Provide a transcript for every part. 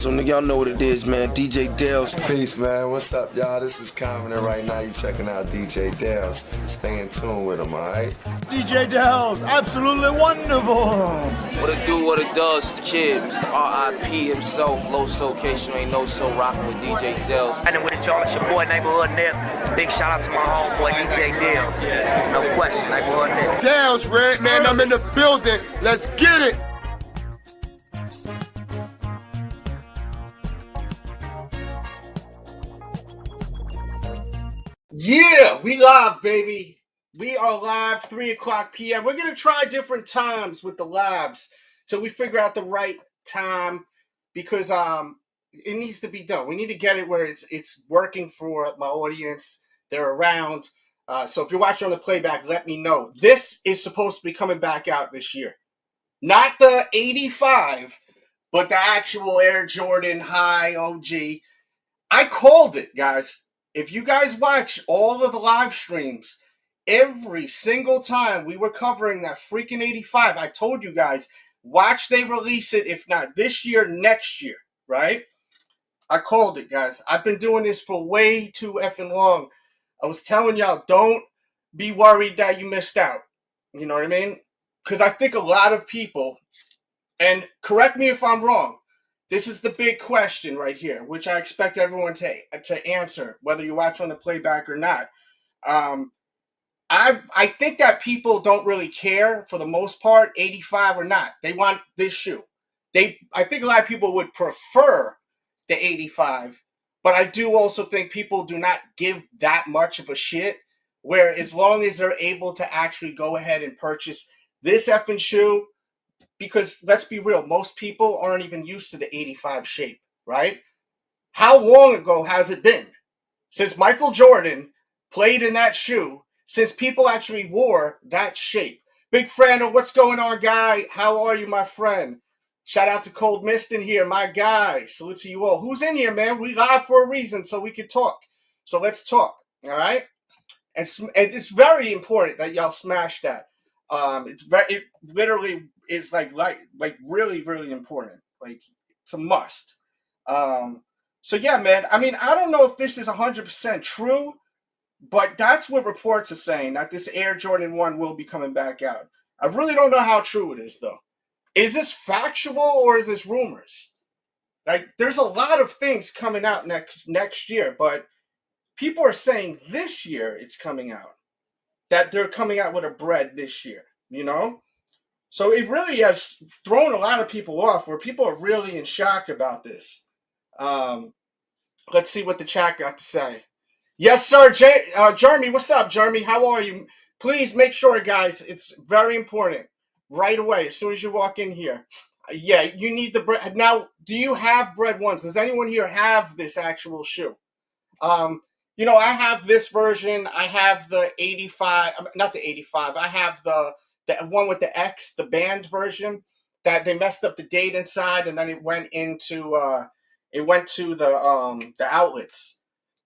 So nigga, y'all know what it is, man. DJ Dale's. Peace, man. What's up, y'all? This is Common, and right now you checking out DJ Dale's. Stay in tune with him, alright? DJ Dale's, absolutely wonderful. What it do, what it does, the kid, Mr. R.I.P. himself, Low Soul Case, you ain't no so rockin' with DJ Dale's. And then with it, y'all, it's your boy, Neighborhood Nip. Big shout out to my homeboy, DJ Dale's. No question, Neighborhood Nip. Dale's, Red, man, I'm in the building. Let's get it. Yeah, we live, baby. We are live, 3 o'clock p.m. We're going to try different times with the labs till we figure out the right time because it needs to be done. We need to get it where it's working for my audience. They're around. So if you're watching on the playback, let me know. This is supposed to be coming back out this year. Not the 85, but the actual Air Jordan High OG. I called it, guys. If you guys watch all of the live streams, every single time we were covering that freaking 85, I told you guys, watch they release it, if not this year, next year, right? I called it, guys. I've been doing this for way too effing long. I was telling y'all, don't be worried that you missed out. You know what I mean? Because I think a lot of people, and correct me if I'm wrong, this is the big question right here, which I expect everyone to answer, whether you watch on the playback or not. I think that people don't really care, for the most part, 85 or not. They want this shoe. I think a lot of people would prefer the 85, but I do also think people do not give that much of a shit, where as long as they're able to actually go ahead and purchase this effing shoe, because let's be real, most people aren't even used to the 85 shape, right? How long ago has it been since Michael Jordan played in that shoe, since people actually wore that shape? Big Frano, what's going on, guy? How are you, my friend? Shout out to Cold Mist in here, my guy. Salute to you all. Who's in here, man? We live for a reason, so we can talk. So let's talk, all right? And it's very important that y'all smash that. It literally is like really, really important. Like, it's a must. So yeah, man. I mean, I don't know if this is 100% true, but that's what reports are saying, that this Air Jordan 1 will be coming back out. I really don't know how true it is, though. Is this factual or is this rumors? Like, there's a lot of things coming out next year, but people are saying this year it's coming out. That they're coming out with a Bred this year, you know? So it really has thrown a lot of people off, where people are really in shock about this. Let's see what the chat got to say. Yes, sir. Jeremy, what's up, Jeremy? How are you? Please make sure, guys, it's very important. Right away, as soon as you walk in here. Yeah, you need the Bred. Now, do you have Bred ones? Does anyone here have this actual shoe? You know, I have this version. I have the 85, not the 85. I have the one with the X, the band version, that they messed up the date inside, and then it went into the outlets.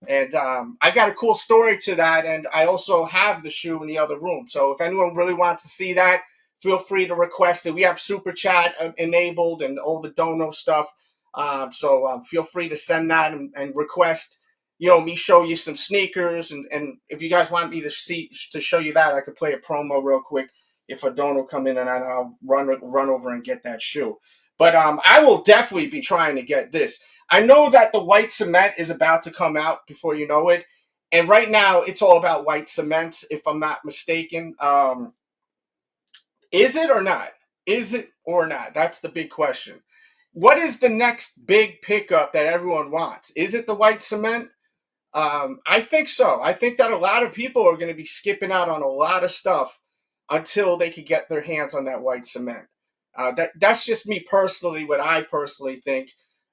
And I got a cool story to that, and I also have the shoe in the other room. So if anyone really wants to see that, feel free to request it. We have Super Chat enabled and all the dono stuff. So feel free to send that and request, you know, me show you some sneakers. And if you guys want me to show you that, I could play a promo real quick if a dono come in, and I'll run over and get that shoe. But I will definitely be trying to get this. I know that the white cement is about to come out before you know it. And right now, it's all about white cement, if I'm not mistaken. Is it or not? Is it or not? That's the big question. What is the next big pickup that everyone wants? Is it the white cement? I think so. I think that a lot of people are going to be skipping out on a lot of stuff until they could get their hands on that white cement. That's just me personally, what I personally think.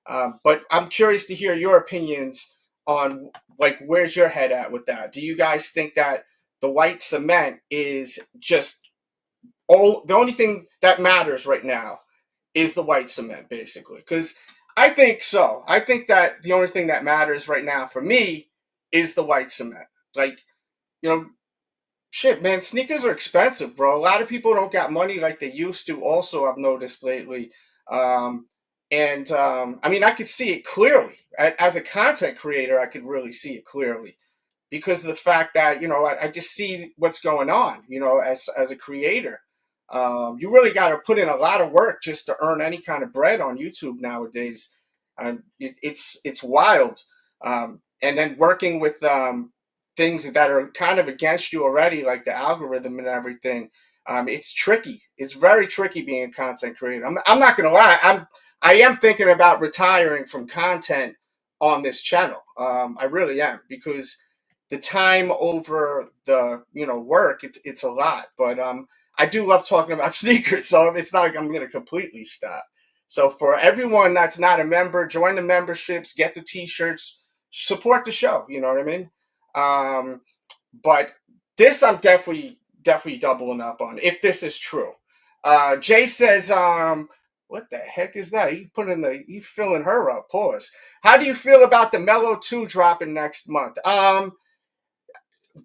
But I'm curious to hear your opinions on, like, where's your head at with that? Do you guys think that the white cement is just the only thing that matters right now is the white cement, basically? Because I think so. I think that the only thing that matters right now for me is the white cement. Like, you know, shit, man, sneakers are expensive, bro. A lot of people don't got money like they used to. Also, I've noticed lately. And I mean, I could see it clearly. As a content creator, I could really see it clearly because of the fact that, you know, I just see what's going on, you know, as a creator. You really got to put in a lot of work just to earn any kind of bread on YouTube nowadays. It's wild. And then working with things that are kind of against you already, like the algorithm and everything. It's tricky. It's very tricky being a content creator. I'm not gonna lie. I am thinking about retiring from content on this channel. I really am, because the time over the, you know, work, it's a lot. But I do love talking about sneakers, so it's not like I'm gonna completely stop. So for everyone that's not a member, join the memberships, get the t-shirts, support the show. You know what I mean? But this I'm definitely doubling up on if this is true. Jay says, what the heck is that? He filling her up. Pause. How do you feel about the Mellow 2 dropping next month?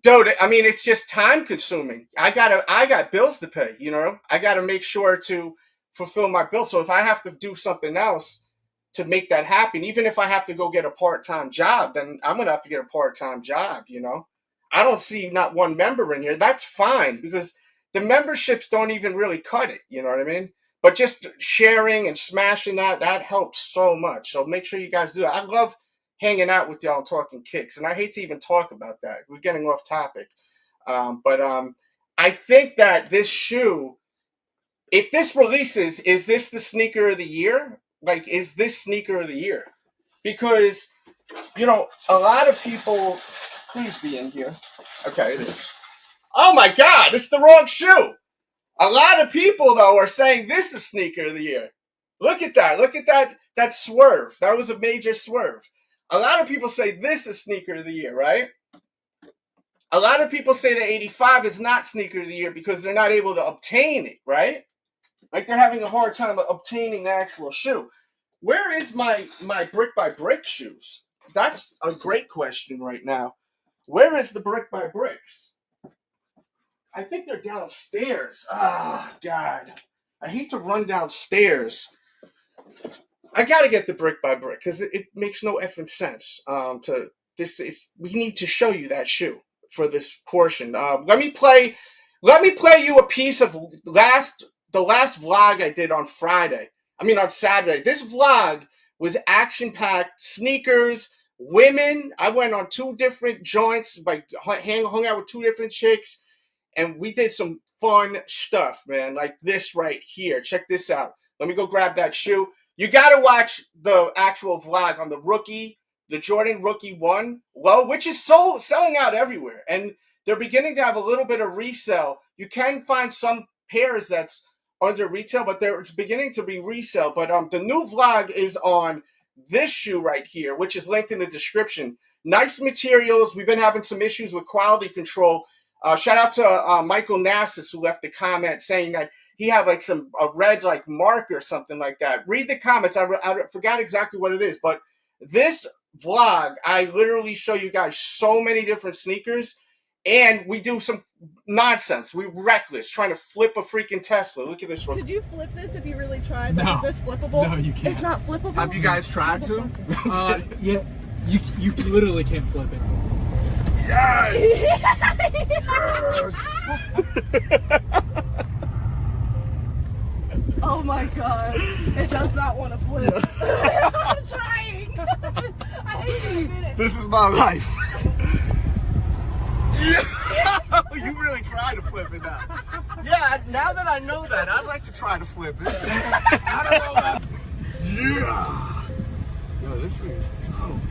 Dude, I mean, it's just time consuming. I got bills to pay, you know. I gotta make sure to fulfill my bills. So if I have to do something else to make that happen, even if I have to go get a part-time job, then I'm gonna have to get a part-time job, you know. I don't see not one member in here. That's fine, because the memberships don't even really cut it, you know what I mean? But just sharing and smashing that helps so much. So make sure you guys do that. I love hanging out with y'all and talking kicks, and I hate to even talk about that. We're getting off topic. But I think that this shoe, if this releases, is this the sneaker of the year? Like, is this sneaker of the year? Because, you know, a lot of people, please be in here. Okay, it is. Oh my God, it's the wrong shoe. A lot of people, though, are saying this is sneaker of the year. Look at that. Look at that swerve. That was a major swerve. A lot of people say this is sneaker of the year, right? A lot of people say that 85 is not sneaker of the year because they're not able to obtain it, right? Like they're having a hard time obtaining the actual shoe. Where is my brick by brick shoes? That's a great question right now. Where is the brick by bricks? I think they're downstairs. Ah, God. I hate to run downstairs. I gotta get the brick by brick because it makes no effing sense. We need to show you that shoe for this portion. Let me play you a piece of the last vlog I did on Saturday. This vlog was action packed. Sneakers, women. I went on 2 different joints, like hung out with 2 different chicks, and we did some fun stuff, man. Like this right here. Check this out. Let me go grab that shoe. You gotta watch the actual vlog on the Jordan Rookie 1 low, which is selling out everywhere. And they're beginning to have a little bit of resale. You can find some pairs that's under retail, but it's beginning to be resale. But the new vlog is on this shoe right here, which is linked in the description. Nice materials. We've been having some issues with quality control. Shout out to Michael Nassis, who left the comment saying that he had like a red like mark or something like that. Read the comments. I forgot exactly what it is, but this vlog, I literally show you guys so many different sneakers, and we do some nonsense. We're reckless, trying to flip a freaking Tesla. Look at this. Could you flip this if you really tried? No. Like, is this flippable? No, you can't. It's not flippable? Have you guys tried to? Yeah, you literally can't flip it. Yes! Oh my God. It does not want to flip. I'm trying. I hate to admit it. This is my life. You really try to flip it now. Yeah, now that I know that, I'd like to try to flip it. I don't know about... Yeah. Yo, this thing is dope.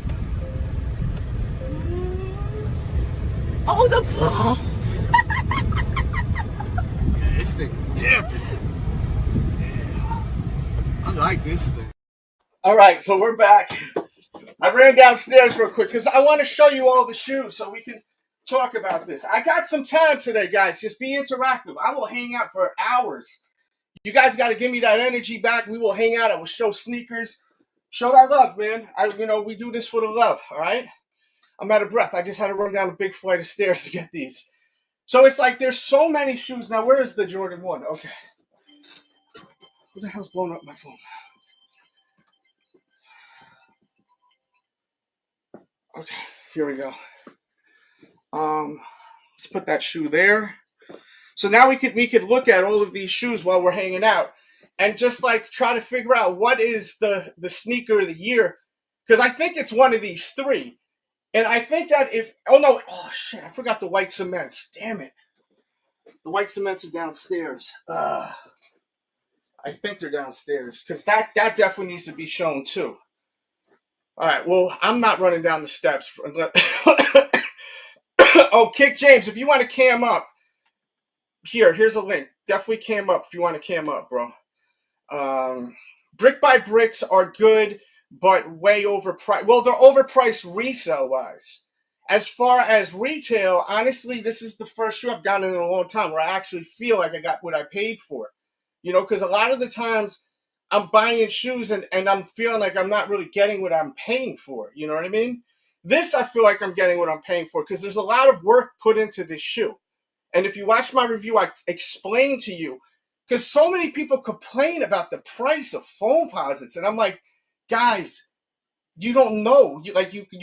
Oh, the ball. Yeah, this thing dipping. Yeah. I like this thing. All right, so we're back. I ran downstairs real quick because I want to show you all the shoes so we can talk about this. I got some time today, guys. Just be interactive. I will hang out for hours. You guys got to give me that energy back. We will hang out. I will show sneakers. Show that love, man. We do this for the love, all right? I'm out of breath. I just had to run down a big flight of stairs to get these. So it's like there's so many shoes. Now, where is the Jordan 1? Okay. Who the hell's blowing up my phone? Okay, here we go. Let's put that shoe there. So now we could look at all of these shoes while we're hanging out, and just like try to figure out what is the sneaker of the year, because I think it's one of these three. And I think that oh shit, I forgot the white cements. Damn it. The white cements are downstairs. I think they're downstairs, because that definitely needs to be shown too. All right, well, I'm not running down the steps. Oh, Kick James, if you want to cam up, here's a link. Definitely cam up if you want to cam up, bro. Brick by Bricks are good, but way overpriced. Well, they're overpriced resale-wise. As far as retail, honestly, this is the first shoe I've gotten in a long time where I actually feel like I got what I paid for. You know, because a lot of the times I'm buying shoes and I'm feeling like I'm not really getting what I'm paying for. You know what I mean? This, I feel like I'm getting what I'm paying for, because there's a lot of work put into this shoe. And if you watch my review, I explain to you, because so many people complain about the price of Foamposites. And I'm like, guys, you don't know. You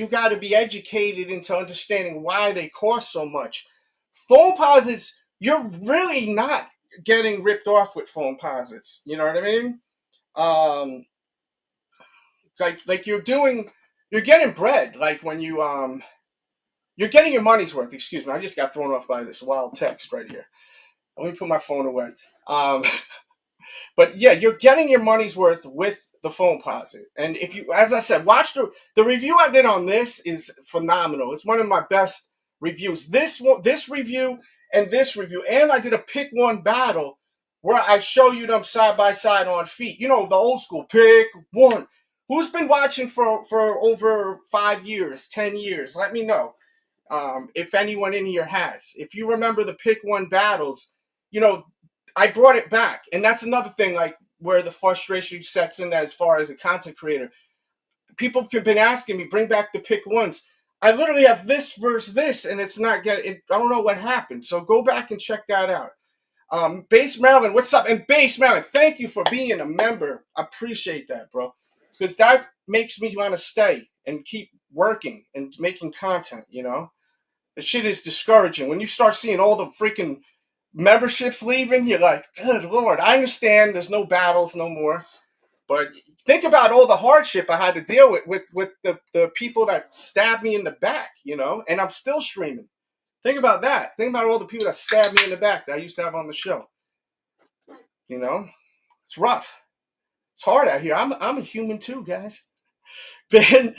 got to be educated into understanding why they cost so much. Foamposites, you're really not getting ripped off with Foamposites. You know what I mean? Like you're getting Bred. Like when you're getting your money's worth. Excuse me, I just got thrown off by this wild text right here. Let me put my phone away. But yeah, you're getting your money's worth with the Foamposite. And if you, as I said, watch the review I did on this is phenomenal. It's one of my best reviews. This review and this review, and I did a pick one battle where I show you them side by side on feet. You know, the old school pick one. Who's been watching for over 5 years, 10 years? Let me know. If anyone in here has. If you remember the pick one battles, you know, I brought it back. And that's another thing, like, where the frustration sets in as far as a content creator. People have been asking me, bring back the pick ones. I literally have this versus this, and it's not getting, I don't know what happened. So go back and check that out. Base Maryland, what's up? And Base Maryland, thank you for being a member. I appreciate that, bro. Because that makes me want to stay and keep working and making content, you know? The shit is discouraging. When you start seeing all the freaking memberships leaving, you're like, good Lord. I understand there's no battles no more. But think about all the hardship I had to deal with the people that stabbed me in the back, you know? And I'm still streaming. Think about that. Think about all the people that stabbed me in the back that I used to have on the show. You know? It's rough. It's hard out here. I'm a human too, guys. Ben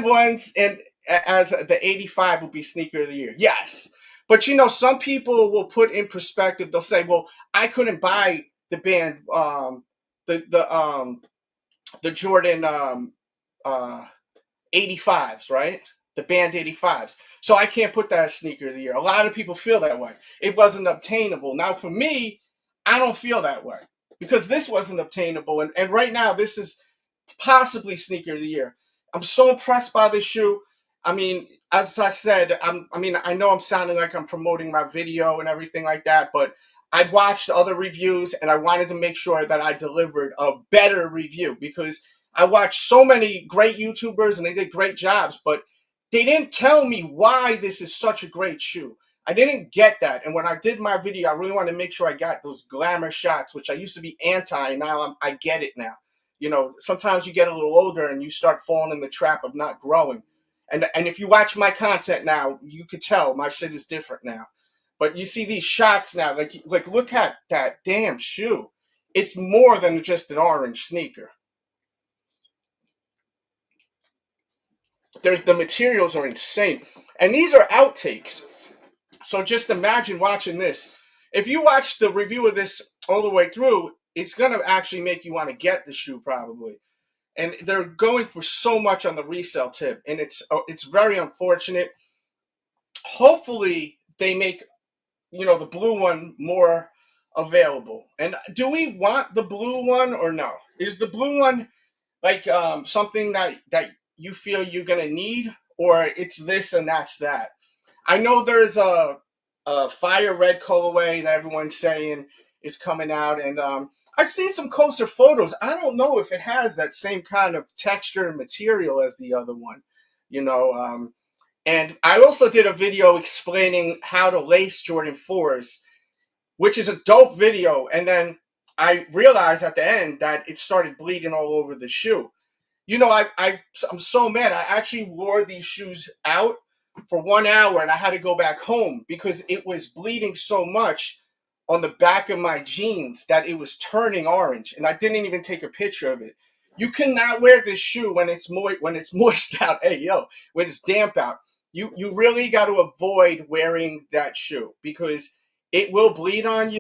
ones and as the 85 will be sneaker of the year. Yes. But you know, some people will put in perspective, they'll say, well, I couldn't buy the band the Jordan 85s, right? The band 85s. So I can't put that as sneaker of the year. A lot of people feel that way. It wasn't obtainable. Now for me, I don't feel that way, because this wasn't obtainable. And right now, this is possibly sneaker of the year. I'm so impressed by this shoe. I mean, as I said, I know I'm sounding like I'm promoting my video and everything like that, but I watched other reviews and I wanted to make sure that I delivered a better review, because I watched so many great YouTubers and they did great jobs, but they didn't tell me why this is such a great shoe. I didn't get that. And when I did my video, I really wanted to make sure I got those glamour shots, which I used to be anti, and now I get it now. You know, sometimes you get a little older and you start falling in the trap of not growing. And if you watch my content now, you could tell my shit is different now. But you see these shots now, like look at that damn shoe. It's more than just an orange sneaker. The materials are insane. And these are outtakes. So just imagine watching this. If you watch the review of this all the way through, it's going to actually make you want to get the shoe probably. And they're going for so much on the resale tip. And it's very unfortunate. Hopefully they make, you know, the blue one more available. And do we want the blue one or no? Is the blue one like something that you feel you're going to need? Or it's this and that's that? I know there's a fire red colorway that everyone's saying is coming out, and I've seen some closer photos. I don't know if it has that same kind of texture and material as the other one. You know, And I also did a video explaining how to lace Jordan 4s, which is a dope video. And then I realized at the end that it started bleeding all over the shoe. You know, I'm so mad. I actually wore these shoes out for 1 hour and I had to go back home because it was bleeding so much on the back of my jeans that it was turning orange, and I didn't even take a picture of it. You cannot wear this shoe when it's moist out. Hey yo, when it's damp out. You really got to avoid wearing that shoe because it will bleed on you.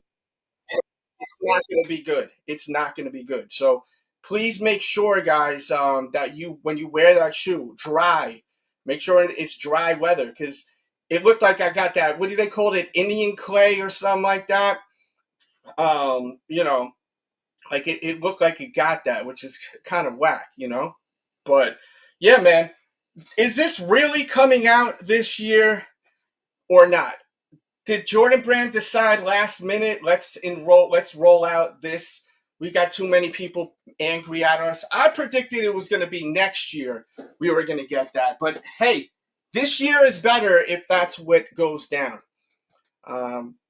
It's not going to be good. It's not going to be good. So please make sure, guys, that when you wear that shoe, dry. Make sure it's dry weather because it looked like I got that. What do they call it? Indian clay or something like that. You know, like it looked like it got that, which is kind of whack, you know. But yeah, man, is this really coming out this year or not? Did Jordan Brand decide last minute, let's roll out this? We got too many people angry at us. I predicted it was going to be next year we were going to get that. But hey, this year is better if that's what goes down.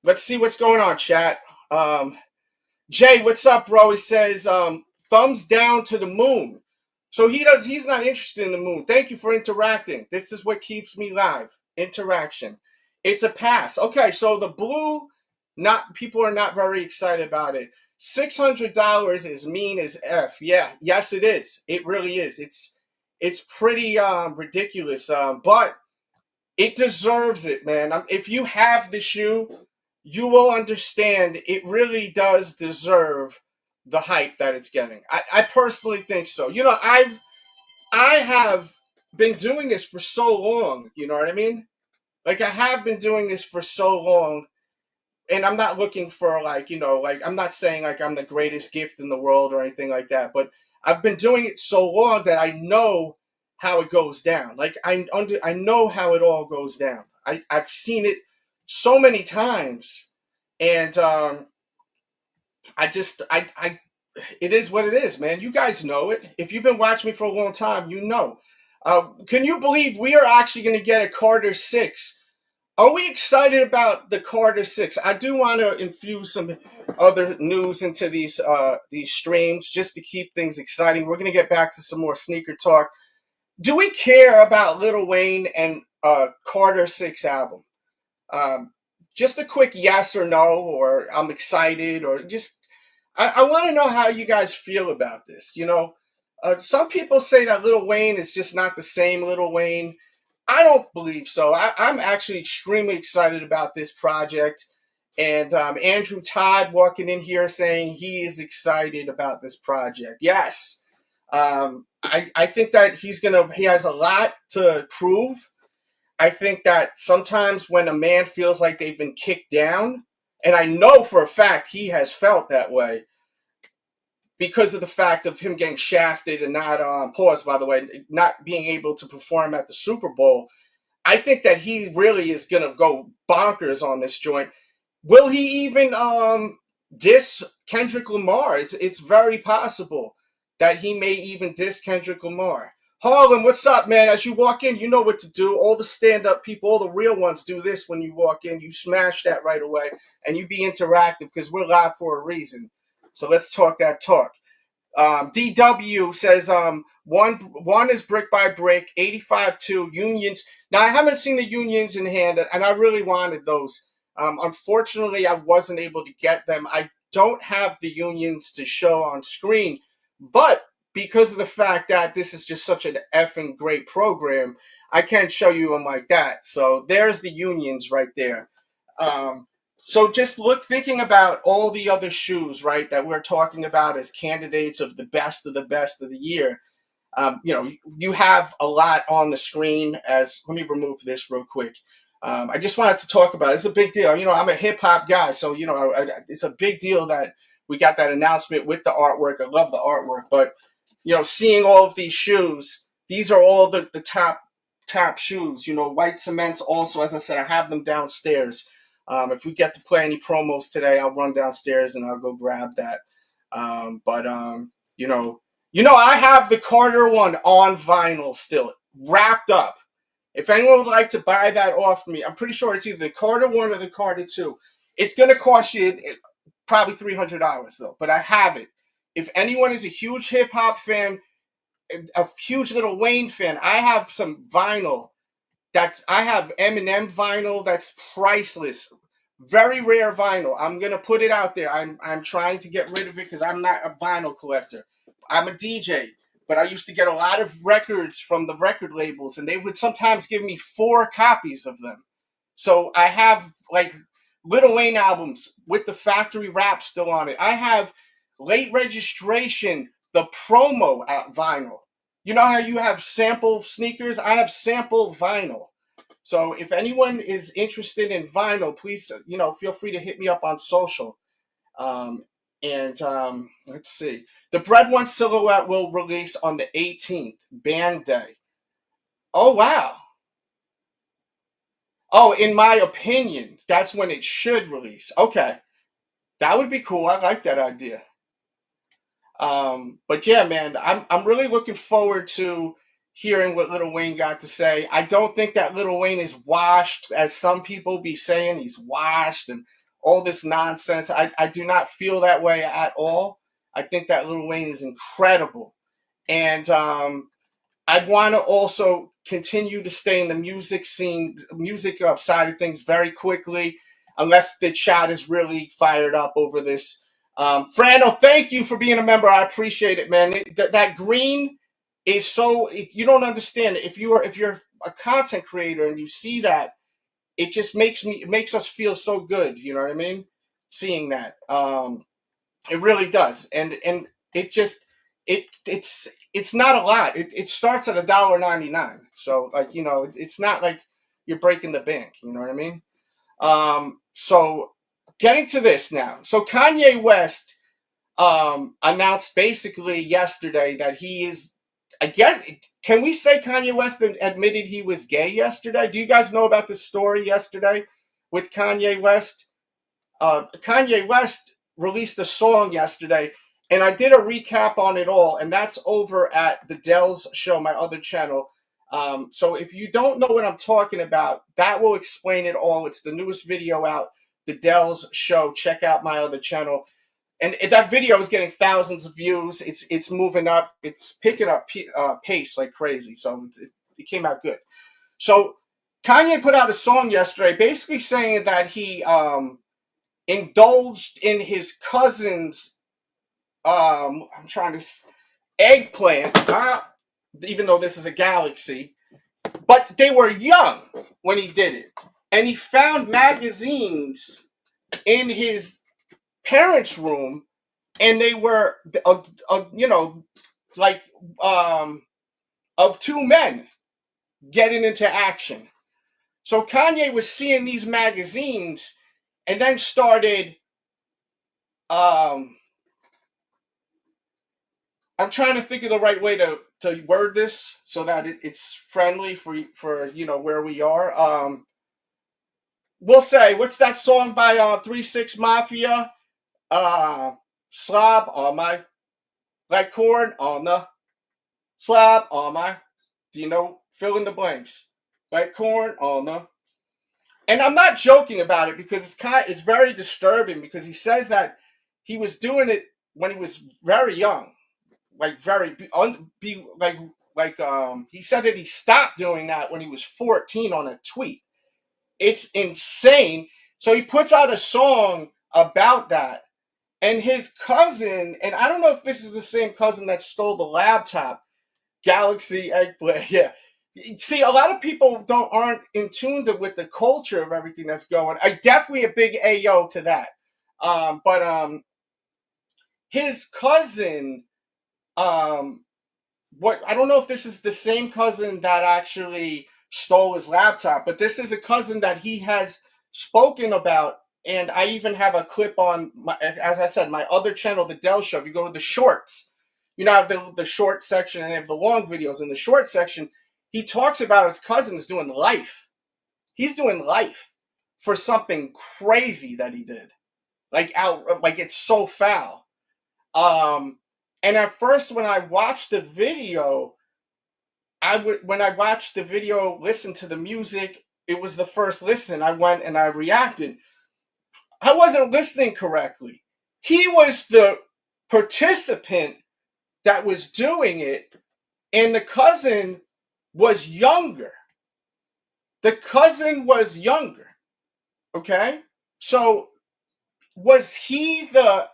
Let's see what's going on, chat. Jay, what's up, bro? He says, thumbs down to the moon. So he's not interested in the moon. Thank you for interacting. This is what keeps me live. Interaction. It's a pass. Okay, so the blue, people are not very excited about it. $600 is mean as F. Yeah, yes it is. It really is. It's pretty ridiculous. But it deserves it, man. If you have the shoe, you will understand it really does deserve the hype that it's getting. I personally think so. You know, I have been doing this for so long, you know what I mean? Like, I have been doing this for so long, and I'm not looking for, like, you know, like, I'm not saying, like, I'm the greatest gift in the world or anything like that, but I've been doing it so long that I know how it goes down. Like, I know how it all goes down. I've seen it so many times, and it is what it is, man. You guys know it. If you've been watching me for a long time, you know. Can you believe we are actually going to get a Carter 6? Are we excited about the Carter 6? I do want to infuse some other news into these streams just to keep things exciting. We're going to get back to some more sneaker talk. Do we care about Lil Wayne and Carter 6 album? Just a quick yes or no, or I'm excited, or just I want to know how you guys feel about this. You know, some people say that Lil Wayne is just not the same Lil Wayne. I don't believe so. I'm actually extremely excited about this project. And Andrew Todd walking in here saying he is excited about this project. Yes. I think that he has a lot to prove. I think that sometimes when a man feels like they've been kicked down, and I know for a fact he has felt that way because of the fact of him getting shafted and not, pause by the way, not being able to perform at the Super Bowl. I think that he really is going to go bonkers on this joint. Will he even diss Kendrick Lamar? It's very possible that he may even diss Kendrick Lamar. Harlan, what's up, man? As you walk in, you know what to do. All the stand-up people, all the real ones do this when you walk in. You smash that right away, and you be interactive because we're live for a reason. So let's talk that talk. DW says one is brick by brick, 85-2 unions. Now, I haven't seen the unions in hand, and I really wanted those. Unfortunately, I wasn't able to get them. I don't have the unions to show on screen, but because of the fact that this is just such an effing great program, I can't show you them like that. So there's the unions right there. So just thinking about all the other shoes, right, that we're talking about as candidates of the best of the year. You know, you have a lot on the screen. Let me remove this real quick. I just wanted to talk about it. It's a big deal. You know, I'm a hip hop guy, so, you know, it's a big deal that we got that announcement with the artwork. I love the artwork, but, you know, seeing all of these shoes, these are all the top shoes. You know, White Cements also, as I said, I have them downstairs. If we get to play any promos today, I'll run downstairs and I'll go grab that. You know, I have the Carter one on vinyl still, wrapped up. If anyone would like to buy that off me, I'm pretty sure it's either the Carter 1 or the Carter 2. It's going to cost you probably $300 though, but I have it. If anyone is a huge hip hop fan, a huge Lil Wayne fan, I have some vinyl. I have Eminem vinyl that's priceless. Very rare vinyl. I'm gonna put it out there. I'm trying to get rid of it because I'm not a vinyl collector. I'm a DJ, but I used to get a lot of records from the record labels, and they would sometimes give me 4 copies of them. So I have like Lil Wayne albums with the factory rap still on it. I have Late Registration, the promo vinyl. You know how you have sample sneakers? I have sample vinyl. So if anyone is interested in vinyl, please, feel free to hit me up on social. Let's see. The Bred One Silhouette will release on the 18th, Band Day. Oh, wow. Oh, in my opinion, that's when it should release. Okay. That would be cool. I like that idea. But yeah, man, I'm really looking forward to hearing what Lil Wayne got to say. I don't think that Lil Wayne is washed, as some people be saying he's washed and all this nonsense. I do not feel that way at all. I think that Lil Wayne is incredible. And I want to also continue to stay in the music scene, music side of things very quickly, unless the chat is really fired up over this. Frando, thank you for being a member. I appreciate it, man. That green is so, you don't understand. If you're a content creator and you see that, it just makes us feel so good. You know what I mean? Seeing that, it really does. And it just, it's not a lot. It starts at $1.99. So it's not like you're breaking the bank. You know what I mean? So getting to this now. So Kanye West announced basically yesterday that he is, I guess, can we say Kanye West admitted he was gay yesterday? Do you guys know about this story yesterday with Kanye West? Kanye West released a song yesterday, and I did a recap on it all, and that's over at the Dell's show, my other channel. So if you don't know what I'm talking about, that will explain it all. It's the newest video out, the Dell's show. Check out my other channel. And that video is getting thousands of views. It's moving up. It's picking up pace like crazy. So it came out good. So Kanye put out a song yesterday basically saying that he indulged in his cousin's, eggplant, even though this is a galaxy. But they were young when he did it. And he found magazines in his parents' room, and they were, of 2 men getting into action. So Kanye was seeing these magazines and then started, I'm trying to think of the right way to word this so that it's friendly for where we are. We'll say, what's that song by 3 6 Mafia? Slob on my, like corn on the slab on my, fill in the blanks, like corn on the. And I'm not joking about it because it's very disturbing, because he says that he was doing it when he was very young, like he said that he stopped doing that when he was 14 on a tweet. It's insane. So he puts out a song about that. And his cousin, and I don't know if this is the same cousin that stole the laptop, Galaxy Eggplant. Yeah. See, a lot of people aren't in tune with the culture of everything that's going. I definitely a big AO to that. But his cousin, I don't know if this is the same cousin that actually stole his laptop, but this is a cousin that he has spoken about. And I even have a clip on, as I said, my other channel, The Dell Show. If you go to the shorts, I have the short section and I have the long videos. In the short section, he talks about his cousins doing life. He's doing life for something crazy that he did. Like it's so foul. And at first, when I watched the video, when I watched the video, listened to the music, it was the first listen. I went and I reacted. I wasn't listening correctly. He was the participant that was doing it, and the cousin was younger. The cousin was younger. Okay? So was he the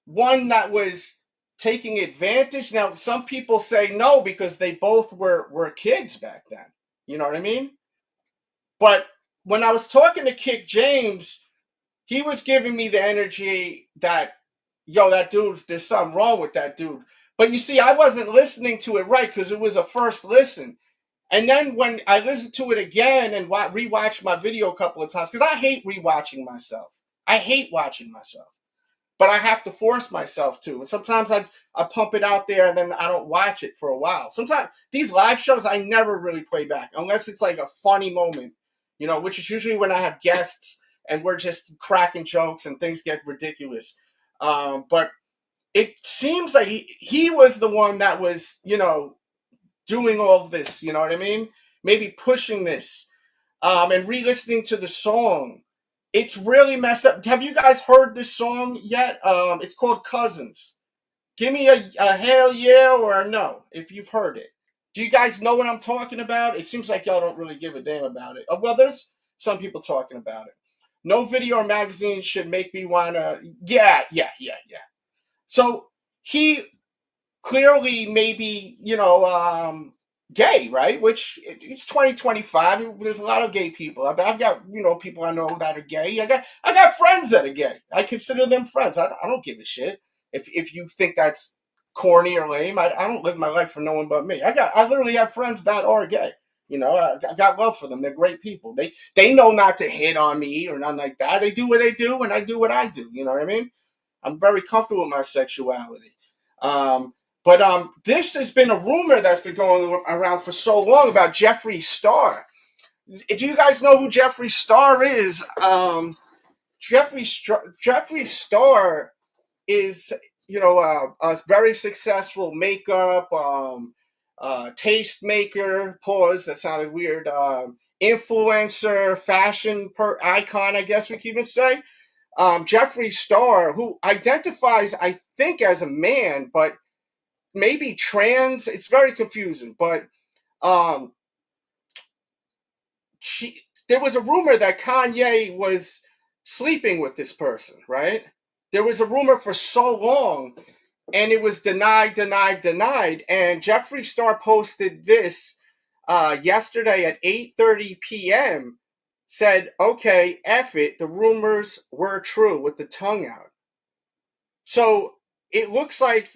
one that was taking advantage? Now, some people say no because they both were kids back then. You know what I mean? But when I was talking to Kick James, he was giving me the energy that, yo, that dude's, there's something wrong with that dude. But you see, I wasn't listening to it right because it was a first listen. And then when I listened to it again and rewatched my video a couple of times, because I hate rewatching myself. I hate watching myself. But I have to force myself to. And sometimes I pump it out there and then I don't watch it for a while. Sometimes these live shows I never really play back unless it's like a funny moment, you know, which is usually when I have guests and we're just cracking jokes and things get ridiculous. But it seems like he was the one that was, you know, doing all of this, you know what I mean? Maybe pushing this and re-listening to the song. It's really messed up. Have you guys heard this song yet? It's called Cousins. Give me a hell yeah or a no if you've heard it. Do you guys know what I'm talking about? It seems like y'all don't really give a damn about it. Well, there's some people talking about it. No video or magazine should make me wanna. Yeah. So he clearly maybe, you know, gay, right? Which it's 2025. There's a lot of gay people. I've got, you know, people I know that are gay. I got friends that are gay. I consider them friends. I don't give a shit if you think that's corny or lame. I don't live my life for no one but me. I literally have friends that are gay. You know, I got love for them. They're great people. They know not to hit on me or nothing like that. They do what they do, and I do what I do. You know what I mean? I'm very comfortable with my sexuality. But this has been a rumor that's been going around for so long about Jeffree Star. Do you guys know who Jeffree Star is? Jeffree Star is, you know, a very successful makeup, taste maker. Pause. That sounded weird. Influencer, fashion icon, I guess we can even say. Jeffree Star, who identifies, I think, as a man, but maybe trans. It's very confusing. But there was a rumor that Kanye was sleeping with this person, right? There was a rumor for so long, and it was denied. And Jeffree Star posted this yesterday at 8:30 p.m. Said, okay, F it, the rumors were true, with the tongue out. So it looks like,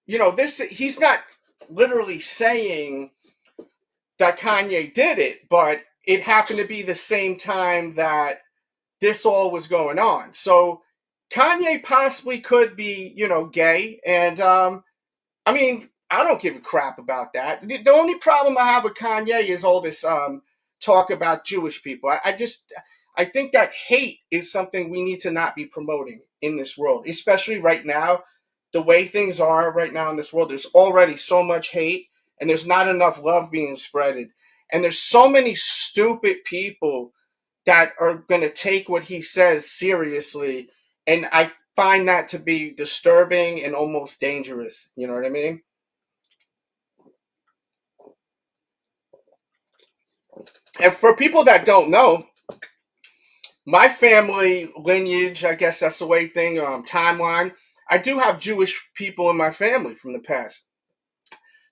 you know, he's not literally saying that Kanye did it, but it happened to be the same time that this all was going on. So Kanye possibly could be, you know, gay. And I mean, I don't give a crap about that. The only problem I have with Kanye is all this talk about Jewish people. I think that hate is something we need to not be promoting in this world, especially right now. The way things are right now in this world, there's already so much hate and there's not enough love being spreaded. And there's so many stupid people that are going to take what he says seriously. And I find that to be disturbing and almost dangerous. You know what I mean? And for people that don't know, my family lineage, I guess that's the way thing, timeline, I do have Jewish people in my family from the past.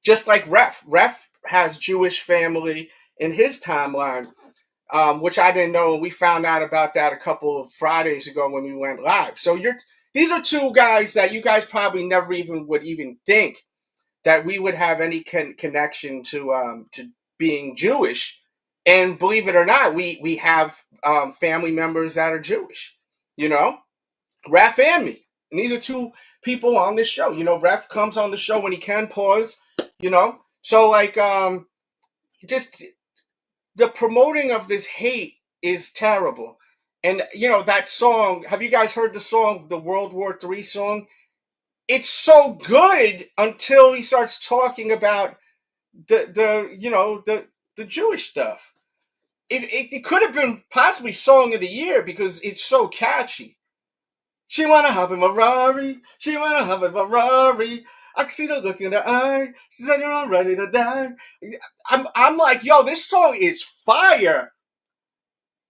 Just like Ref. Ref has Jewish family in his timeline, which I didn't know. We found out about that a couple of Fridays ago when we went live. So these are two guys that you guys probably never even would even think that we would have any connection to being Jewish. And believe it or not, we have family members that are Jewish, you know, Ref and me. And these are two people on this show. You know, Ref comes on the show when he can, pause, you know. So, like, just the promoting of this hate is terrible. And, you know, that song, have you guys heard the song, the World War III song? It's so good until he starts talking about the Jewish stuff. It could have been possibly song of the year because it's so catchy. She wanna hop in my Rari. She wanna hop in my Rari. I can see the look in her eye. She said, "I'm ready to die." I'm like, yo, this song is fire.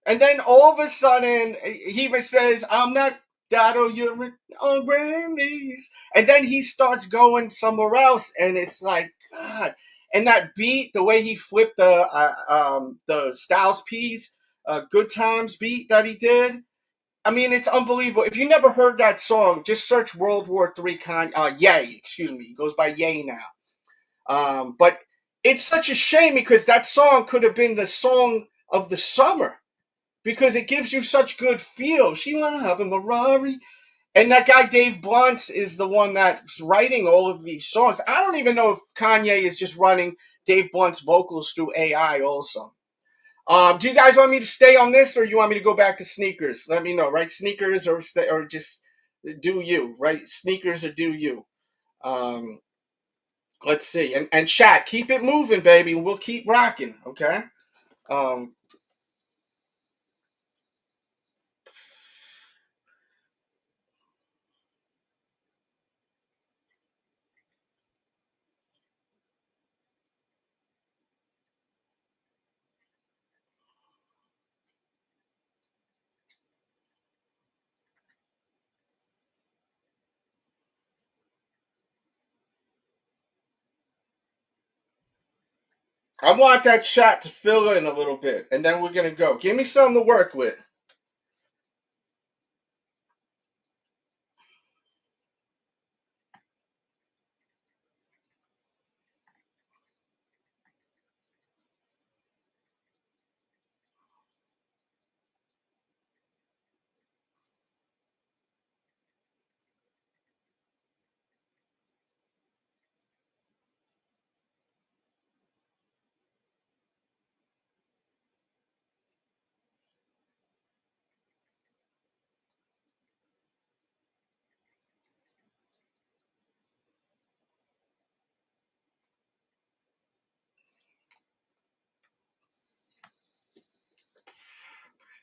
And then all of a sudden, he even says, "I'm not Dado, you're on Grammys." And then he starts going somewhere else, and it's like, God. And that beat, the way he flipped the Styles P's "Good Times" beat that he did. I mean, it's unbelievable. If you never heard that song, just search World War III Ye, excuse me. He goes by Ye now. But it's such a shame because that song could have been the song of the summer because it gives you such good feel. She wanna have a Ferrari. And that guy Dave Blunt is the one that's writing all of these songs. I don't even know if Kanye is just running Dave Blunt's vocals through AI also. Do you guys want me to stay on this, or you want me to go back to sneakers? Let me know, right? Sneakers or just do you, right? Sneakers or do you? Um, let's see. And chat, keep it moving, baby. We'll keep rocking, okay? Um, I want that chat to fill in a little bit, and then we're gonna go. Give me something to work with.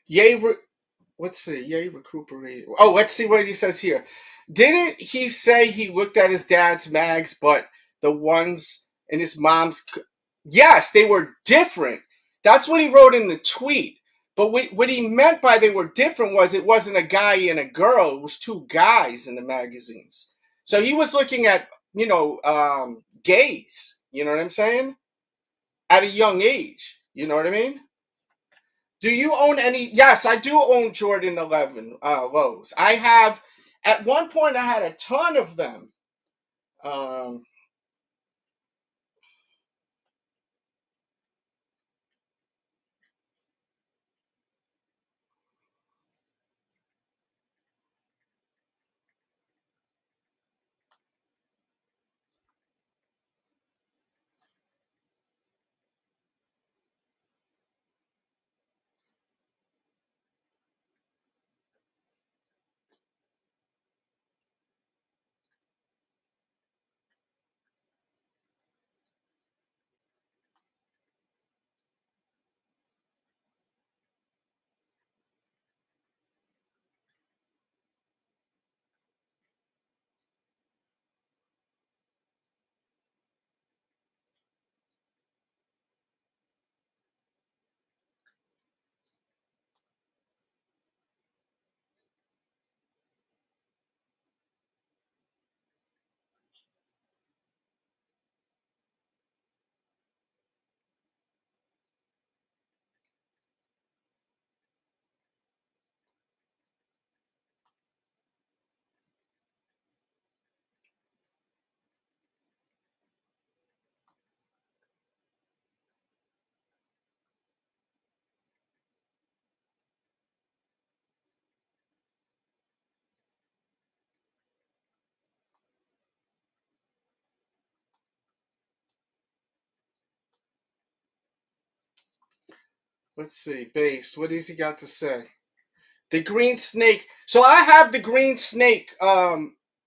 Yay, let's see. Yay, recuperate. Oh, let's see what he says here. Didn't he say he looked at his dad's mags, but the ones in his mom's? Yes, they were different. That's what he wrote in the tweet. But what he meant by they were different was it wasn't a guy and a girl. It was two guys in the magazines. So he was looking at, gays. You know what I'm saying? At a young age. You know what I mean? Do you own any? Yes, I do own Jordan 11 lows. I have, at one point, I had a ton of them. Um, let's see, based. What has he got to say? The green snake. So I have the green snake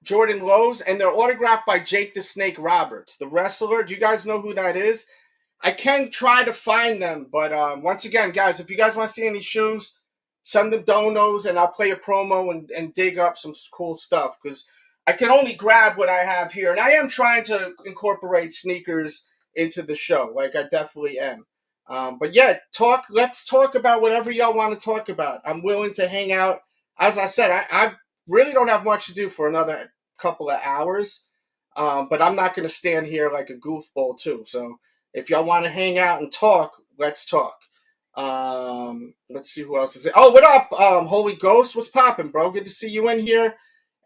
Jordan Lows, and they're autographed by Jake the Snake Roberts, the wrestler. Do you guys know who that is? I can try to find them, but once again, guys, if you guys want to see any shoes, send them donos, and I'll play a promo and dig up some cool stuff, because I can only grab what I have here. And I am trying to incorporate sneakers into the show. Like, I definitely am. But yeah, let's talk about whatever y'all want to talk about. I'm willing to hang out. As I said, I really don't have much to do for another couple of hours. But I'm not going to stand here like a goofball too. So if y'all want to hang out and talk, let's talk. Let's see who else is it. Oh, what up? Holy Ghost, what's popping, bro? Good to see you in here.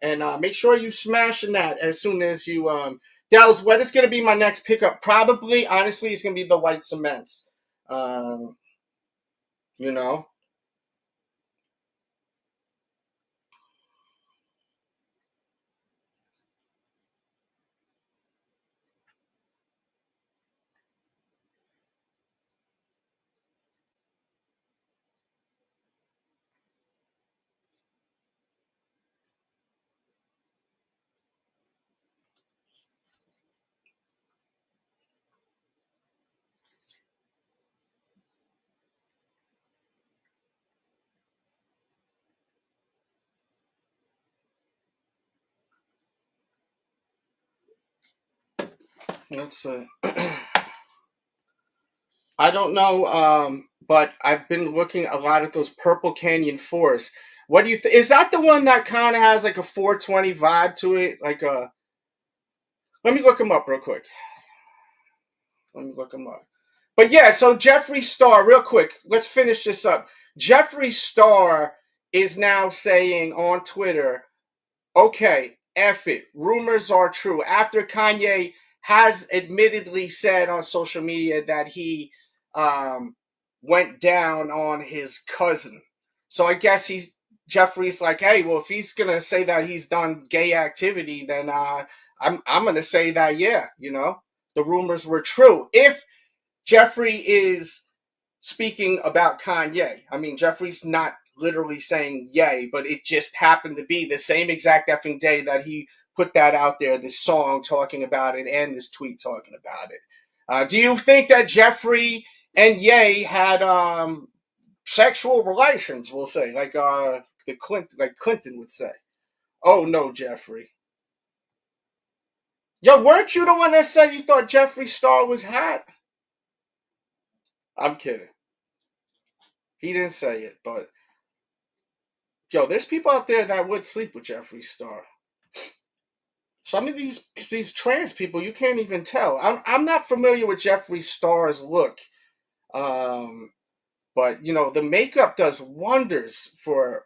And make sure you smashing that as soon as you Dallas, what is going to be my next pickup? Probably, honestly, it's going to be the white cements. You know. Let's see. I don't know, but I've been looking a lot at those Purple Canyon 4s. What do you think? Is that the one that kind of has like a 420 vibe to it? Like a. Let me look them up real quick. But yeah, so Jeffree Star, real quick, let's finish this up. Jeffree Star is now saying on Twitter, okay, F it. Rumors are true. After Kanye has admittedly said on social media that he went down on his cousin. So I guess Jeffree's like, hey, well, if he's going to say that he's done gay activity, then I'm going to say that, yeah, the rumors were true. If Jeffree is speaking about Kanye, I mean, Jeffree's not literally saying yay, but it just happened to be the same exact effing day that he put that out there, this song talking about it and this tweet talking about it. Do you think that Jeffree and Ye had sexual relations, we'll say, like Clinton would say? Oh no, Jeffree. Yo, weren't you the one that said you thought Jeffree Star was hot? I'm kidding. He didn't say it, but yo, there's people out there that would sleep with Jeffree Star. Some of these trans people, you can't even tell. I'm not familiar with Jeffree Star's look, but the makeup does wonders for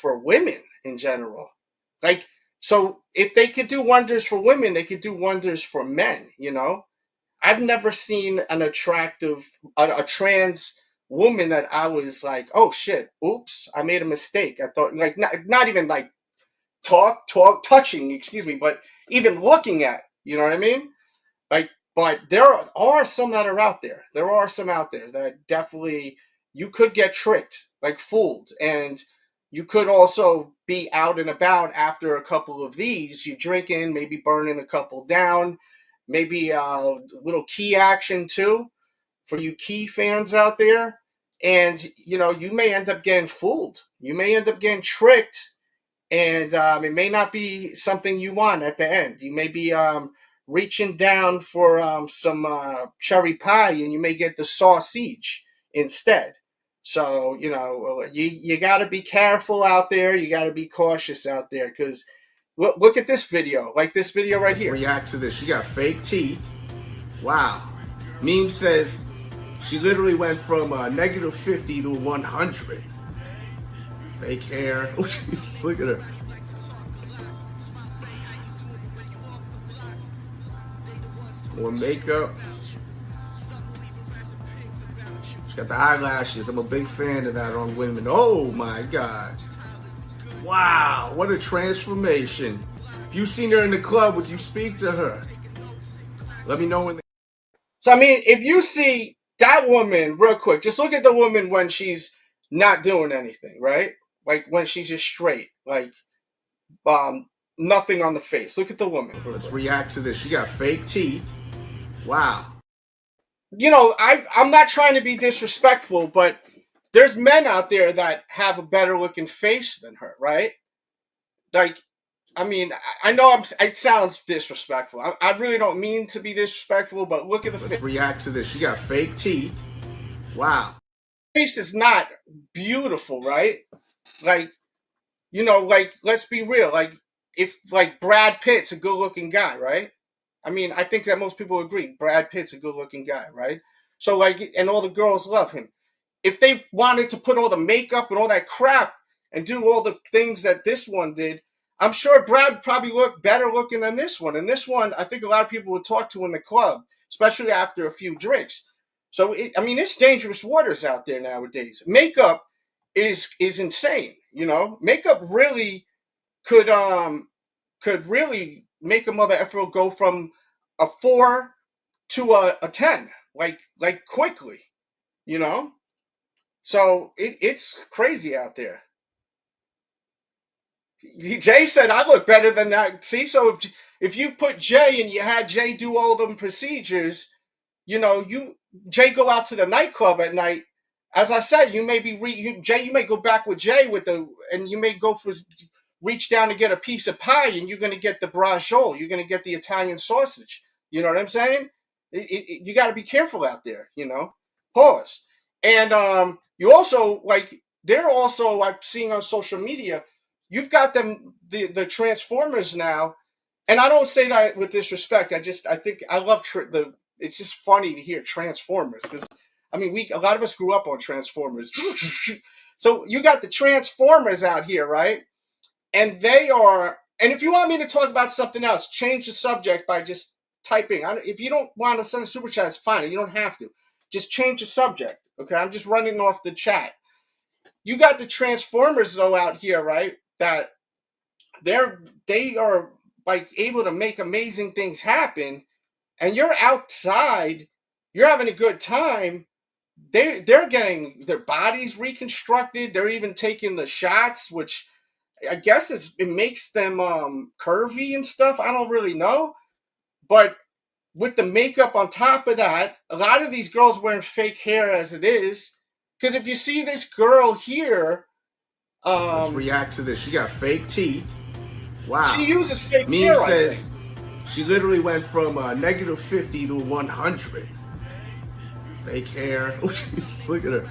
women in general. Like, so if they could do wonders for women, they could do wonders for men. I've never seen an attractive a trans woman that I was like, oh shit, oops, I made a mistake. I thought, like, not even like touching, excuse me, but even looking at, you know what I mean? Like, but there are some that are out there. There are some out there that definitely you could get tricked, like fooled, and you could also be out and about after a couple of these. You drinking, maybe burning a couple down, maybe a little key action too for you key fans out there. And, you may end up getting fooled. You may end up getting tricked. And it may not be something you want at the end. You may be reaching down for some cherry pie, and you may get the sausage instead. So, you got to be careful out there. You got to be cautious out there, because look at this video. Like this video right here. React to this. She got fake teeth. Wow. Meme says she literally went from -50 to 100. Fake hair. Oh, Jesus, look at her. More makeup. She got the eyelashes. I'm a big fan of that on women. Oh my God. Wow, what a transformation. If you've seen her in the club, would you speak to her? Let me know when. So, I mean, if you see that woman, real quick, just look at the woman when she's not doing anything, right? Like when she's just straight, like nothing on the face. Look at the woman. Let's react to this. She got fake teeth. Wow. You know, I'm not trying to be disrespectful, but there's men out there that have a better looking face than her, right? Like, I mean, I know it sounds disrespectful. I really don't mean to be disrespectful, but look at the face. Let's react to this. She got fake teeth. Wow. Face is not beautiful, right? Like, you know, like, let's be real. Like, if, like, Brad Pitt's a good looking guy, right? I mean, I think that most people agree. Brad Pitt's a good looking guy, right? So, like, and all the girls love him. If they wanted to put all the makeup and all that crap and do all the things that this one did, I'm sure Brad probably looked better looking than this one. And this one, I think a lot of people would talk to in the club, especially after a few drinks. So, I mean, it's dangerous waters out there nowadays. Makeup is insane, you know? Makeup really could really make a mother effer go from a 4 to a 10, like quickly, you know? So it's crazy out there. Jay said I look better than that. See, so if you put Jay and you had Jay do all them procedures, you know, Jay go out to the nightclub at night. As I said, you may be Jay. You may go back with Jay and you may go for reach down to get a piece of pie, and you're going to get the braciole. You're going to get the Italian sausage. You know what I'm saying? You got to be careful out there. You know, pause. And you also they're also I've seen on social media. You've got them the Transformers now, and I don't say that with disrespect. I think I love it's just funny to hear Transformers because I mean a lot of us grew up on Transformers. So you got the Transformers out here, right? And they are. And if you want me to talk about something else, change the subject by just typing. If you don't want to send a super chat, it's fine. You don't have to. Just change the subject. Okay, I'm just running off the chat. You got the Transformers though out here, right? That they are like able to make amazing things happen, and you're outside, you're having a good time. They're getting their bodies reconstructed. They're even taking the shots, which I guess it makes them curvy and stuff. I don't really know, but with the makeup on top of that, a lot of these girls wearing fake hair as it is. Because if you see this girl here, let's react to this. She got fake teeth. Wow. She uses fake hair. Meme says she literally went from -50 to 100. Fake hair. Oh, Jesus, look at her.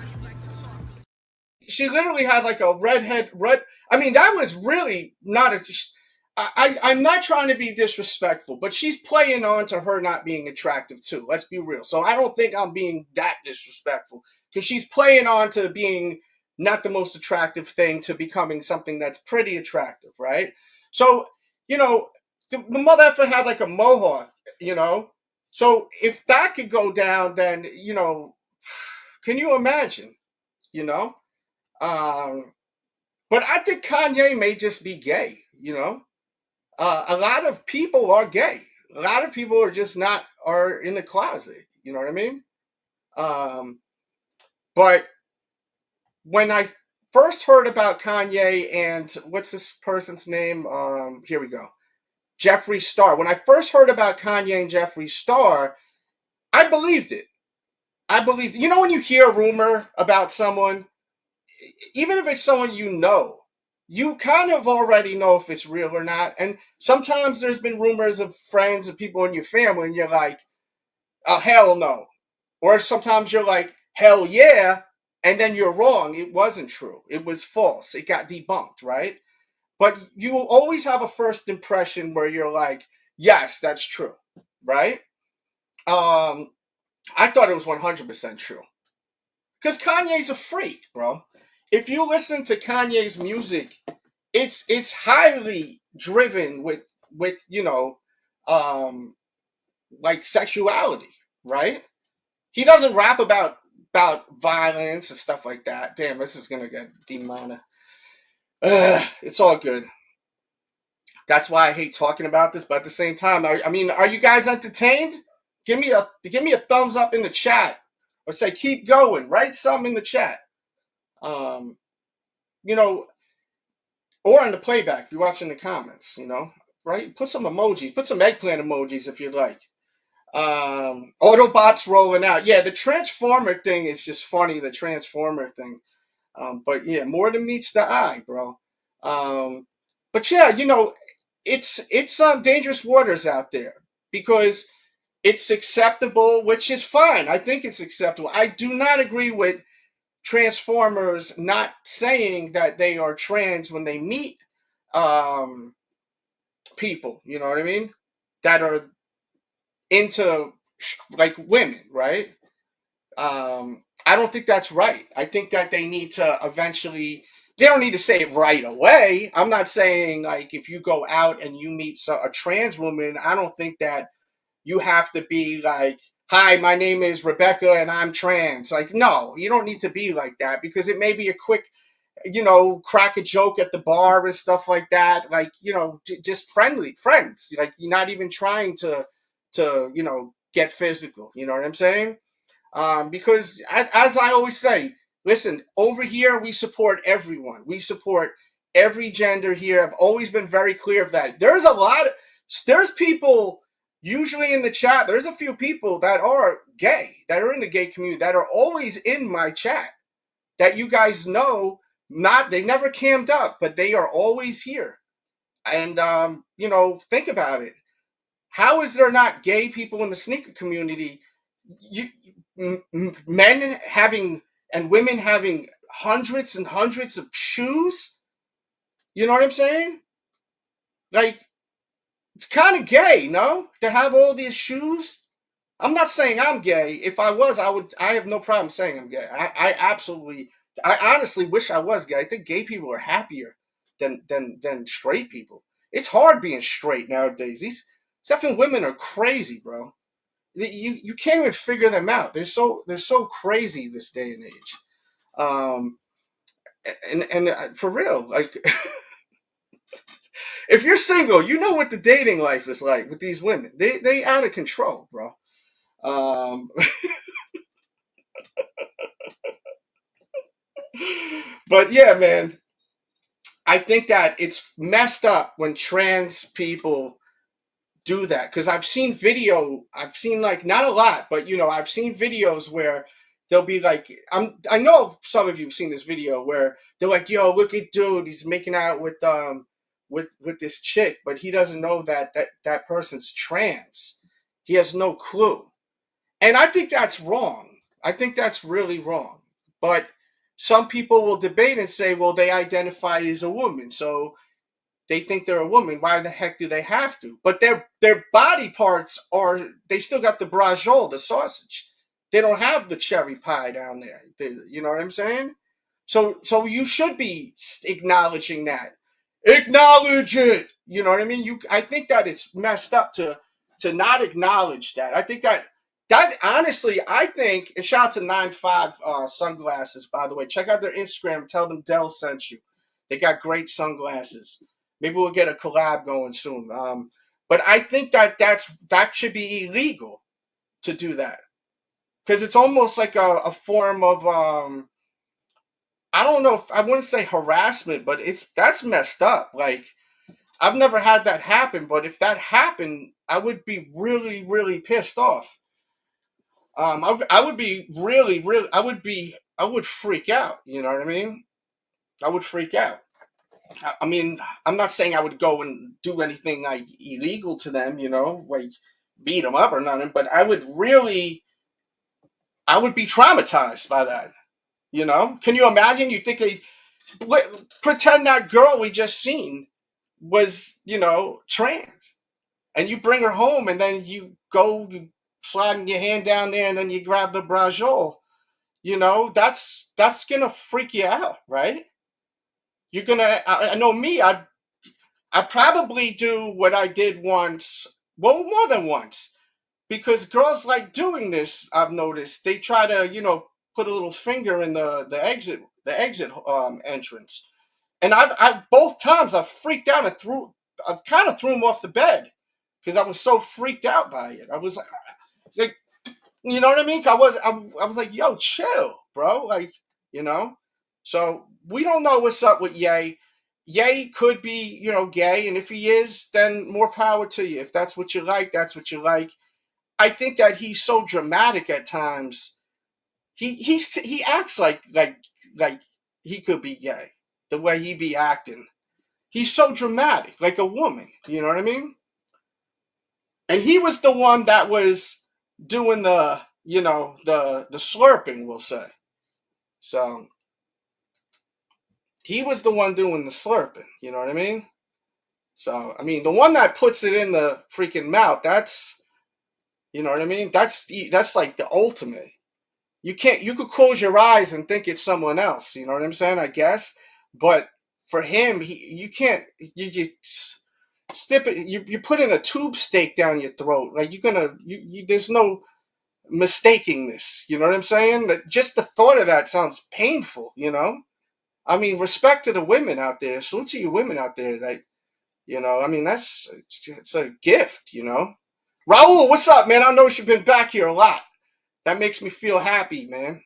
She literally had like a red. I mean, that was really not a. I'm not trying to be disrespectful, but she's playing on to her not being attractive too. Let's be real. So I don't think I'm being that disrespectful because she's playing on to being not the most attractive thing to becoming something that's pretty attractive, right? So, you know, the mother effer had like a mohawk, you know? So if that could go down, then, you know, can you imagine, you know? But I think Kanye may just be gay, you know? A lot of people are gay. A lot of people are just are in the closet, you know what I mean? But when I first heard about Kanye and what's this person's name? Here we go. Jeffree Star. When I first heard about Kanye and Jeffree Star, I believed it. You know when you hear a rumor about someone, even if it's someone you know, you kind of already know if it's real or not. And sometimes there's been rumors of friends and people in your family, and you're like, oh, hell no. Or sometimes you're like, hell yeah. And then you're wrong. It wasn't true. It was false. It got debunked, right? But you will always have a first impression where you're like, yes, that's true, right? I thought it was 100% true. Because Kanye's a freak, bro. If you listen to Kanye's music, it's highly driven with you know, like sexuality, right? He doesn't rap about violence and stuff like that. Damn, this is gonna get demonetized. It's all good. That's why I hate talking about this, but at the same time, are you guys entertained? Give me a thumbs up in the chat, or say keep going. Write something in the chat. You know, or on the playback if you're watching the comments, right? Put some emojis, put some eggplant emojis if you'd like. Autobots rolling out. Yeah, the Transformer thing is just funny, the Transformer thing. But yeah, more than meets the eye, bro. But yeah, it's dangerous waters out there because it's acceptable, which is fine. I think it's acceptable. I do not agree with Transformers not saying that they are trans when they meet people, you know what I mean? That are into like women, right? I don't think that's right. I think that they need to eventually, they don't need to say it right away. I'm not saying like if you go out and you meet a trans woman, I don't think that you have to be like, hi, my name is Rebecca and I'm trans. Like, no, you don't need to be like that because it may be a quick, crack a joke at the bar and stuff like that. Like, just friendly friends. Like, you're not even trying to get physical. You know what I'm saying? Because as I always say, listen, over here, we support everyone. We support every gender here. I've always been very clear of that. There's people usually in the chat. There's a few people that are gay, that are in the gay community, that are always in my chat that you guys know, they never cammed up, but they are always here. And, think about it. How is there not gay people in the sneaker community? Men having and women having hundreds and hundreds of shoes? You know what I'm saying? Like, it's kind of gay, no? To have all these shoes? I'm not saying I'm gay. If I was, I have no problem saying I'm gay. I honestly wish I was gay. I think gay people are happier than straight people. It's hard being straight nowadays. These effing women are crazy, bro. You can't even figure them out. They're so crazy this day and age. And for real, like, if you're single, you know what the dating life is like with these women. They out of control, bro. But yeah, man, I think that it's messed up when trans people do that, because I've seen like, not a lot, but I've seen videos where they'll be like, I know some of you have seen this video where they're like, yo, look at dude, he's making out with this chick, but he doesn't know that person's trans. He has no clue. And I think that's wrong. I think that's really wrong. But some people will debate and say, well, they identify as a woman, so they think they're a woman. Why the heck do they have to? But their body parts they still got the brajol, the sausage. They don't have the cherry pie down there. You know what I'm saying? So you should be acknowledging that. Acknowledge it. You know what I mean? I think that it's messed up to not acknowledge that. I think that honestly, I think, and shout out to 9-5 Sunglasses, by the way. Check out their Instagram. Tell them Dell sent you. They got great sunglasses. Maybe we'll get a collab going soon. But I think that should be illegal to do that. Because it's almost like a form of, I don't know, I wouldn't say harassment, but that's messed up. Like, I've never had that happen, but if that happened, I would be really, really pissed off. I would be really, really, I would freak out. You know what I mean? I would freak out. I mean, I'm not saying I would go and do anything like illegal to them, like beat them up or nothing, but I would be traumatized by that. Can you imagine? You think pretend that girl we just seen was, trans, and you bring her home, and then you sliding your hand down there, and then you grab the brajol. That's gonna freak you out, right? You're gonna. I know me. I probably do what I did once. Well, more than once, because girls like doing this. I've noticed they try to, put a little finger in the exit entrance, and I've both times I freaked out and I kind of threw him off the bed because I was so freaked out by it. I was like, you know what I mean? I was like, yo, chill, bro. Like, So we don't know what's up with Ye. Ye could be, gay, and if he is, then more power to you. If that's what you like, that's what you like. I think that he's so dramatic at times. He acts like he could be gay. The way he be acting, he's so dramatic, like a woman. You know what I mean? And he was the one that was doing the slurping, we'll say. So he was the one doing the slurping. You know what I mean? So I mean, the one that puts it in the freaking mouth, that's, you know what I mean? That's like the ultimate. You could close your eyes and think it's someone else. You know what I'm saying? I guess, but for him, you can't. You just stip it. You put in a tube steak down your throat. Like there's no mistaking this. You know what I'm saying? That just the thought of that sounds painful. You know. I mean, respect to the women out there. Salute to you women out there. That, I mean, it's a gift. Raul, what's up, man? I know you've been back here a lot. That makes me feel happy, man.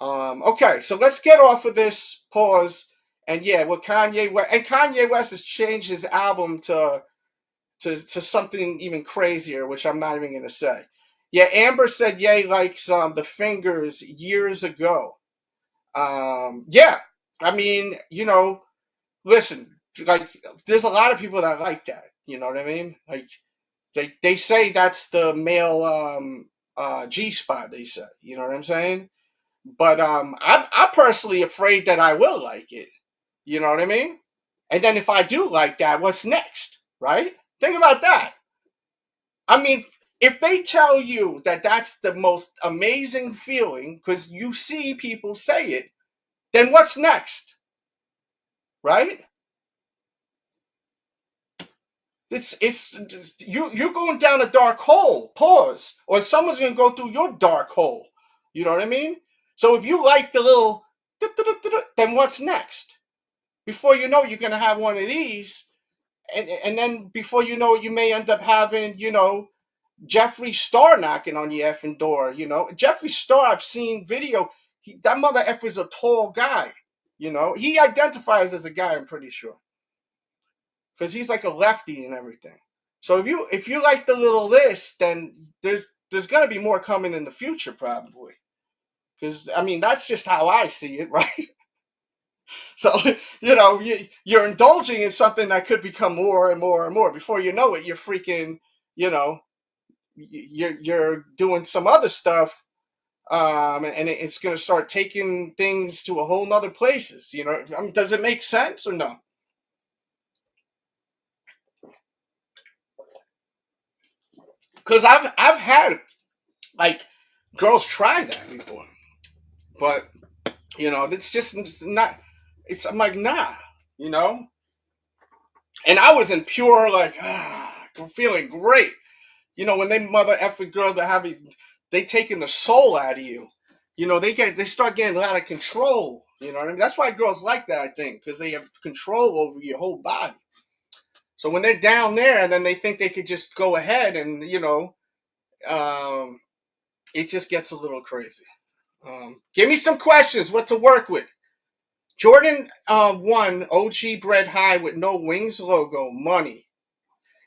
Okay, so let's get off of this pause. And yeah, well, Kanye West has changed his album to something even crazier, which I'm not even gonna say. Yeah, Amber said Ye likes the Fingers years ago. Yeah, I mean, listen, like there's a lot of people that like that. You know what I mean? Like they say that's the male G-spot, they say. You know what I'm saying? But I'm personally afraid that I will like it. You know what I mean? And then if I do like that, what's next? Right? Think about that. I mean, if they tell you that that's the most amazing feeling because you see people say it, then what's next? Right? It's you're going down a dark hole. Pause. Or someone's gonna go through your dark hole. You know what I mean? So if you like the little, then what's next? Before you know, you're gonna have one of these, and then before you know it, you may end up having, Jeffree Star knocking on your effing door. Jeffree Star, I've seen video. That mother effer is a tall guy. He identifies as a guy. I'm pretty sure. Because he's like a lefty and everything. So if you like the little list, then there's gonna be more coming in the future probably. Because I mean that's just how I see it, right? So you're indulging in something that could become more and more and more. Before you know it, you're freaking, you're doing some other stuff, and it's gonna start taking things to a whole nother places. I mean, does it make sense or no? Because I've had like girls try that before, but it's just not. I'm like nah, and I was in pure like feeling great. When they mother effing girls that have they taking the soul out of you. They start getting out of control. You know what I mean? That's why girls like that, I think, because they have control over your whole body. So when they're down there and then they think they could just go ahead and, it just gets a little crazy. Give me some questions, what to work with. Jordan 1 OG Bred High with no wings logo, money.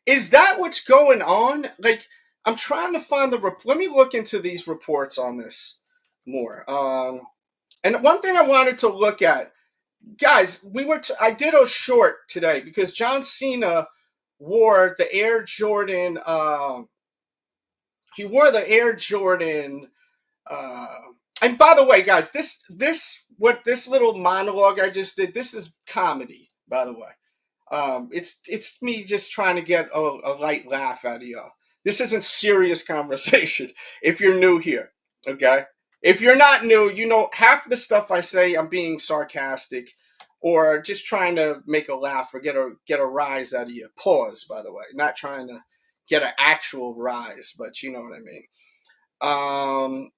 Is that what's going on? Like, I'm trying to find let me look into these reports on this more. And one thing I wanted to look at, guys, I did a short today because John Cena wore the Air Jordan. He wore the Air Jordan. And by the way, guys, this little monologue I just did, this is comedy. By the way, it's me just trying to get a light laugh out of y'all. This isn't serious conversation. If you're new here, okay. If you're not new, half the stuff I say I'm being sarcastic or just trying to make a laugh or get a rise out of you. Pause, by the way. Not trying to get an actual rise, but you know what I mean.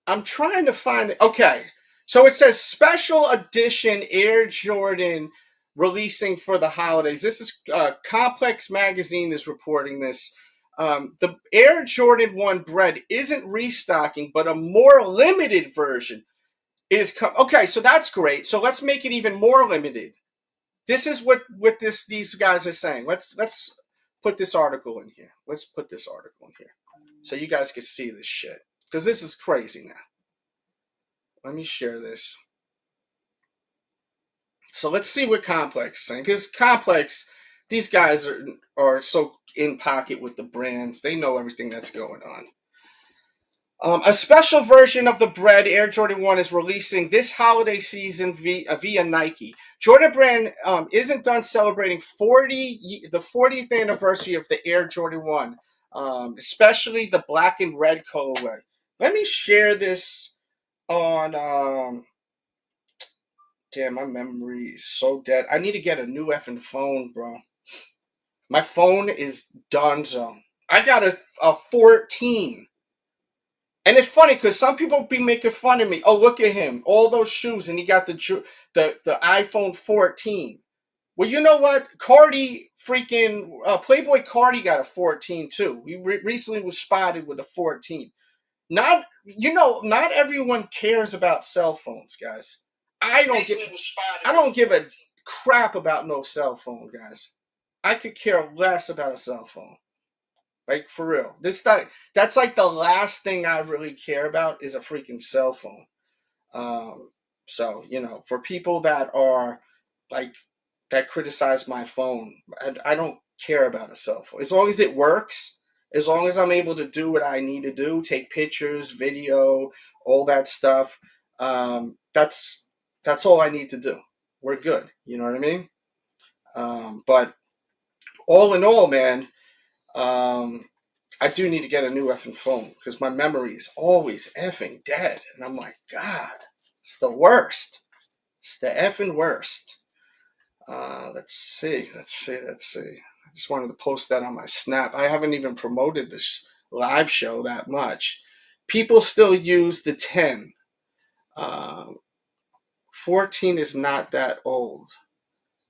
I'm trying to find it. Okay. So it says special edition Air Jordan releasing for the holidays. This is Complex Magazine is reporting this. The Air Jordan 1 Bred isn't restocking, but a more limited version is okay. So that's great. So let's make it even more limited. This is what these guys are saying. Let's put this article in here. Let's put this article in here so you guys can see this shit, because this is crazy now. Let me share this. So let's see what Complex is saying, because Complex, these guys are so in pocket with the brands. They know everything that's going on. A special version of the Bred Air Jordan 1 is releasing this holiday season via Nike. Jordan Brand isn't done celebrating the 40th anniversary of the Air Jordan 1, especially the black and red colorway. Let me share this on... damn, my memory is so dead. I need to get a new effing phone, bro. My phone is donezo. I got a 14. And it's funny because some people be making fun of me. Oh, look at him. All those shoes. And he got the iPhone 14. Well, you know what? Cardi freaking... Playboy Cardi got a 14 too. He recently was spotted with a 14. Not everyone cares about cell phones, guys. I don't give a crap about no cell phone, guys. I could care less about a cell phone. Like, for real. That's like the last thing I really care about is a freaking cell phone. So, for people that are like, that criticize my phone, I don't care about a cell phone. As long as it works, as long as I'm able to do what I need to do, take pictures, video, all that stuff, that's all I need to do. We're good. You know what I mean? But all in all, man, I do need to get a new effing phone because my memory is always effing dead. And I'm like, God, it's the worst. It's the effing worst. Let's see. I just wanted to post that on my Snap. I haven't even promoted this live show that much. People still use the 10. 14 is not that old.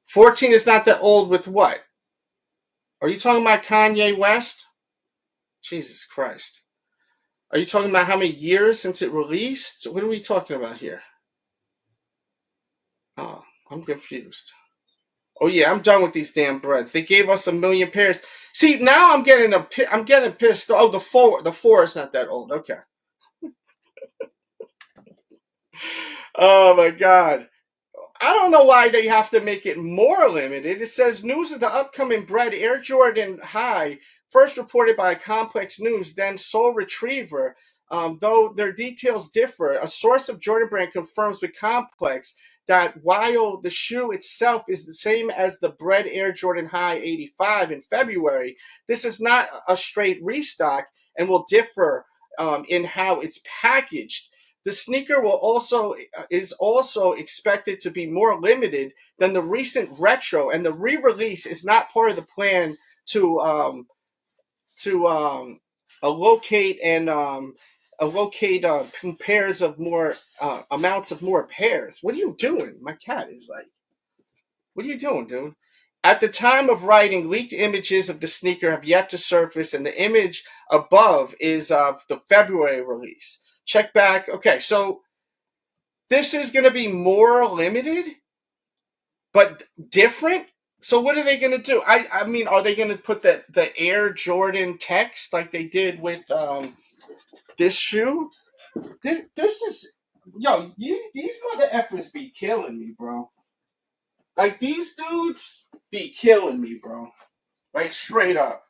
14 is not that old with what? Are you talking about Kanye West? Jesus Christ. Are you talking about how many years since it released? What are we talking about here? Oh, I'm confused. Oh yeah, I'm done with these damn Breds. They gave us 1 million pairs. See, now I'm getting pissed. Oh, the 4 is not that old. Okay. Oh my God. I don't know why they have to make it more limited. It says news of the upcoming Bred Air Jordan High, first reported by Complex News, then Soul Retriever. Though their details differ, a source of Jordan Brand confirms with Complex that while the shoe itself is the same as the Bred Air Jordan High 85 in February, this is not a straight restock and will differ in how it's packaged. The sneaker is also expected to be more limited than the recent retro, and the re-release is not part of the plan to allocate pairs of more amounts of more pairs. What are you doing? My cat is like, what are you doing, dude? At the time of writing, leaked images of the sneaker have yet to surface, and the image above is of the February release. Check back. Okay, so this is going to be more limited, but different. So what are they going to do? I mean, are they going to put the Air Jordan text like they did with this shoe? This is, these mother effers be killing me, bro. Like, these dudes be killing me, bro. Like, straight up.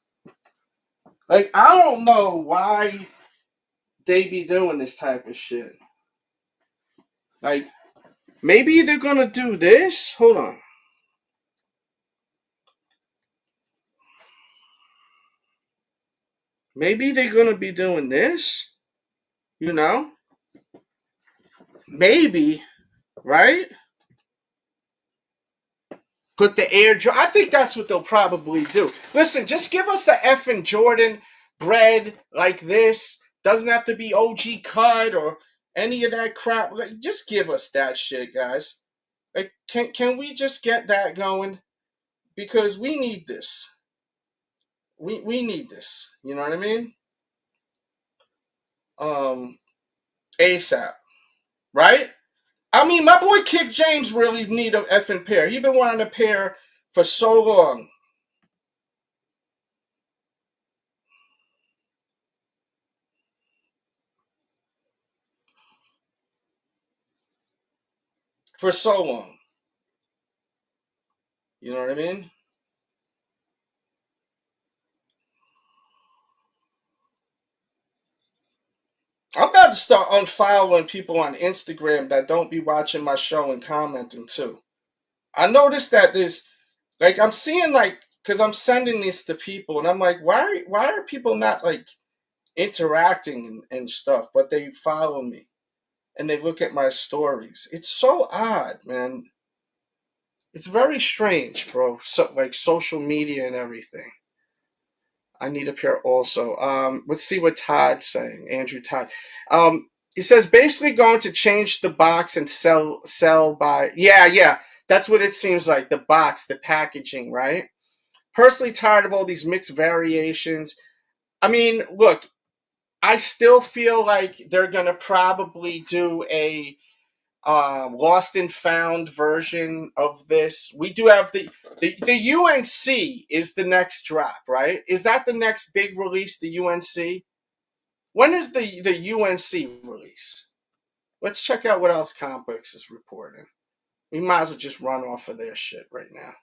Like, I don't know why they be doing this type of shit. Like, maybe they're gonna do this? Hold on. Maybe they're gonna be doing this? Maybe, right? Put the Air Jordan. I think that's what they'll probably do. Listen, just give us the effing Jordan Bred like this. Doesn't have to be OG cut or any of that crap. Just give us that shit, guys. Like, can we just get that going? Because we need this. We need this. You know what I mean? ASAP. Right? I mean, my boy Kick James really need a effing pair. He been wanting a pair for so long. For so long. You know what I mean? I'm about to start unfollowing people on Instagram that don't be watching my show and commenting too. I noticed that there's like I'm seeing like because I'm sending this to people and I'm like, why are people not like interacting and stuff, but they follow me and they look at my stories. It's so odd, man. It's very strange, bro. So like social media and everything. I need a pair also. Let's see what Todd's saying. Andrew Todd. He says basically going to change the box and sell by. Yeah. That's what it seems like. The box, the packaging, right? Personally tired of all these mixed variations. I mean, look, I still feel like they're gonna probably do a lost and found version of this. We do have the UNC is the next drop, right? Is that the next big release? The UNC. When is the UNC release? Let's check out what else Complex is reporting. We might as well just run off of their shit right now.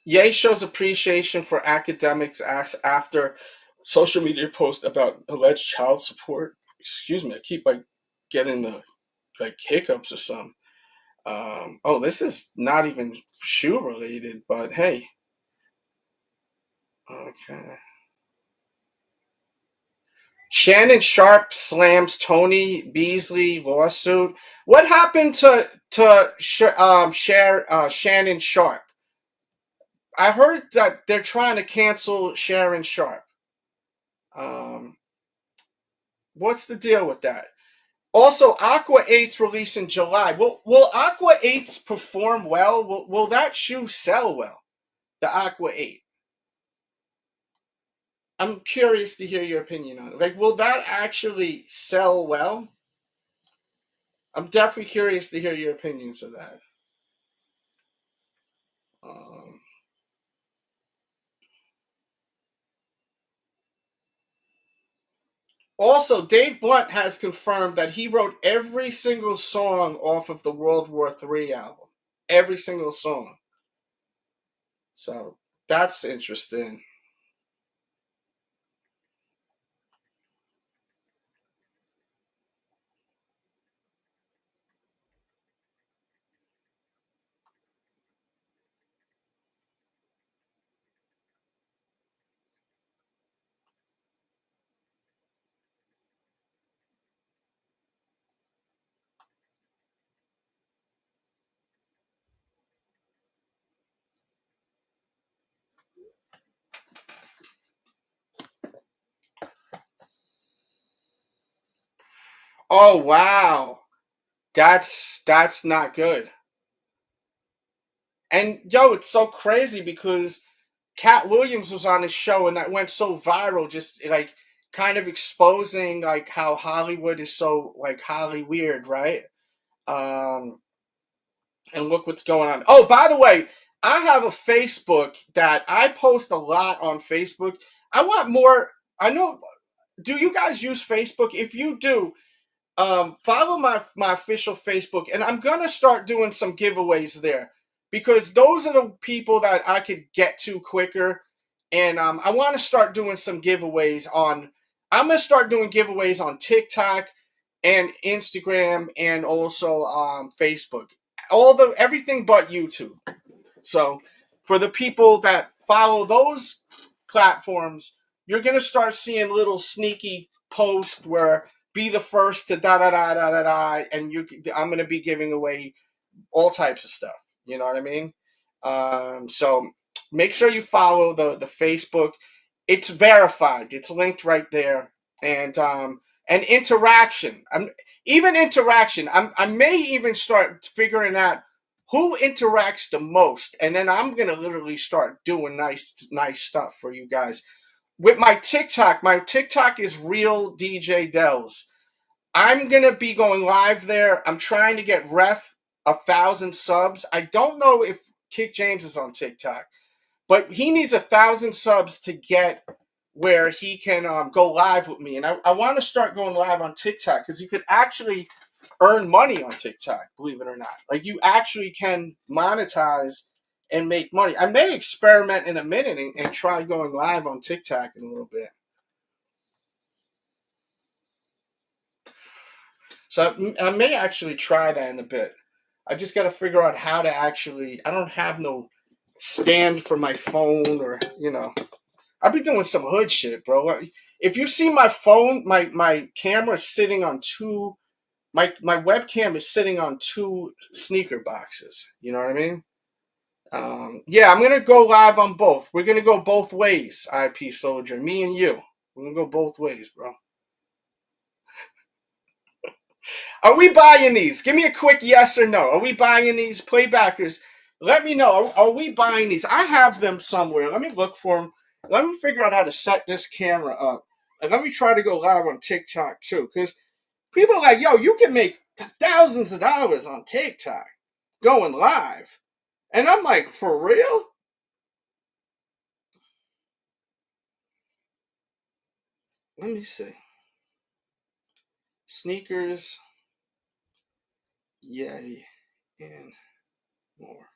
Ye shows appreciation for academics after social media post about alleged child support. Excuse me, I keep like getting the like hiccups or something. Oh, this is not even shoe related, but hey. Okay. Shannon Sharp slams Tony Beasley lawsuit. What happened to Shannon Sharp? I heard that they're trying to cancel Sharon Sharp. What's the deal with that? Also, Aqua 8's release in July. Will Aqua 8's perform well? Will that shoe sell well? The Aqua 8. I'm curious to hear your opinion on it. Like, will that actually sell well? I'm definitely curious to hear your opinions of that. Um, Also, Dave Blunt has confirmed that he wrote every single song off of the World War III album. Every single song. So that's interesting. Oh wow. That's not good. And yo, it's so crazy because Cat Williams was on his show and that went so viral, just like kind of exposing like how Hollywood is so like Holly weird, right? Um, and look what's going on. Oh, by the way, I have a Facebook that I post a lot on Facebook. I want more. I know. Do you guys use Facebook? If you do, follow my official Facebook, and I'm gonna start doing some giveaways there because those are the people that I could get to quicker, and I want to start doing some giveaways on. I'm gonna start doing giveaways on TikTok and Instagram and also Facebook. Everything but YouTube. So for the people that follow those platforms, you're gonna start seeing little sneaky posts where be the first to da da da da da da, and I'm gonna be giving away all types of stuff. You know what I mean? So make sure you follow the Facebook. It's verified. It's linked right there, and interaction. I may even start figuring out who interacts the most, and then I'm gonna literally start doing nice stuff for you guys. With my TikTok is real DJ Dells. I'm gonna be going live there. I'm trying to get Ref 1,000 subs. I don't know if Kick James is on TikTok, but he needs 1,000 subs to get where he can go live with me. And I want to start going live on TikTok because you could actually earn money on TikTok, believe it or not. Like, you actually can monetize and make money. I may experiment in a minute and try going live on TikTok in a little bit. So I may actually try that in a bit. I just got to figure out how to actually. I don't have no stand for my phone, or I've been doing some hood shit, bro. If you see my phone, my camera is sitting on two. My webcam is sitting on two sneaker boxes. You know what I mean? Yeah, I'm gonna go live on both. We're gonna go both ways, IP Soldier. Me and you. We're gonna go both ways, bro. Are we buying these? Give me a quick yes or no. Are we buying these? Playbackers, let me know. Are we buying these? I have them somewhere. Let me look for them. Let me figure out how to set this camera up. And let me try to go live on TikTok too. Because people are like, yo, you can make thousands of dollars on TikTok going live. And I'm like, for real? Let me see. Sneakers. Yay. And more.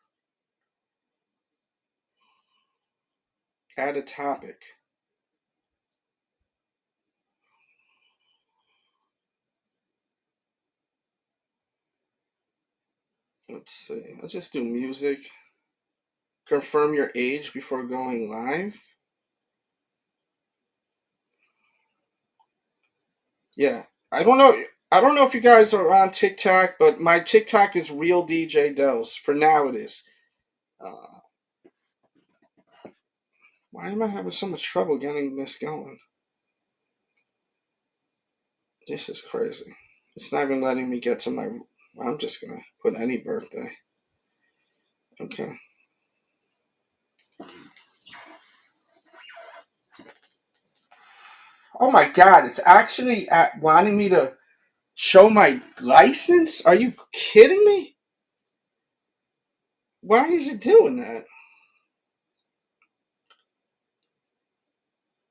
Add a topic. Let's see. I'll just do music. Confirm your age before going live. Yeah. I don't know if you guys are on TikTok, but my TikTok is real DJ Dells. For now it is. Why am I having so much trouble getting this going? This is crazy. It's not even letting me get to my... I'm just going to put any birthday. Okay. Oh my God, it's actually wanting me to show my license? Are you kidding me? Why is it doing that?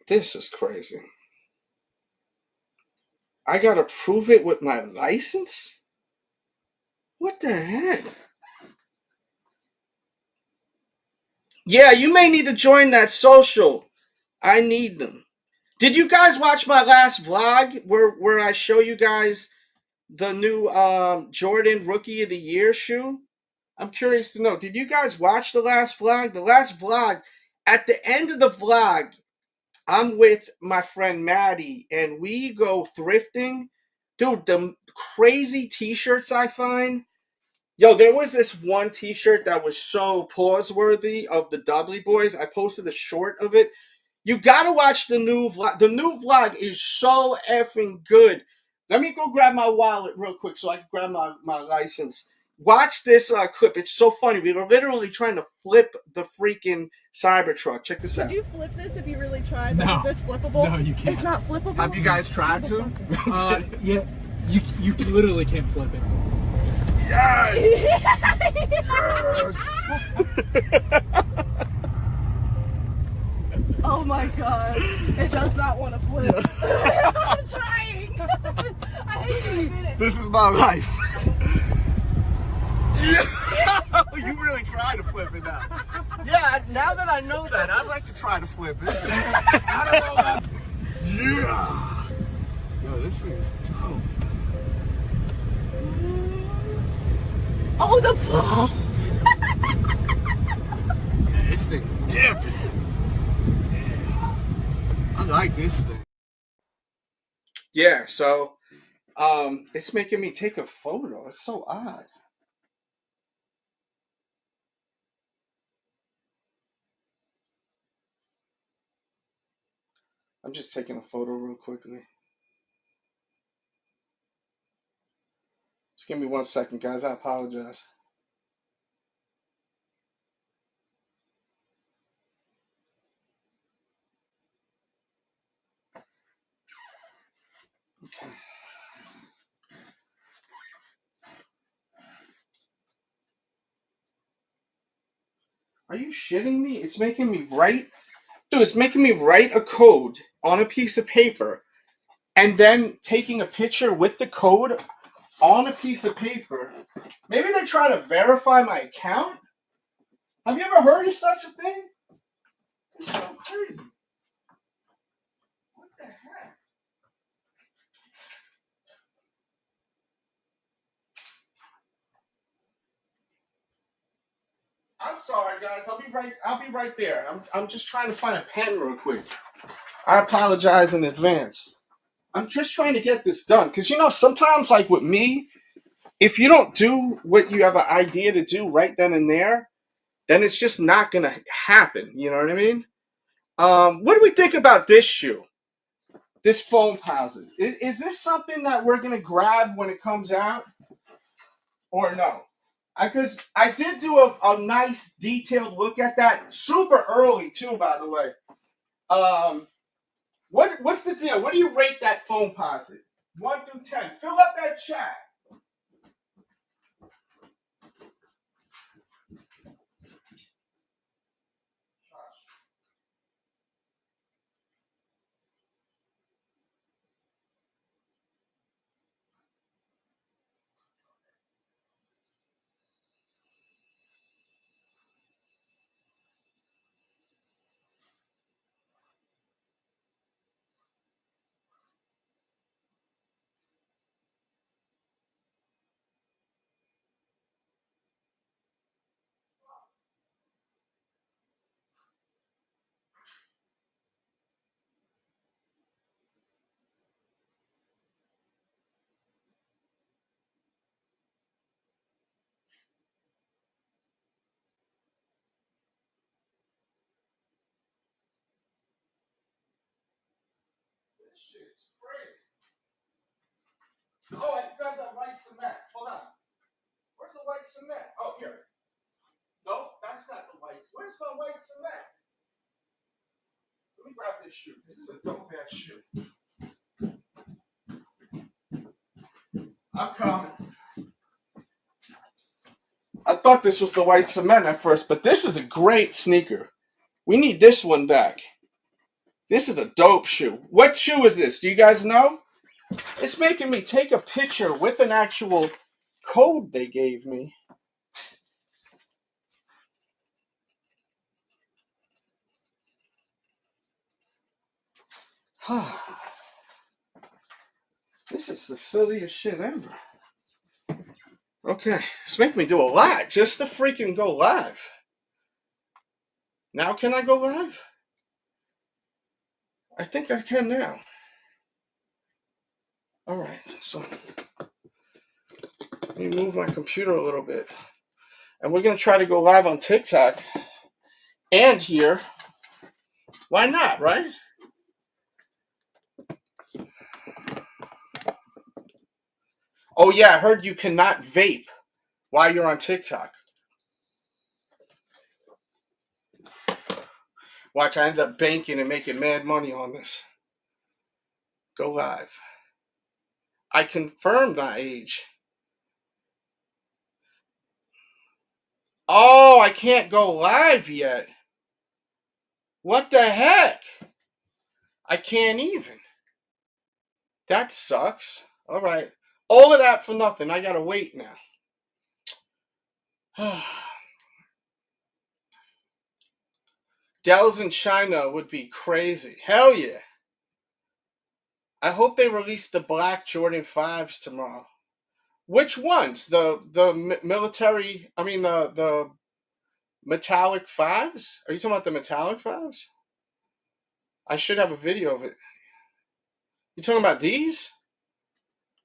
This is crazy. I gotta prove it with my license? What the heck? Yeah, you may need to join that social. I need them. Did you guys watch my last vlog where I show you guys the new Jordan Rookie of the Year shoe? I'm curious to know. Did you guys watch the last vlog? The last vlog, at the end of the vlog, I'm with my friend Maddie, and we go thrifting. Dude, the crazy t-shirts I find. Yo, there was this one t-shirt that was so pause-worthy of the Dudley Boys. I posted a short of it. You gotta watch the new vlog. The new vlog is so effing good. Let me go grab my wallet real quick so I can grab my license. Watch this clip. It's so funny. We were literally trying to flip the freaking Cybertruck. Check this out. Could you flip this if you really tried? No. Is this flippable? No, you can't. It's not flippable? Have you guys tried to? Yeah, you literally can't flip it. Yes! Oh my God. It does not want to flip. I'm trying. I hate to admit it. This is my life. You really try to flip it now. Yeah, now that I know that, I'd like to try to flip it. I don't know about... Yeah! Yo, this thing is dope. Oh, the ball! Yeah, this thing dipping. Yeah. I like this thing. Yeah, so it's making me take a photo. It's so odd. I'm just taking a photo real quickly. Just give me 1 second, guys. I apologize. Are you shitting me? It's making me write. Dude, it's making me write a code on a piece of paper and then taking a picture with the code on a piece of paper. Maybe they're trying to verify my account? Have you ever heard of such a thing? It's so crazy. What the heck? I'm sorry, guys. I'll be right there. I'm just trying to find a pen real quick. I apologize in advance. I'm just trying to get this done. Because, sometimes, like with me, if you don't do what you have an idea to do right then and there, then it's just not going to happen. You know what I mean? What do we think about this shoe? This foam posit. Is this something that we're going to grab when it comes out? Or no? Because I did do a nice detailed look at that. Super early, too, by the way. What's the deal? What do you rate that foam posit? 1 through 10. Fill up that chat. This shit's crazy. Oh, I grabbed that white cement. Hold on. Where's the white cement? Oh, here. Nope, that's not the white. Where's my white cement? Let me grab this shoe. This is a dope ass shoe. I'm coming. I thought this was the white cement at first, but this is a great sneaker. We need this one back. This is a dope shoe. What shoe is this? Do you guys know? It's making me take a picture with an actual code they gave me. This is the silliest shit ever. Okay, it's making me do a lot just to freaking go live. Now can I go live? I think I can now. Alright, so let me move my computer a little bit. And we're going to try to go live on TikTok and here. Why not, right? Oh yeah, I heard you cannot vape while you're on TikTok. Watch, I end up banking and making mad money on this. Go live. I confirmed my age. Oh, I can't go live yet. What the heck? I can't even. That sucks. All right. All of that for nothing. I gotta wait now. Dells in China would be crazy. Hell yeah. I hope they release the black Jordan 5s tomorrow. Which ones? The military, I mean the metallic 5s? Are you talking about the metallic 5s? I should have a video of it. You talking about these?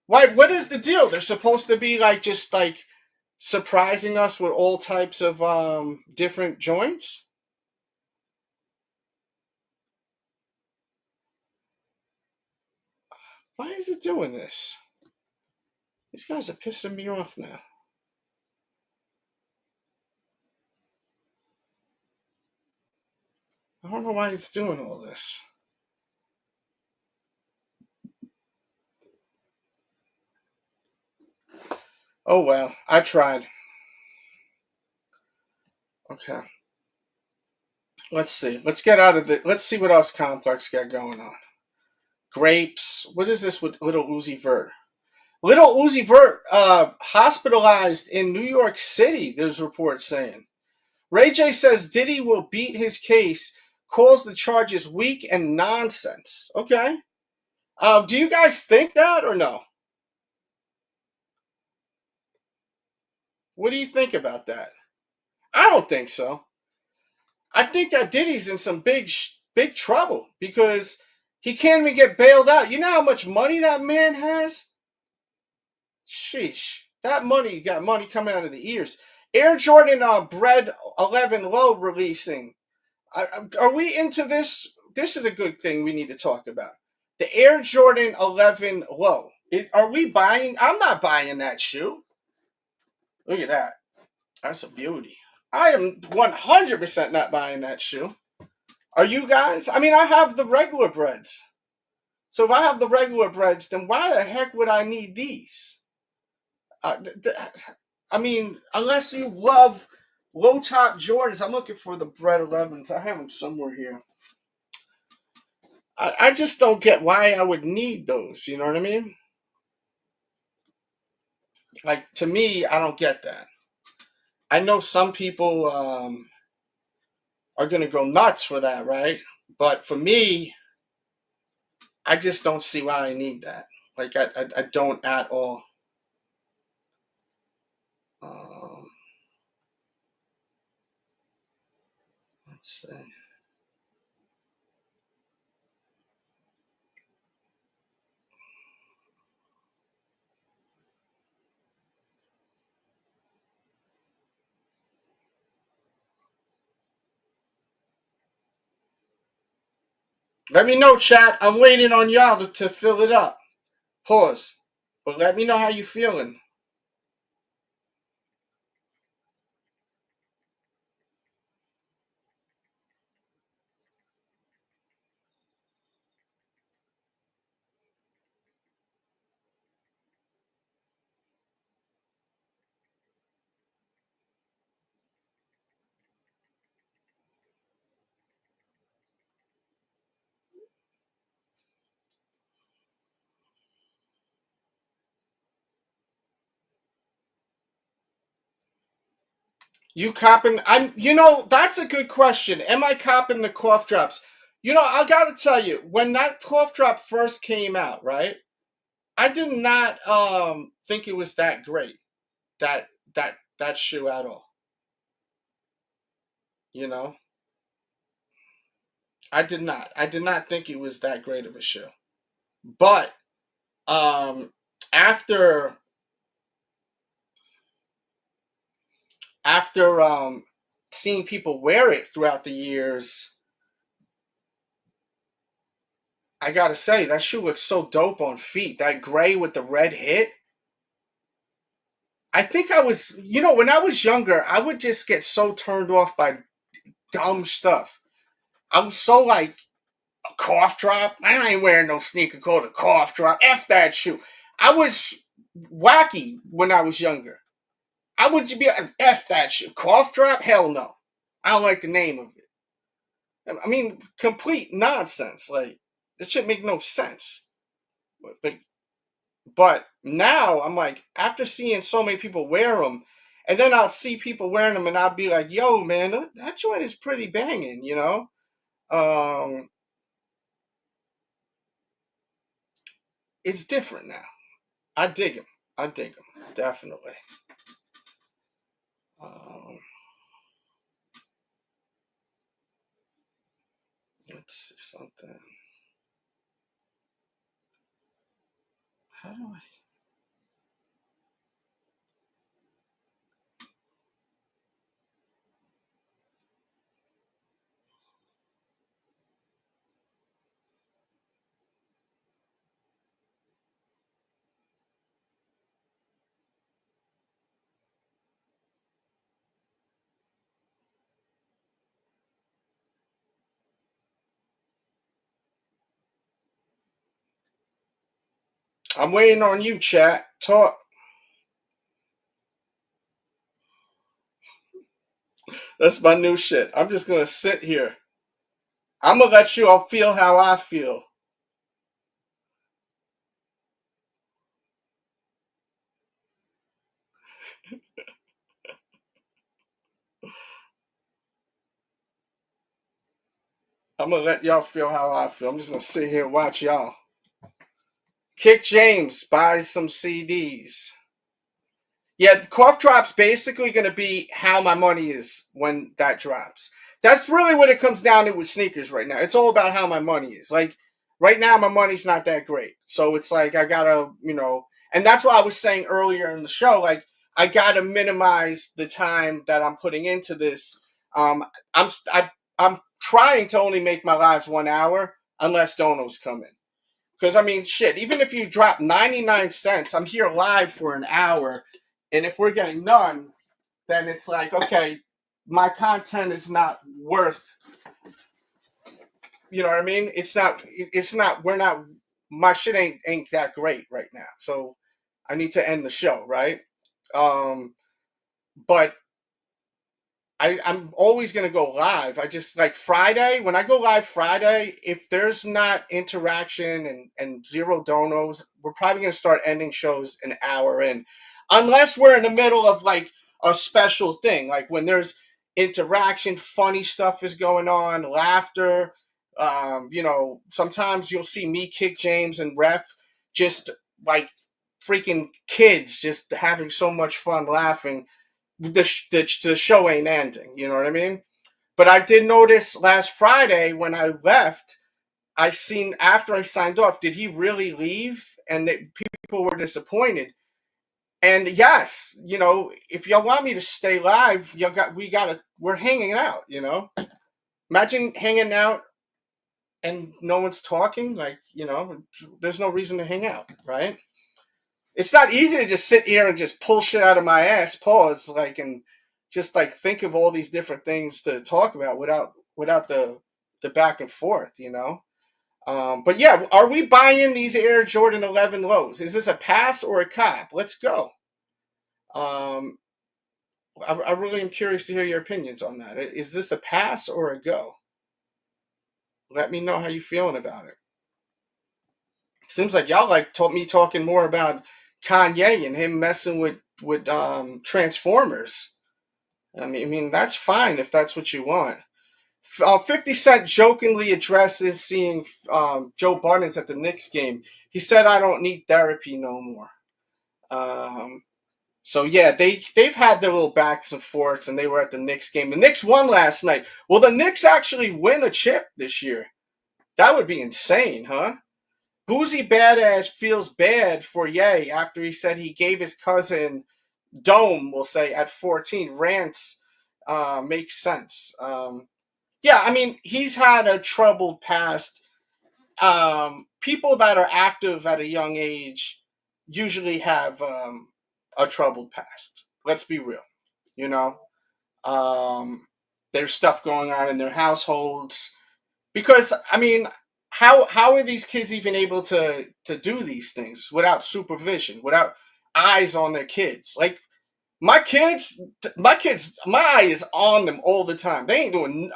Why? What is the deal? They're supposed to be just surprising us with all types of different joints. Why is it doing this? These guys are pissing me off now. I don't know why it's doing all this. Oh well, I tried. Okay. Let's see. Let's get out of the. Let's see what else Complex got going on. Grapes. What is this with Little Uzi Vert? Little Uzi Vert hospitalized in New York City, there's reports saying. Ray J says Diddy will beat his case, calls the charges weak and nonsense. Okay. Do you guys think that or no? What do you think about that? I don't think so. I think that Diddy's in some big trouble because he can't even get bailed out. You know how much money that man has? Sheesh. That money got money coming out of the ears. Air Jordan Bred 11 Low releasing. Are we into this? This is a good thing we need to talk about. The Air Jordan 11 Low. Are we buying? I'm not buying that shoe. Look at that. That's a beauty. I am 100% not buying that shoe. Are you guys? I mean, I have the regular Breds. So if I have the regular Breds, then why the heck would I need these? I mean, unless you love low top Jordans, I'm looking for the Bred 11s. I have them somewhere here. I just don't get why I would need those. You know what I mean? Like, to me, I don't get that. I know some people are going to go nuts for that, right? But for me, I just don't see why I need that. Like, I don't at all. Let's see. Let me know, chat. I'm waiting on y'all to fill it up. Pause. But let me know how you feeling. You copping? That's a good question. Am I copping the cough drops? I gotta tell you, when that cough drop first came out, right? I did not think it was that great. That shoe at all. You know? I did not. I did not think it was that great of a shoe. But after seeing people wear it throughout the years, I gotta say that shoe looks so dope on feet. That gray with the red hit. I think when I was younger, I would just get so turned off by dumb stuff. I was so like, a cough drop? I ain't wearing no sneaker called a cough drop. F that shoe. I was wacky when I was younger. I would be F that shoe. Cough drop? Hell no. I don't like the name of it. I mean, complete nonsense. Like, this shit make no sense. But now I'm like, after seeing so many people wear them, and then I'll see people wearing them, and I'll be like, "Yo, man, that joint is pretty banging," you know. It's different now. I dig them. I dig them definitely. Let's see something. How do I? I'm waiting on you, chat. Talk. That's my new shit. I'm just gonna sit here. I'm gonna let you all feel how I feel. I'm gonna let y'all feel how I feel. I'm just gonna sit here and watch y'all. Kick James buys some CDs. Yeah, the cough drop's basically going to be how my money is when that drops. That's really what it comes down to with sneakers right now. It's all about how my money is. Like, right now, my money's not that great. So it's like, I got to, and that's why I was saying earlier in the show, like, I got to minimize the time that I'm putting into this. Um, I'm trying to only make my lives 1 hour unless donos come in. Because, I mean, shit, even if you drop 99 cents, I'm here live for an hour. And if we're getting none, then it's like, okay, my content is not worth, you know what I mean? My shit ain't that great right now. So I need to end the show, right? But I'm always going to go live. I just like Friday, when I go live Friday, if there's not interaction and zero donos, we're probably going to start ending shows an hour in. Unless we're in the middle of like a special thing, like when there's interaction, funny stuff is going on, laughter. Sometimes you'll see me, Kick James, and Ref just like freaking kids just having so much fun laughing. The show ain't ending, you know what I mean? But I did notice last Friday when I left, I seen after I signed off, did he really leave? And people were disappointed. And yes, if y'all want me to stay live, we're hanging out, Imagine hanging out and no one's talking, like, there's no reason to hang out, right? It's not easy to just sit here and just pull shit out of my ass, pause, like, and just like think of all these different things to talk about without the back and forth, But yeah, are we buying these Air Jordan 11 lows? Is this a pass or a cop? Let's go. I really am curious to hear your opinions on that. Is this a pass or a go? Let me know how you feeling about it. Seems like y'all like me talking more about Kanye and him messing with Transformers. I mean that's fine if that's what you want. 50 Cent jokingly addresses seeing Joe Buttons at the Knicks game. He said, "I don't need therapy no more." So yeah, they've had their little backs and forths, and they were at the Knicks game. The Knicks won last night. Will the Knicks actually win a chip this year? That would be insane, huh? Boozy Badass feels bad for Ye after he said he gave his cousin Dome, we'll say, at 14. Rants makes sense. Yeah, I mean, he's had a troubled past. People that are active at a young age usually have a troubled past. Let's be real. You know, there's stuff going on in their households. Because, I mean, how are these kids even able to do these things without supervision, without eyes on their kids? Like, my kids, my eye is on them all the time. They ain't doing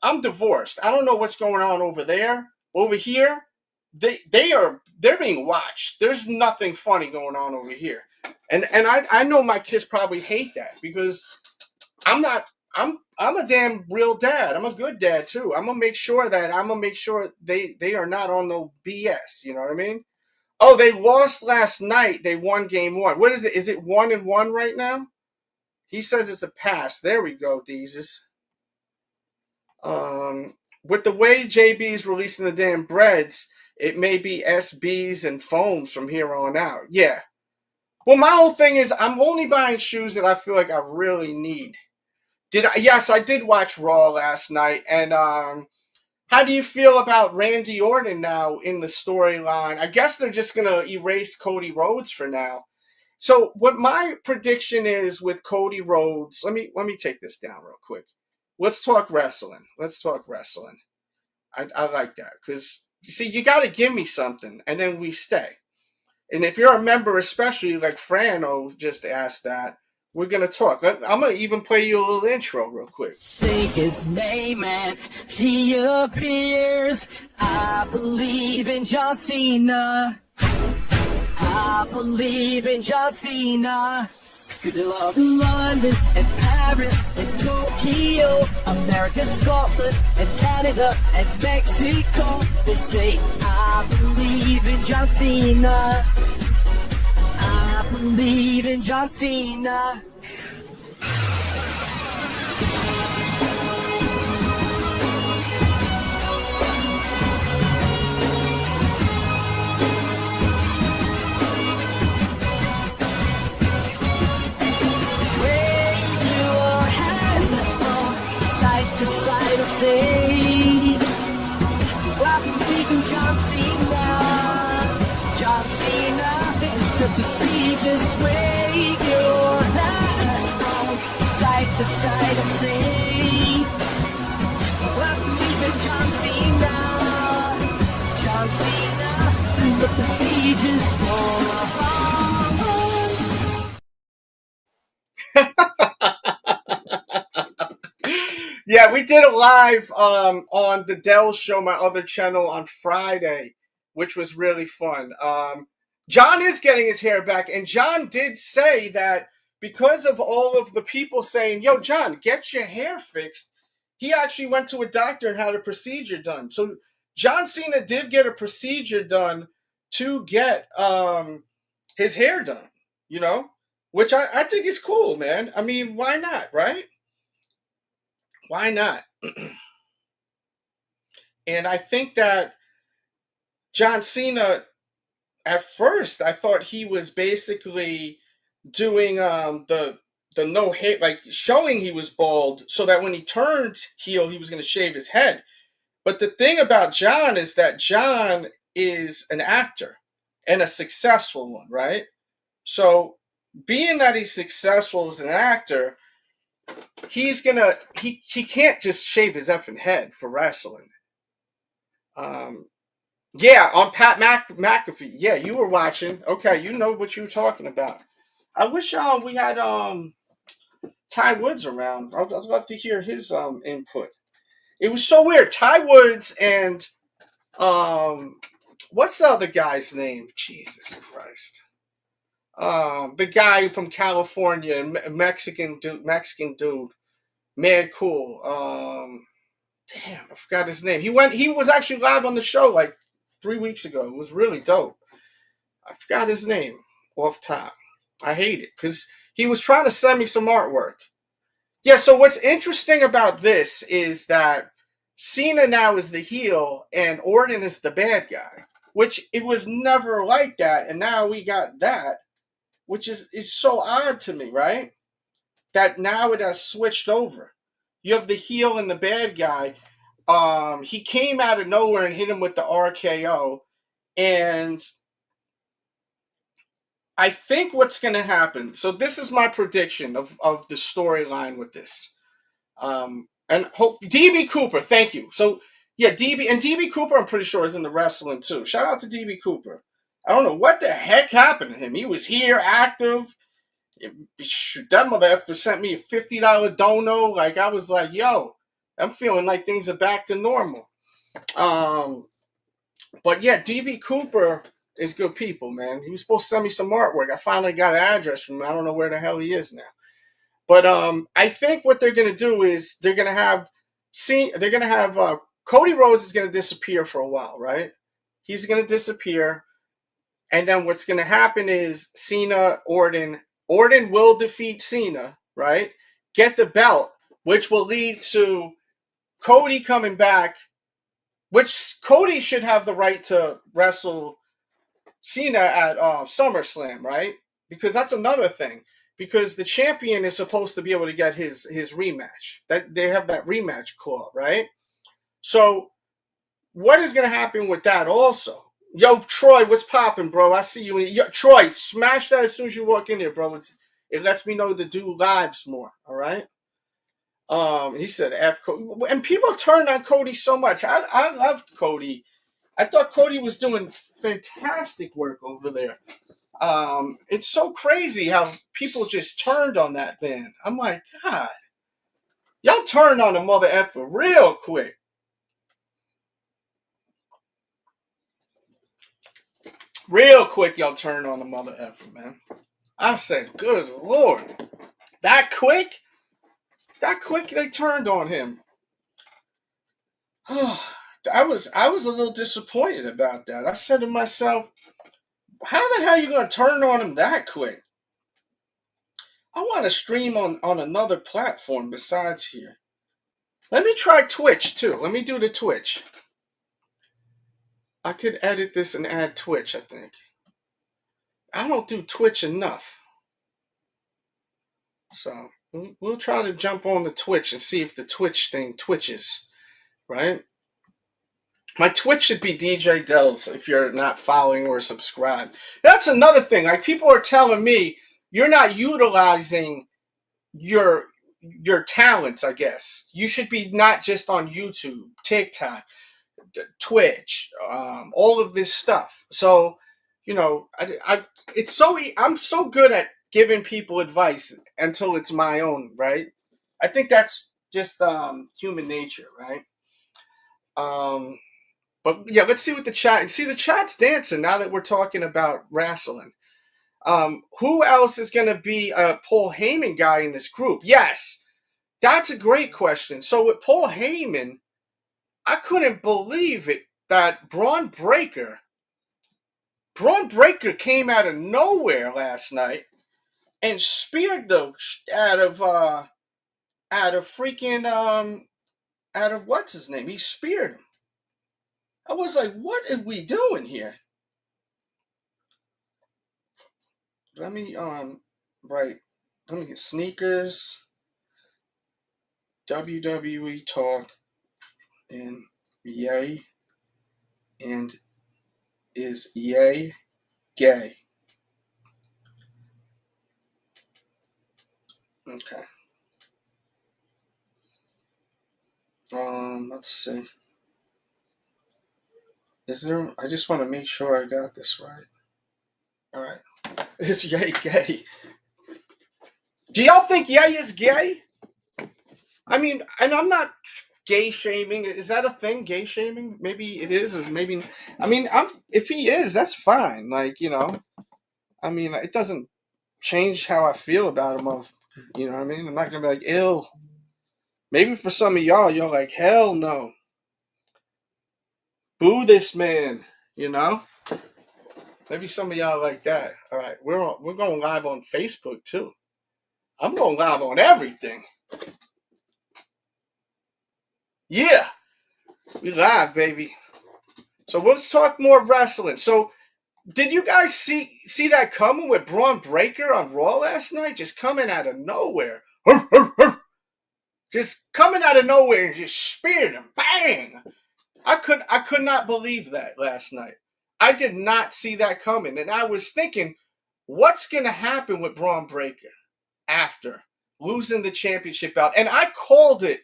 I'm divorced. I don't know what's going on over there. Over here, they're being watched. There's nothing funny going on over here, and I know my kids probably hate that because I'm not. I'm a damn real dad. I'm a good dad too. I'm gonna make sure they are not on no BS. You know what I mean? Oh, they lost last night. They won game one. What is it? Is it 1-1 right now? He says it's a pass. There we go, Deezus. With the way JB's releasing the damn breads, it may be SBs and foams from here on out. Yeah. Well, my whole thing is I'm only buying shoes that I feel like I really need. Yes, I did watch Raw last night, and how do you feel about Randy Orton now in the storyline? I guess they're just gonna erase Cody Rhodes for now. So what my prediction is with Cody Rhodes, let me take this down real quick. Let's talk wrestling. I like that because you see, you got to give me something, and then we stay. And if you're a member, especially like Frano just asked that, we're gonna talk. I'm gonna even play you a little intro real quick. Say his name and he appears. I believe in John Cena. I believe in John Cena. Good love in London and Paris and Tokyo, America, Scotland and Canada and Mexico. They say I believe in John Cena. I believe in John Cena. To side of say, I believe in John Cena. John Cena is a prestigious way. Your hands from side to side and say, I believe in John Cena. John Cena, the prestigious one. Yeah, we did a live on the Dell Show, my other channel, on Friday, which was really fun. John is getting his hair back, and John did say that because of all of the people saying, yo, John, get your hair fixed, he actually went to a doctor and had a procedure done. So John Cena did get a procedure done to get his hair done, you know, which I think is cool, man. I mean, why not, right? Why not? And I think that John Cena, at first, I thought he was basically doing the no hair, like showing he was bald, so that when he turned heel, he was going to shave his head. But the thing about John is that John is an actor and a successful one, right? So, being that he's successful as an actor, he can't just shave his effing head for wrestling. Yeah, on Pat McAfee. Yeah, you were watching. Okay, you know what you were talking about. I wish we had Ty Woods around. I'd love to hear his input. It was so weird. Ty Woods and what's the other guy's name? Jesus Christ. The guy from California, Mexican dude. Mad cool. Damn, I forgot his name. He was actually live on the show like 3 weeks ago. It was really dope. I forgot his name off top. I hate it because he was trying to send me some artwork. Yeah, so what's interesting about this is that Cena now is the heel and Orton is the bad guy, which it was never like that, and now we got that, which is so odd to me, right? That now it has switched over. You have the heel and the bad guy. He came out of nowhere and hit him with the RKO. And I think what's going to happen. So this is my prediction of the storyline with this. And hope DB Cooper, thank you. So yeah, DB Cooper, I'm pretty sure is in the wrestling too. Shout out to DB Cooper. I don't know what the heck happened to him. He was here active. That motherfucker sent me a $50 dono. Like, I was like, yo, I'm feeling like things are back to normal. But yeah, DB Cooper is good people, man. He was supposed to send me some artwork. I finally got an address from him. I don't know where the hell he is now. But I think what they're gonna do is they're gonna have Cody Rhodes is gonna disappear for a while, right? He's gonna disappear, and then what's gonna happen is Cena, Orton will defeat Cena, right? Get the belt, which will lead to Cody coming back, which Cody should have the right to wrestle Cena at SummerSlam, right? Because that's another thing. Because the champion is supposed to be able to get his rematch. That they have that rematch clause, right? So what is going to happen with that also? Yo, Troy, what's popping, bro? I see you. Yo, Troy, smash that as soon as you walk in here, bro. It lets me know to do lives more, all right? He said F Cody. And people turned on Cody so much. I loved Cody. I thought Cody was doing fantastic work over there. It's so crazy how people just turned on that man. I'm like, God, y'all turned on the mother effer real quick. Real quick, y'all turned on the mother effer, man. I said, good Lord. That quick? That quick they turned on him. I was a little disappointed about that. I said to myself, how the hell are you going to turn on him that quick? I want to stream on another platform besides here. Let me try Twitch too. Let me do the Twitch. I could edit this and add Twitch, I think. I don't do Twitch enough. So we'll try to jump on the Twitch and see if the Twitch thing twitches, right? My Twitch should be DJ Dells if you're not following or subscribed. That's another thing. Like, people are telling me you're not utilizing your talents, I guess. You should be not just on YouTube, TikTok, Twitch, all of this stuff. So, you know, I'm so good at giving people advice until it's my own, right? I think that's just human nature, right? But yeah, let's see what the chat, and see the chat's dancing now that we're talking about wrestling. Who else is going to be a Paul Heyman guy in this group? Yes, that's a great question. So with Paul Heyman, I couldn't believe it that Braun Breaker came out of nowhere last night and speared the out of freaking out of what's his name. He speared him. I was like, what are we doing here? Let me let me get sneakers, WWE talk, and yay, and is yay gay? Okay. Let's see. Is there? I just want to make sure I got this right. All right. Is yay gay? Do y'all think yay is gay? I mean, and I'm not gay shaming. Is that a thing? Gay shaming? Maybe it is, or maybe. I mean, if he is, that's fine. Like, you know, I mean, it doesn't change how I feel about him. You know what I mean? I'm not gonna be like, ill. Maybe for some of y'all, you're like, hell no. Boo this man. You know? Maybe some of y'all like that. All right, we're going live on Facebook too. I'm going live on everything. Yeah, we live, baby. So let's talk more wrestling. So, did you guys see that coming with Braun Breaker on Raw last night? Just coming out of nowhere. Just coming out of nowhere and just speared him. Bang! I could not believe that last night. I did not see that coming. And I was thinking, what's going to happen with Braun Breaker after losing the championship belt? And I called it.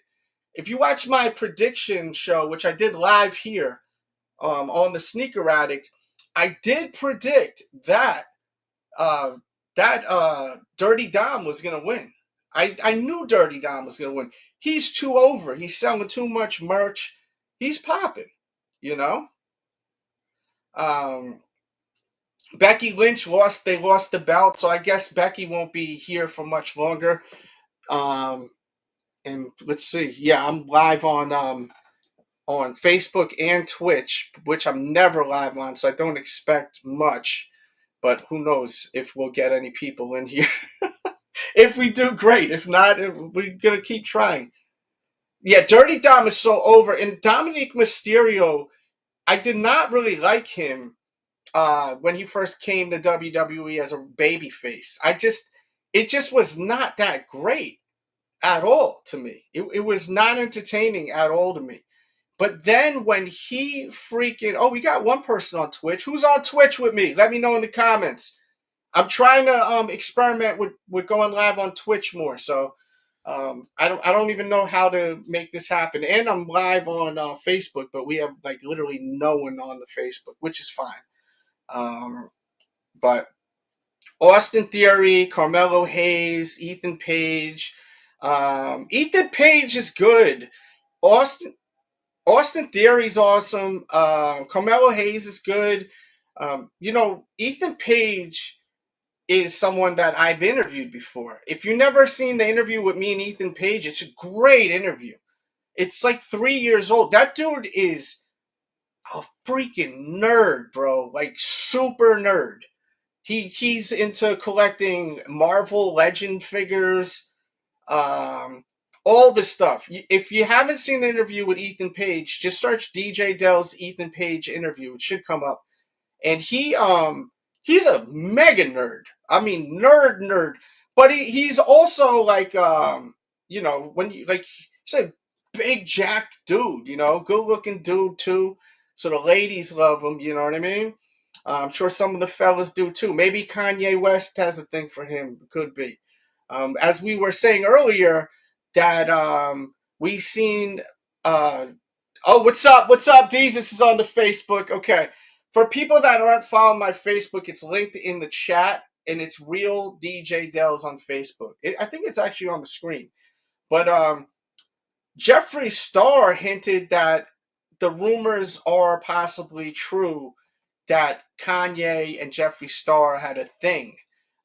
If you watch my prediction show, which I did live here on the Sneaker Addict, I did predict that Dirty Dom was going to win. I knew Dirty Dom was going to win. He's too over. He's selling too much merch. He's popping, you know. Becky Lynch lost. They lost the belt, so I guess Becky won't be here for much longer. And let's see. Yeah, I'm live on Facebook and Twitch, which I'm never live on, so I don't expect much. But who knows if we'll get any people in here. If we do, great. If not, we're going to keep trying. Yeah, Dirty Dom is so over. And Dominic Mysterio, I did not really like him when he first came to WWE as a babyface. It just was not that great at all to me. It was not entertaining at all to me. But then when he freaking... we got one person on Twitch. Who's on Twitch with me? Let me know in the comments. I'm trying to experiment with going live on Twitch more. So I don't even know how to make this happen. And I'm live on Facebook, but we have like literally no one on the Facebook, which is fine. But Austin Theory, Carmelo Hayes, Ethan Page. Ethan Page is good. Austin Austin Theory's awesome. Carmelo Hayes is good. Ethan Page is someone that I've interviewed before. If you've never seen the interview with me and Ethan Page, it's a great interview. It's like 3 years old. That dude is a freaking nerd, bro. Like super nerd. He's into collecting Marvel Legend figures, all this stuff. If you haven't seen the interview with Ethan Page, just search DJ Dell's Ethan Page interview. It should come up. And he's a mega nerd. I mean nerd. But he's also like when you like he's a big jacked dude, good looking dude too. So the ladies love him, you know what I mean? I'm sure some of the fellas do too. Maybe Kanye West has a thing for him. Could be. As we were saying earlier, that we seen. Oh, what's up? What's up? Jesus is on the Facebook. Okay, for people that aren't following my Facebook, it's linked in the chat, and it's Real DJ Dells on Facebook. I think it's actually on the screen. But Jeffree Star hinted that the rumors are possibly true that Kanye and Jeffree Star had a thing.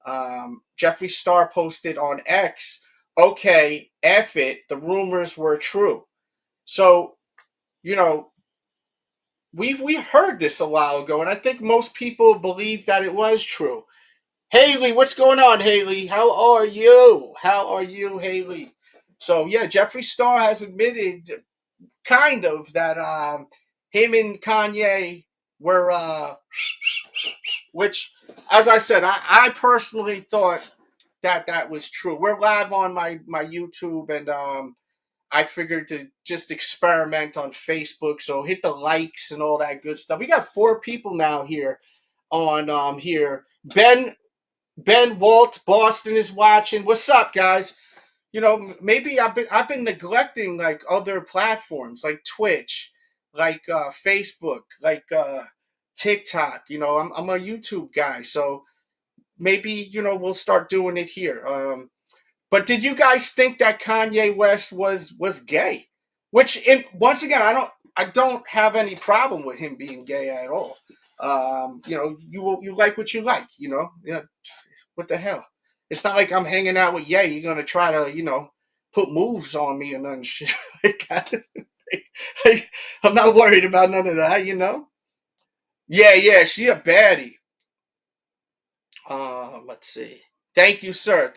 Jeffree Star posted on X, okay, F it, the rumors were true. So, we heard this a while ago, and I think most people believe that it was true. Haley, what's going on, Haley? How are you? Haley? So, yeah, Jeffree Star has admitted, kind of, that him and Kanye were, which, as I said, I personally thought that was true. We're live on my YouTube, and I figured to just experiment on Facebook, so hit the likes and all that good stuff. We got 4 people now here on here. Ben Walt Boston is watching. What's up, guys? Maybe I've been neglecting like other platforms like Twitch, like Facebook, like TikTok. I'm a YouTube guy, so maybe we'll start doing it here. But did you guys think that Kanye West was gay? Which, once again, I don't have any problem with him being gay at all. You like what you like. What the hell? It's not like I'm hanging out with Ye. You're gonna try to put moves on me and none shit like that. I'm not worried about none of that. Yeah, she a baddie. Let's see. Thank you, sir.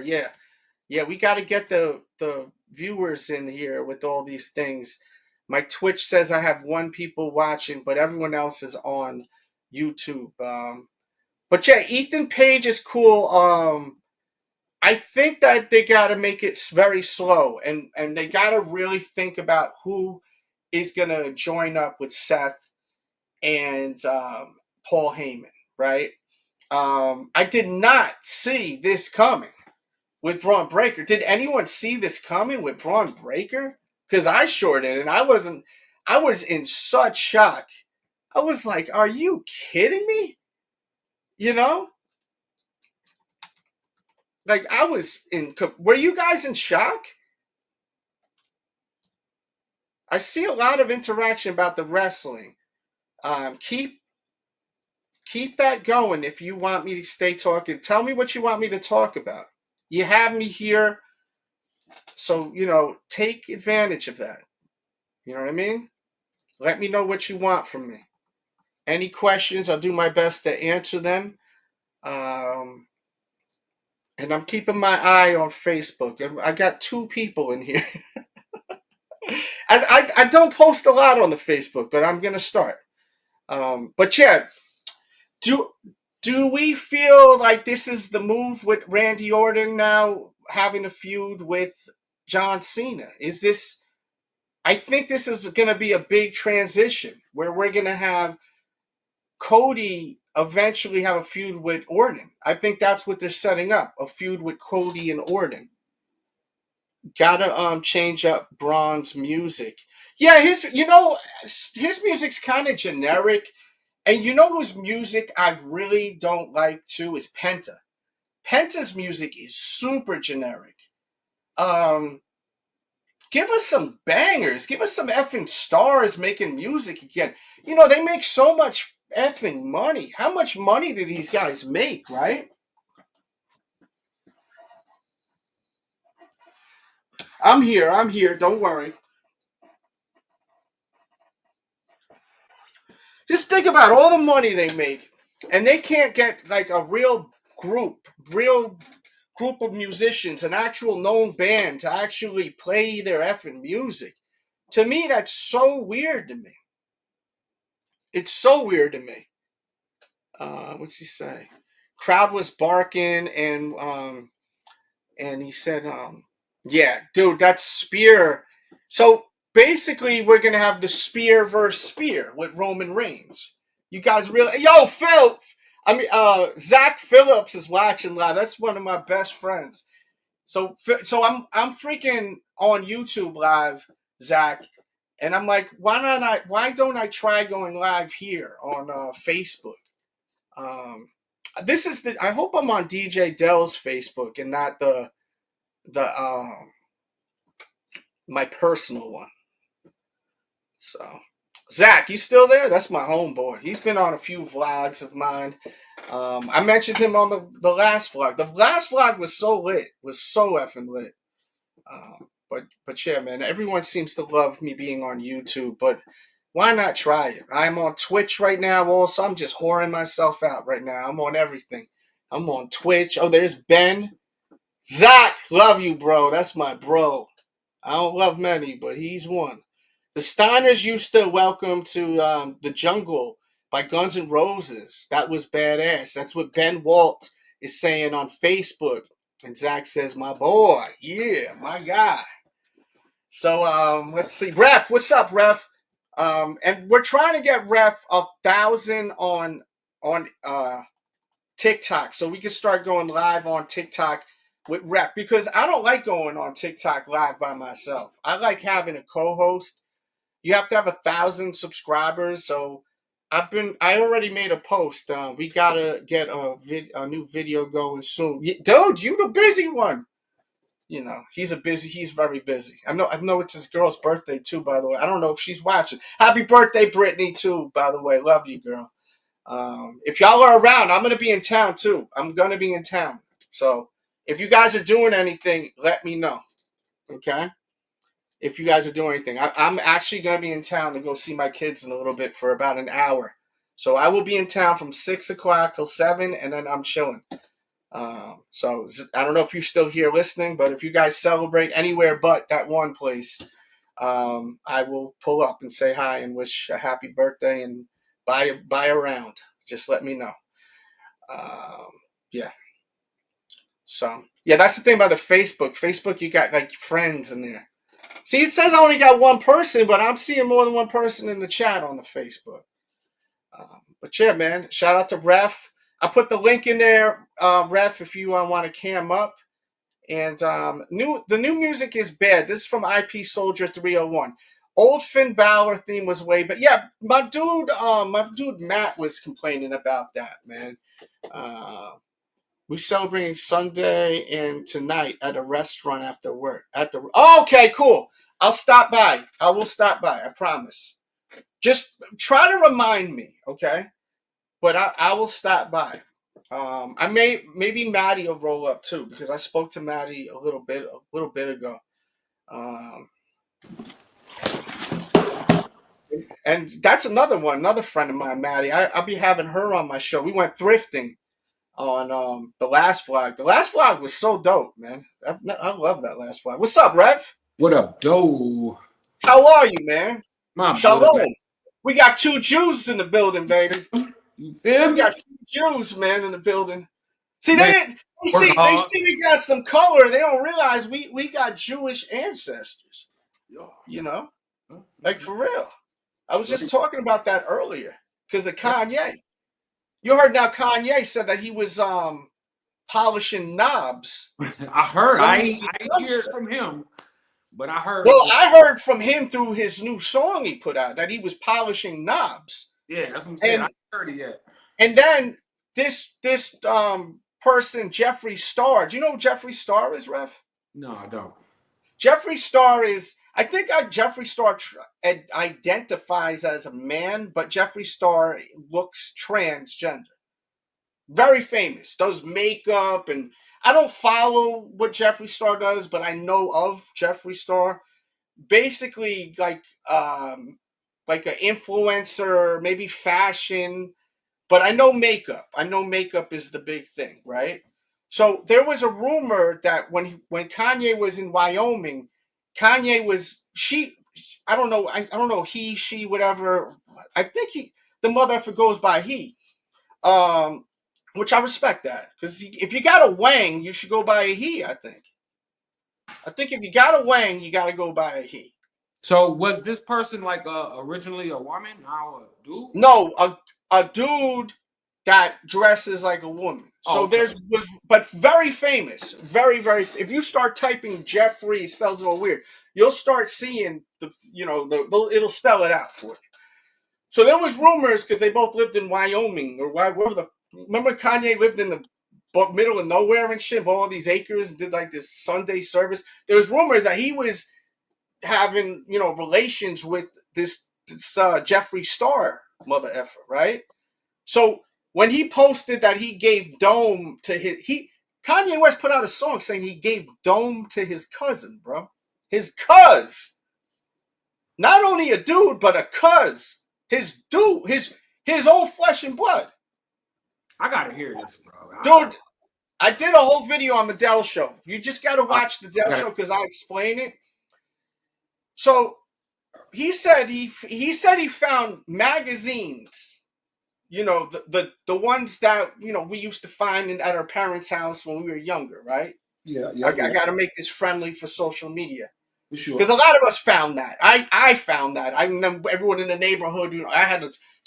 Yeah. We got to get the viewers in here with all these things. My Twitch says I have 1 people watching, but everyone else is on YouTube. But yeah, Ethan Page is cool. I think that they got to make it very slow, and they got to really think about who is gonna join up with Seth and Paul Heyman, right? I did not see this coming with Braun Breaker. Did anyone see this coming with Braun Breaker? Because I sure did, and I was in such shock. I was like, are you kidding me? Like I was were you guys in shock? I see a lot of interaction about the wrestling. Keep that going if you want me to stay talking. Tell me what you want me to talk about. You have me here, so, take advantage of that. You know what I mean? Let me know what you want from me. Any questions, I'll do my best to answer them. And I'm keeping my eye on Facebook. I got 2 people in here. I don't post a lot on the Facebook, but I'm going to start. But yeah, do we feel like this is the move with Randy Orton now having a feud with John Cena? I think this is going to be a big transition where we're going to have Cody eventually have a feud with Orton. I think that's what they're setting up, a feud with Cody and Orton. Gotta change up Braun's music. Yeah, his music's kind of generic, And you know whose music I really don't like too is Penta. Penta's music is super generic. Give us some bangers. Give us some effing stars making music again. You know, they make so much effing money. How much money do these guys make, right? I'm here. Don't worry. Just think about all the money they make, and they can't get like a real group of musicians, an actual known band to actually play their effing music. To me, that's so weird to me. It's so weird to me. What's he say? Crowd was barking, and he said, yeah, dude, that's Spear. So basically, we're gonna have the Spear versus Spear with Roman Reigns. You guys really, yo, Phil. I mean, Zach Phillips is watching live. That's one of my best friends. So I'm freaking on YouTube live, Zach, and I'm like, why don't I try going live here on Facebook? This is I hope I'm on DJ Dell's Facebook and not the my personal one. So, Zach, you still there? That's my homeboy. He's been on a few vlogs of mine. I mentioned him on the last vlog. The last vlog was so lit. Was so effing lit. But yeah, man, everyone seems to love me being on YouTube, but why not try it? I'm on Twitch right now also. I'm just whoring myself out right now. I'm on everything. I'm on Twitch. Oh, there's Ben. Zach, love you, bro. That's my bro. I don't love many, but he's one. The Steiners used to welcome to The Jungle by Guns N' Roses. That was badass. That's what Ben Walt is saying on Facebook. And Zach says, my boy. Yeah, my guy. So let's see. Ref, what's up, Ref? And we're trying to get Ref 1,000 on TikTok, so we can start going live on TikTok with Ref, because I don't like going on TikTok live by myself. I like having a co-host. You have to have 1,000 subscribers, so I already made a post. We gotta get a new video going soon. Dude, you the busy one. You know, he's very busy. I know it's his girl's birthday too, by the way. I don't know if she's watching. Happy birthday, Brittany, too, by the way. Love you, girl. If y'all are around, I'm going to be in town too. I'm going to be in town. So if you guys are doing anything, let me know. Okay? If you guys are doing anything. I'm actually going to be in town to go see my kids in a little bit for about an hour. So I will be in town from 6 o'clock till 7, and then I'm chilling. So I don't know if you're still here listening, but if you guys celebrate anywhere but that one place, I will pull up and say hi and wish a happy birthday and buy a round. Just let me know. Yeah. So yeah, that's the thing about the Facebook. Facebook, you got like friends in there. See, it says I only got one person, but I'm seeing more than one person in the chat on the Facebook. But yeah, man, shout out to Ref. I put the link in there, Ref, if you want to cam up. And the new music is bad. This is from IP Soldier 301. Old Finn Balor theme was way, but yeah, my dude Matt was complaining about that, man. We're celebrating Sunday and tonight at a restaurant after work. Okay, cool. I'll stop by. I will stop by. I promise. Just try to remind me, okay? But I will stop by. Maybe Maddie will roll up too, because I spoke to Maddie a little bit ago. And that's another friend of mine, Maddie. I'll be having her on my show. We went thrifting on the last vlog. The last vlog was so dope, man. I love that last vlog. What's up, Rev? What up, doe? How are you, man? Shalom. Brother. We got 2 Jews in the building, baby. You feel me? We got 2 Jews, man, in the building. See, they see we got some color. They don't realize we got Jewish ancestors. You know? Like, for real. I was just talking about that earlier. Because of Kanye. You heard now Kanye said that he was polishing knobs. I heard. I ain't hear it from him. But I heard. Well, I heard from him through his new song he put out that he was polishing knobs. Yeah, that's what I'm saying. And I haven't heard it yet. and then this person, Jeffree Star. Do you know who Jeffree Star is, Rev? No, I don't. Jeffree Star is, I think Jeffree Star identifies as a man, but Jeffree Star looks transgender. Very famous, does makeup, and I don't follow what Jeffree Star does, but I know of Jeffree Star. Basically, like an influencer, maybe fashion, but I know makeup. I know makeup is the big thing, right? So there was a rumor that when Kanye was in Wyoming, Kanye was I don't know he, she, whatever. I think the motherfucker goes by he, which I respect that, because if you got a Wang, you should go by a he. I think if you got a Wang, you got to go by a he. So was this person like originally a woman, now a dude? No, a dude that dresses like a woman. So okay. But very famous, very, very. If you start typing Jeffree, spells it all weird, you'll start seeing it'll spell it out for you. So there was rumors, because they both lived in Wyoming or wherever remember Kanye lived in the middle of nowhere and shit, bought all these acres and did like this Sunday service. There was rumors that he was having relations with this Jeffree Star mother effer, right? So when he posted that he gave dome to Kanye West put out a song saying he gave dome to his cousin, bro. His cuz. Not only a dude, but a cuz. His dude, his own flesh and blood. I gotta hear this, bro. Dude, I did a whole video on the Dell Show. You just gotta watch the Dell Show because I explain it. So he said he found magazines, the ones that we used to find at our parents' house when we were younger, right? Yeah. I got to make this friendly for social media. Sure. Because a lot of us found that. I found that. I remember everyone in the neighborhood.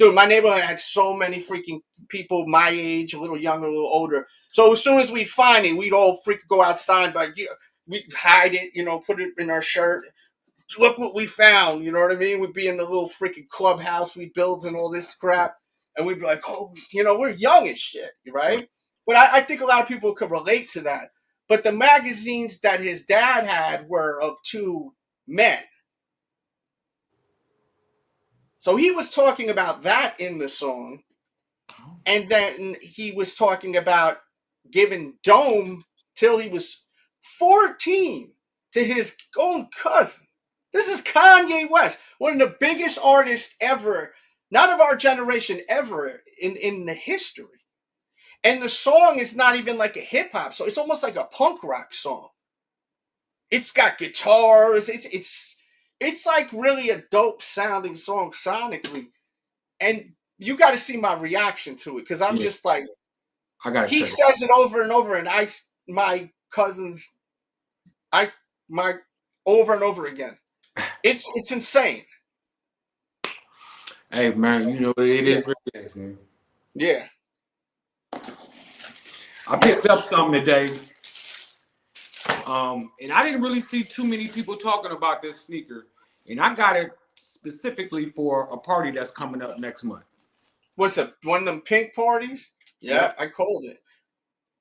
My neighborhood had so many freaking people my age, a little younger, a little older. So as soon as we'd find it, we'd all freaking go outside, but we'd hide it, put it in our shirt. Look what we found, you know what I mean? We'd be in the little freaking clubhouse we built and all this crap, and we'd be like, oh, we're young as shit, right? But I think a lot of people could relate to that. But the magazines that his dad had were of two men. So he was talking about that in the song, and then he was talking about giving dome till he was 14 to his own cousin. This is Kanye West, one of the biggest artists ever, not of our generation, ever in the history. And the song is not even like a hip hop song. It's almost like a punk rock song. It's got guitars. It's like really a dope sounding song sonically. And you got to see my reaction to it, because I'm just like, he says it over and over, and my cousins, over and over again. It's insane. Hey man, it is what it is, man. Yeah. I picked up something today, and I didn't really see too many people talking about this sneaker, and I got it specifically for a party that's coming up next month. What's it? One of them pink parties? Yeah, I called it.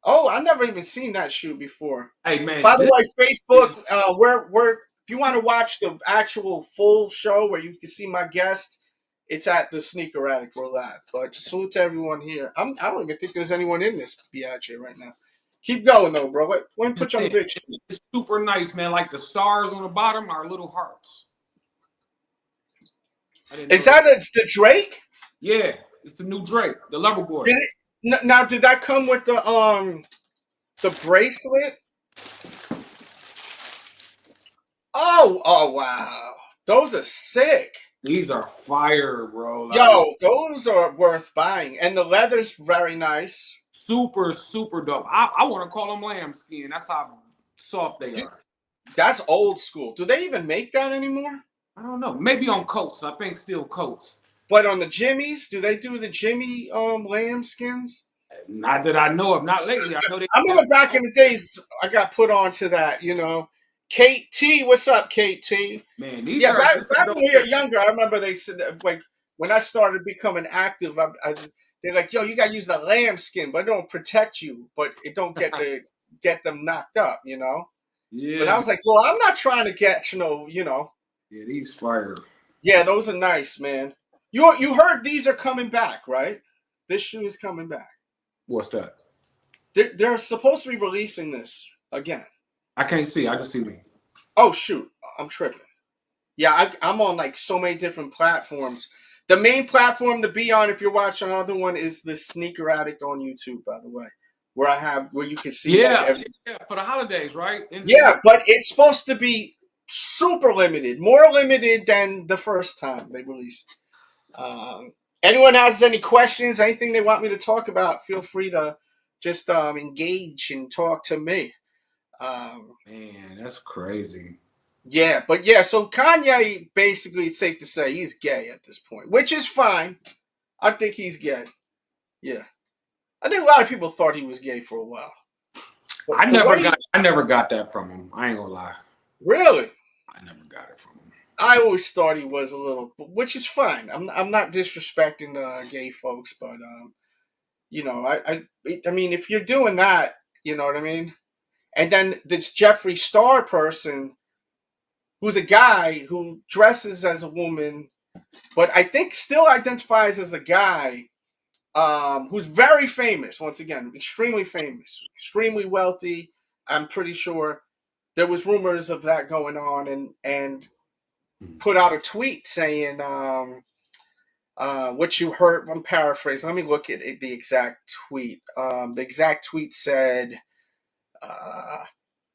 Oh, I never even seen that shoe before. Hey man. By the way, Facebook, we're if you want to watch the actual full show where you can see my guest, it's at the Sneaker Attic. We're live. But just salute to everyone here. I don't even think there's anyone in this biatch right now. Keep going though, bro. Let me put you on the big screen. It's super nice, man. Like the stars on the bottom are little hearts. Is that the Drake? Yeah, it's the new Drake, the Lover Boy. Now, did that come with the bracelet? Oh wow. Those are sick. These are fire, bro. Yo, those are worth buying. And the leather's very nice. Super, super dope. I want to call them lambskin. That's how soft they are. That's old school. Do they even make that anymore? I don't know. Maybe on coats. I think still coats. But on the Jimmys, do they do the Jimmy lambskins? Not that I know of. Not lately. I know they. I remember back in the days, I got put on to that, Kate T, what's up, Kate T? Man, these back when we were younger, I remember they said that, like, when I started becoming active, they're like, yo, you gotta use the lamb skin, but it don't protect you, but it don't get them knocked up, you know. Yeah. But I was like, well, I'm not trying to get Yeah, these fire. Yeah, those are nice, man. You heard these are coming back, right? This shoe is coming back. What's that? They're supposed to be releasing this again. I can't see. I just see me. Oh shoot, I'm tripping. Yeah, I'm on like so many different platforms. The main platform to be on, if you're watching another one, is the Sneaker Addict on YouTube, by the way, where you can see. Yeah, yeah, for the holidays, right? Yeah, but it's supposed to be super limited, more limited than the first time they released. Anyone has any questions, anything they want me to talk about, feel free to just engage and talk to me. Man, that's crazy. Yeah, but yeah, so Kanye, basically, it's safe to say he's gay at this point, which is fine. I think he's gay. Yeah. I think a lot of people thought he was gay for a while. But I never got that from him. I ain't gonna lie. Really? I never got it from him. I always thought he was a little, which is fine. I'm not disrespecting gay folks, but you know, I mean, if you're doing that, you know what I mean. And then this Jeffree Star person, who's a guy who dresses as a woman, but I think still identifies as a guy, who's very famous. Once again, extremely famous, extremely wealthy. I'm pretty sure there was rumors of that going on, and put out a tweet saying what you heard. I'm paraphrasing. Let me look at the exact tweet. The exact tweet said,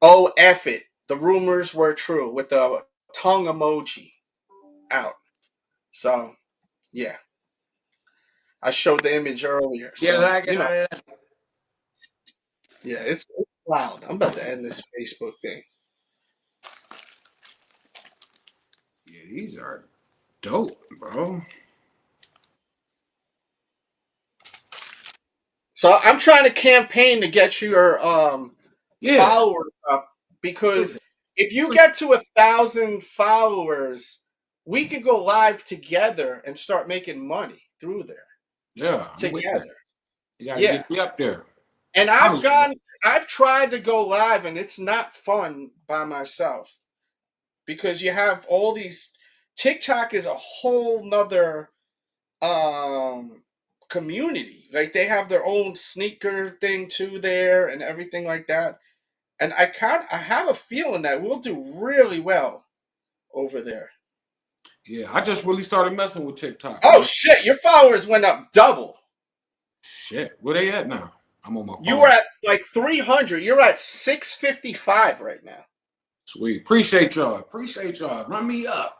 "Oh, F it. The rumors were true," with the tongue emoji out. So, yeah. I showed the image earlier. So, yeah, it's wild. I'm about to end this Facebook thing. Yeah, these are dope, bro. So I'm trying to campaign to get your followers up, because if you get to 1,000 followers, we could go live together and start making money through there. Yeah, together. You gotta get me up there. And I've tried to go live, and it's not fun by myself, because you have all these. TikTok is a whole nother community. Like, they have their own sneaker thing too there and everything like that. And I have a feeling that we'll do really well over there. Yeah, I just really started messing with TikTok. Oh shit, your followers went up double. Shit, where they at now? I'm on my phone. You were at like 300. You're at 655 right now. Sweet. Appreciate y'all. Run me up.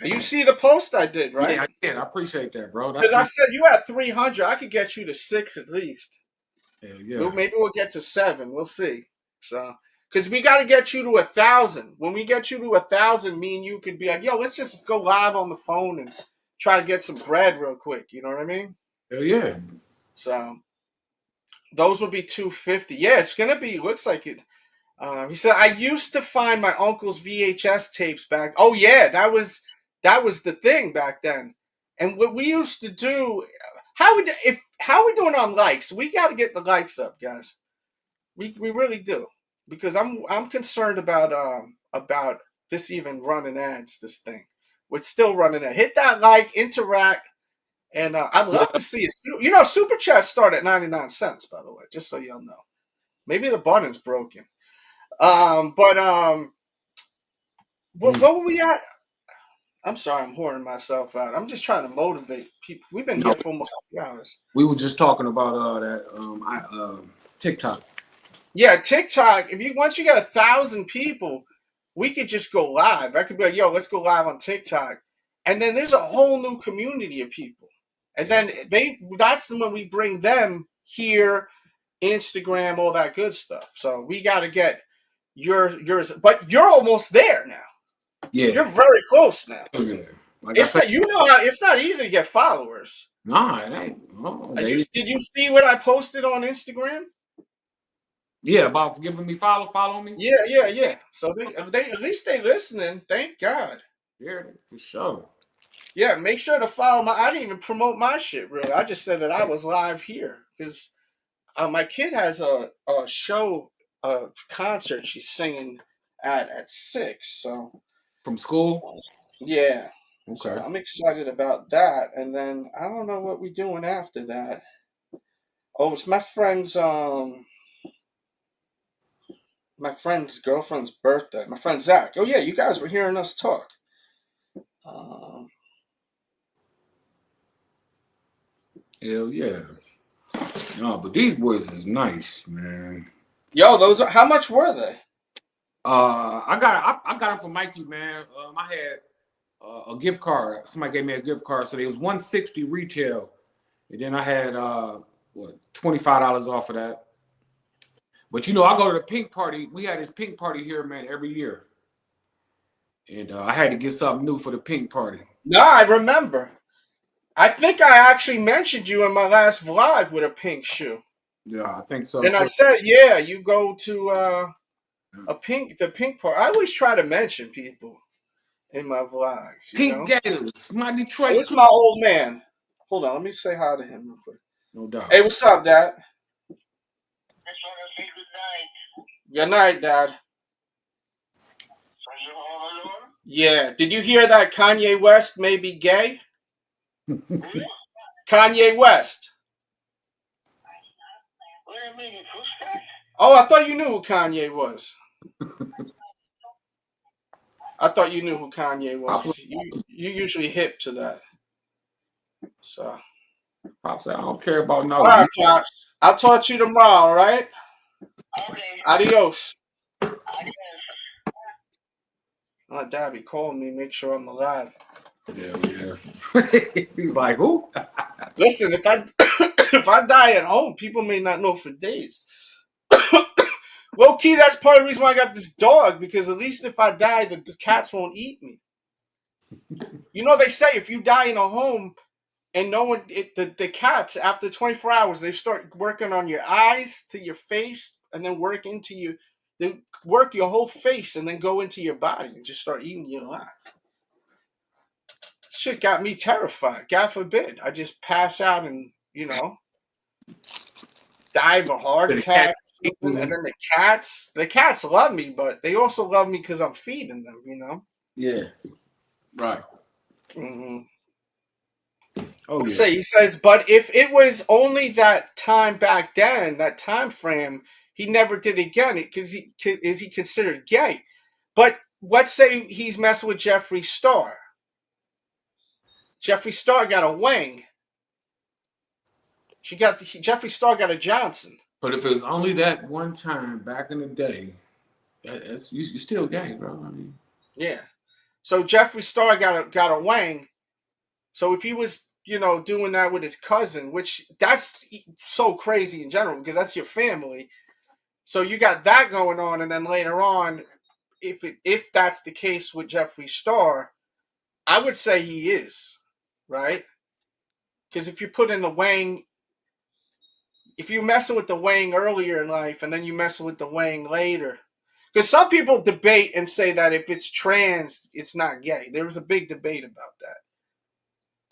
You see the post I did, right? Yeah, I did. I appreciate that, bro. Because I said you at 300. I could get you to 6 at least. Yeah. Maybe we'll get to 7. We'll see. So, because we got to get you to 1,000. When we get you to 1,000, me and you could be like, yo, let's just go live on the phone and try to get some bread real quick. You know what I mean? Hell yeah. So, those would be 250. Yeah, it's gonna be. Looks like it. He said, I used to find my uncle's VHS tapes back. Oh yeah, that was the thing back then. And what we used to do, how we doing on likes? We got to get the likes up, guys. We really do, because I'm concerned about this even running ads. This thing, we're still running it. Hit that like, interact, and I'd love to see it. You know, super chats start at 99 cents, by the way, just so y'all know. Maybe the button's broken. What were we at? I'm sorry, I'm whoring myself out. I'm just trying to motivate people. We've been here for almost 2 hours. We were just talking about that TikTok. Yeah, TikTok. Once you get 1,000 people, we could just go live. I could be like, yo, let's go live on TikTok. And then there's a whole new community of people. And then that's when we bring them here, Instagram, all that good stuff. So we got to get yours, but you're almost there now. Yeah, you're very close now. Yeah. Like it's not, it's not easy to get followers. Nah, it ain't. Oh, did you see what I posted on Instagram? Yeah, about giving me follow me. Yeah. So they at least they listening. Thank God. Yeah, for sure. Yeah, make sure to follow my. I didn't even promote my shit really. I just said that I was live here because my kid has a show, a concert she's singing at 6. So From school? yeah, so Okay. I'm excited about that. And then I don't know what we're doing after that. Oh, it's my friend's girlfriend's birthday. My friend Zach. Oh yeah, you guys were hearing us talk. Um, Hell yeah. No, but these boys is nice, man. yo, those are how much were they? I got them from Mikey, man. I had a gift card. Somebody gave me a gift card, so it was $160 retail, and then I had $25 off of that. But you know, I go to the pink party. We had this pink party here, man, every year, and I had to get something new for the pink party. No, I remember. I think I actually mentioned you in my last vlog with a pink shoe. Yeah, I think so. And I said, yeah, you go to the pink part. I always try to mention people in my vlogs, you Pink know. Gators, my Detroit. Oh, it's my old man. Hold on, let me say hi to him real quick. No doubt. Hey, what's up, Dad? Good night, Dad. Yeah. Did you hear that Kanye West may be gay? Kanye West. Oh, I thought you knew who Kanye was. I thought you knew who Kanye was. You usually hip to that. So. Pops, I don't care about no. All right, Pops. I'll talk to you tomorrow, all right? Okay. Adios. My dad be calling me, make sure I'm alive. Yeah. He's like, who? Listen, if I if I die at home, people may not know for days. Low key, that's part of the reason why I got this dog, because at least if I die, the cats won't eat me. You know, they say if you die in a home and no one, the cats, after 24 hours, they start working on your eyes to your face and then work into you. They work your whole face and then go into your body and just start eating you alive. Shit got me terrified. God forbid. I just pass out and, you know, die of a heart attack. And then the cats love me, but they also love me because I'm feeding them, you know? Yeah. Right. Mm-hmm. Oh, yeah. He says, but if it was only that time back then, that time frame, he never did it again. Because is he considered gay? But let's say he's messing with Jeffree Star. Jeffree Star got a wang. Jeffree Star got a Johnson. But if it was only that one time back in the day, that's you still gay, bro. I mean, yeah. So Jeffree Star got a wang. So if he was, you know, doing that with his cousin, which that's so crazy in general because that's your family. So you got that going on, and then later on, if that's the case with Jeffree Star, I would say he is, right? Because if you put in the wang, if you're messing with the wang earlier in life and then you messing with the wang later, because some people debate and say that if it's trans, it's not gay. There was a big debate about that.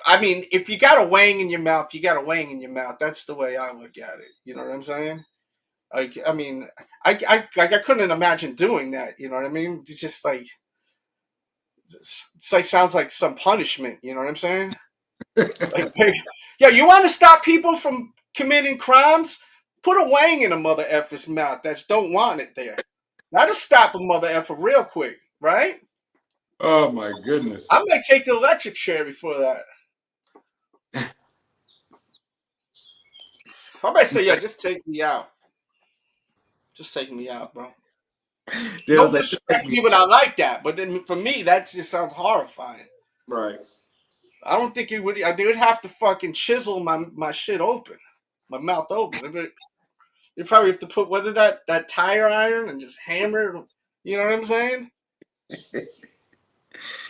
I mean, if you got a wang in your mouth, you got a wang in your mouth. That's the way I look at it. You know what I'm saying? Like, I mean, I couldn't imagine doing that. You know what I mean? It's just like, it's like sounds like some punishment. You know what I'm saying? Like, yeah, you want to stop people from committing crimes? Put a wang in a mother effer's mouth that don't want it there. That'll stop a mother effer real quick, right? oh my goodness. I might take the electric chair before that. I might say, yeah, just take me out. Just take me out, bro. Don't disrespect people that like that, but then for me, that just sounds horrifying. Right. I don't think it would. They would have to fucking chisel my shit open, my mouth open. You probably have to put what is that tire iron and just hammer it. You know what I'm saying?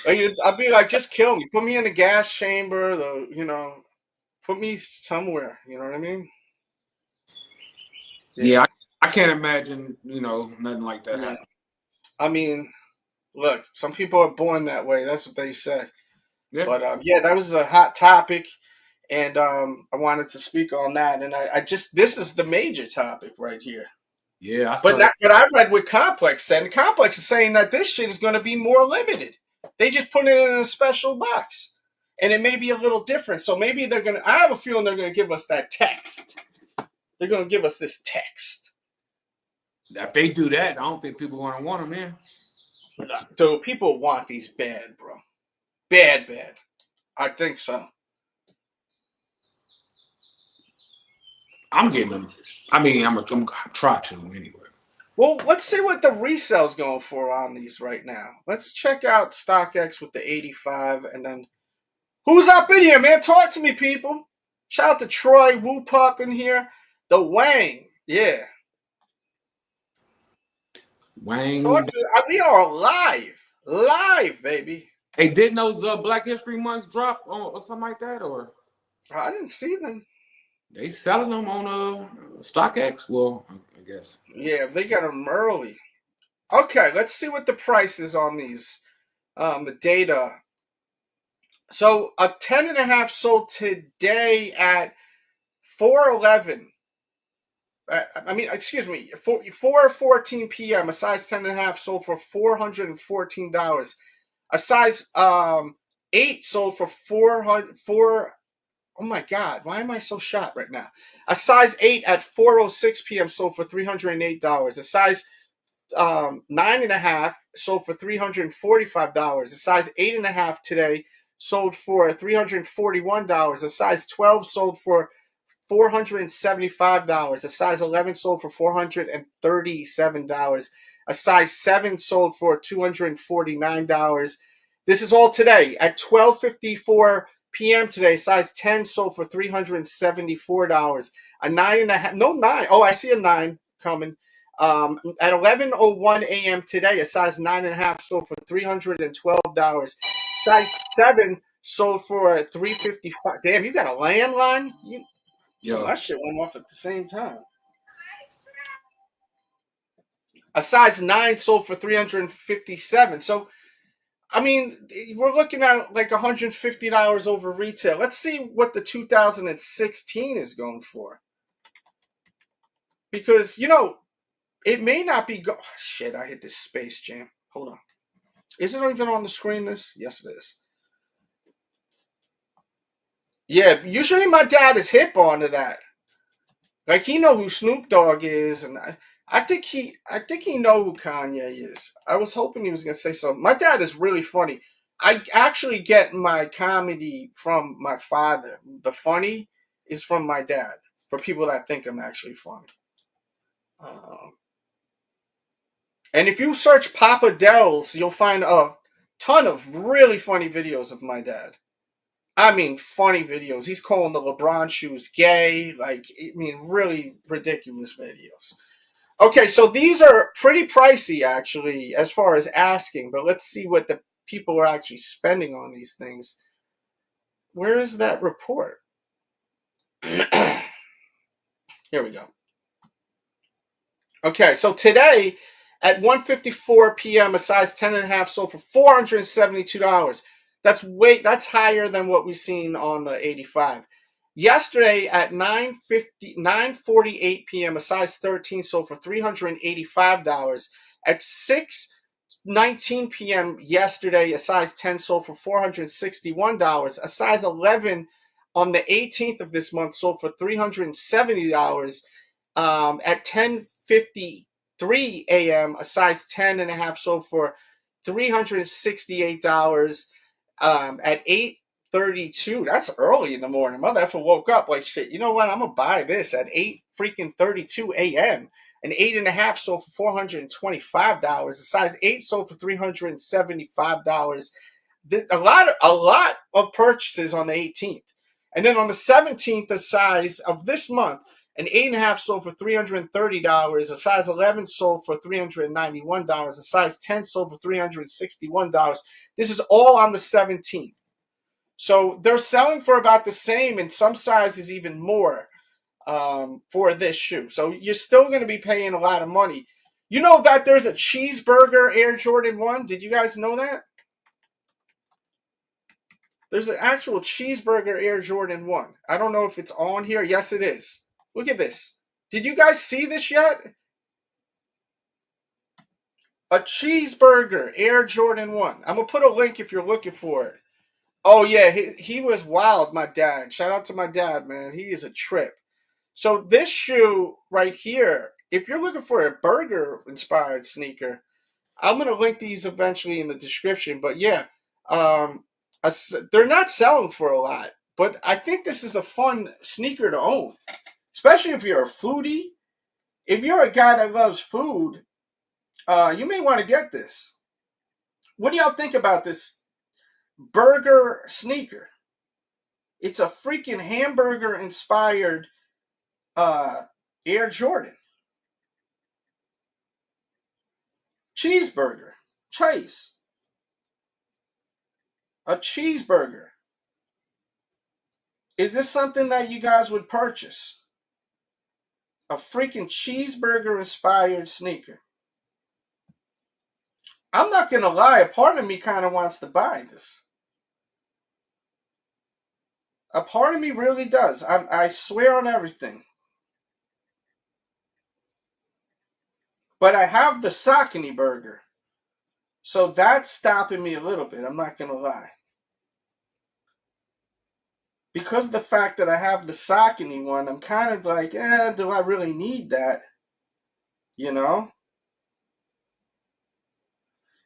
I'd be like, just kill me, put me in the gas chamber, put me somewhere. You know what I mean? Yeah, I can't imagine, nothing like that happening. I mean, look, some people are born that way. That's what they say. Yeah. But yeah, that was a hot topic, and I wanted to speak on that. And I just this is the major topic right here. Yeah, I But saw not, that. but I read what Complex said, and Complex is saying that this shit is going to be more limited. They just put it in a special box, and it may be a little different. So maybe they're gonna. I have a feeling they're going to give us that text. They're going to give us this text. If they do that, I don't think people are going to want them, man. Dude, people want these bad, bro. Bad. I think so. I'm getting them. I mean, I'm gonna try to anyway. Well, let's see what the resale's going for on these right now. Let's check out StockX with the 85, and then who's up in here, man? Talk to me, people. Shout out to Troy Whoop up in here. The Wang, yeah. Wang. Talk to me. We are live, baby. Hey, didn't those Black History Months drop or something like that, or I didn't see them. they selling them on StockX? Well, I guess. Yeah, they got them early. Okay, let's see what the price is on these. The data. So a 10.5 sold today at 411. Excuse me, 4:14 p.m. A size 10.5 sold for $414. A size 8 sold for 4. Oh my God, why am I so shot right now? A size 8 at 4:06 p.m. sold for $308. A size 9.5 sold for $345. A size 8.5 today sold for $341. A size 12 sold for $475. A size 11 sold for $437. A size 7 sold for $249. This is all today at 12:54 p.m. today. Size 10 sold for $374. A 9.5, no 9. Oh, I see a 9 coming. At 11:01 a.m. today, a size 9.5 sold for $312. Size 7 sold for $355. Damn, you got a landline? Yo, that shit went off at the same time. A size 9 sold for $357. So, I mean, we're looking at like $150 over retail. Let's see what the 2016 is going for. Because, it may not be shit, I hit this Space Jam. Hold on. Is it even on the screen, this? Yes, it is. Yeah, usually my dad is hip onto that. Like, he know who Snoop Dogg is, and I think he know who Kanye is. I was hoping he was going to say something. My dad is really funny. I actually get my comedy from my father. The funny is from my dad, for people that think I'm actually funny. And if you search Papa Dells, you'll find a ton of really funny videos of my dad. I mean, funny videos. He's calling the LeBron shoes gay. Really ridiculous videos. Okay, so these are pretty pricey, actually, as far as asking. But let's see what the people are actually spending on these things. Where is that report? Here we go. Okay, so today at 1:54 p.m., a size 10.5 sold for $472. That's higher than what we've seen on the 85. Yesterday at 9:48 p.m., a size 13 sold for $385. At 6:19 p.m. yesterday, a size 10 sold for $461. A size 11 on the 18th of this month sold for $370. At 10:53 a.m., a size 10.5 sold for $368. At 8:32, that's early in the morning. Mother effer woke up like shit. You know what? I'm gonna buy this at 8:32 a.m. An 8.5 sold for $425. A size 8 sold for $375. A lot of purchases on the 18th, and then on the 17th, the size of this month. An 8.5 sold for $330. A size 11 sold for $391. A size 10 sold for $361. This is all on the 17th. So they're selling for about the same, and some sizes even more for this shoe. So you're still going to be paying a lot of money. You know that there's a cheeseburger Air Jordan 1? Did you guys know that? There's an actual cheeseburger Air Jordan 1. I don't know if it's on here. Yes, it is. Look at this. Did you guys see this yet? A cheeseburger Air Jordan 1. I'm going to put a link if you're looking for it. Oh, yeah, he was wild, my dad. Shout out to my dad, man. He is a trip. So this shoe right here, if you're looking for a burger-inspired sneaker, I'm going to link these eventually in the description. But yeah, they're not selling for a lot. But I think this is a fun sneaker to own, especially if you're a foodie. If you're a guy that loves food, you may want to get this. What do y'all think about this burger sneaker? It's a freaking hamburger-inspired Air Jordan. Cheeseburger. Chase. A cheeseburger. Is this something that you guys would purchase? A freaking cheeseburger-inspired sneaker. I'm not going to lie. A part of me kind of wants to buy this. A part of me really does. I swear on everything. But I have the Saucony burger. So that's stopping me a little bit. I'm not going to lie. Because of the fact that I have the Saucony one, I'm kind of like, do I really need that? You know?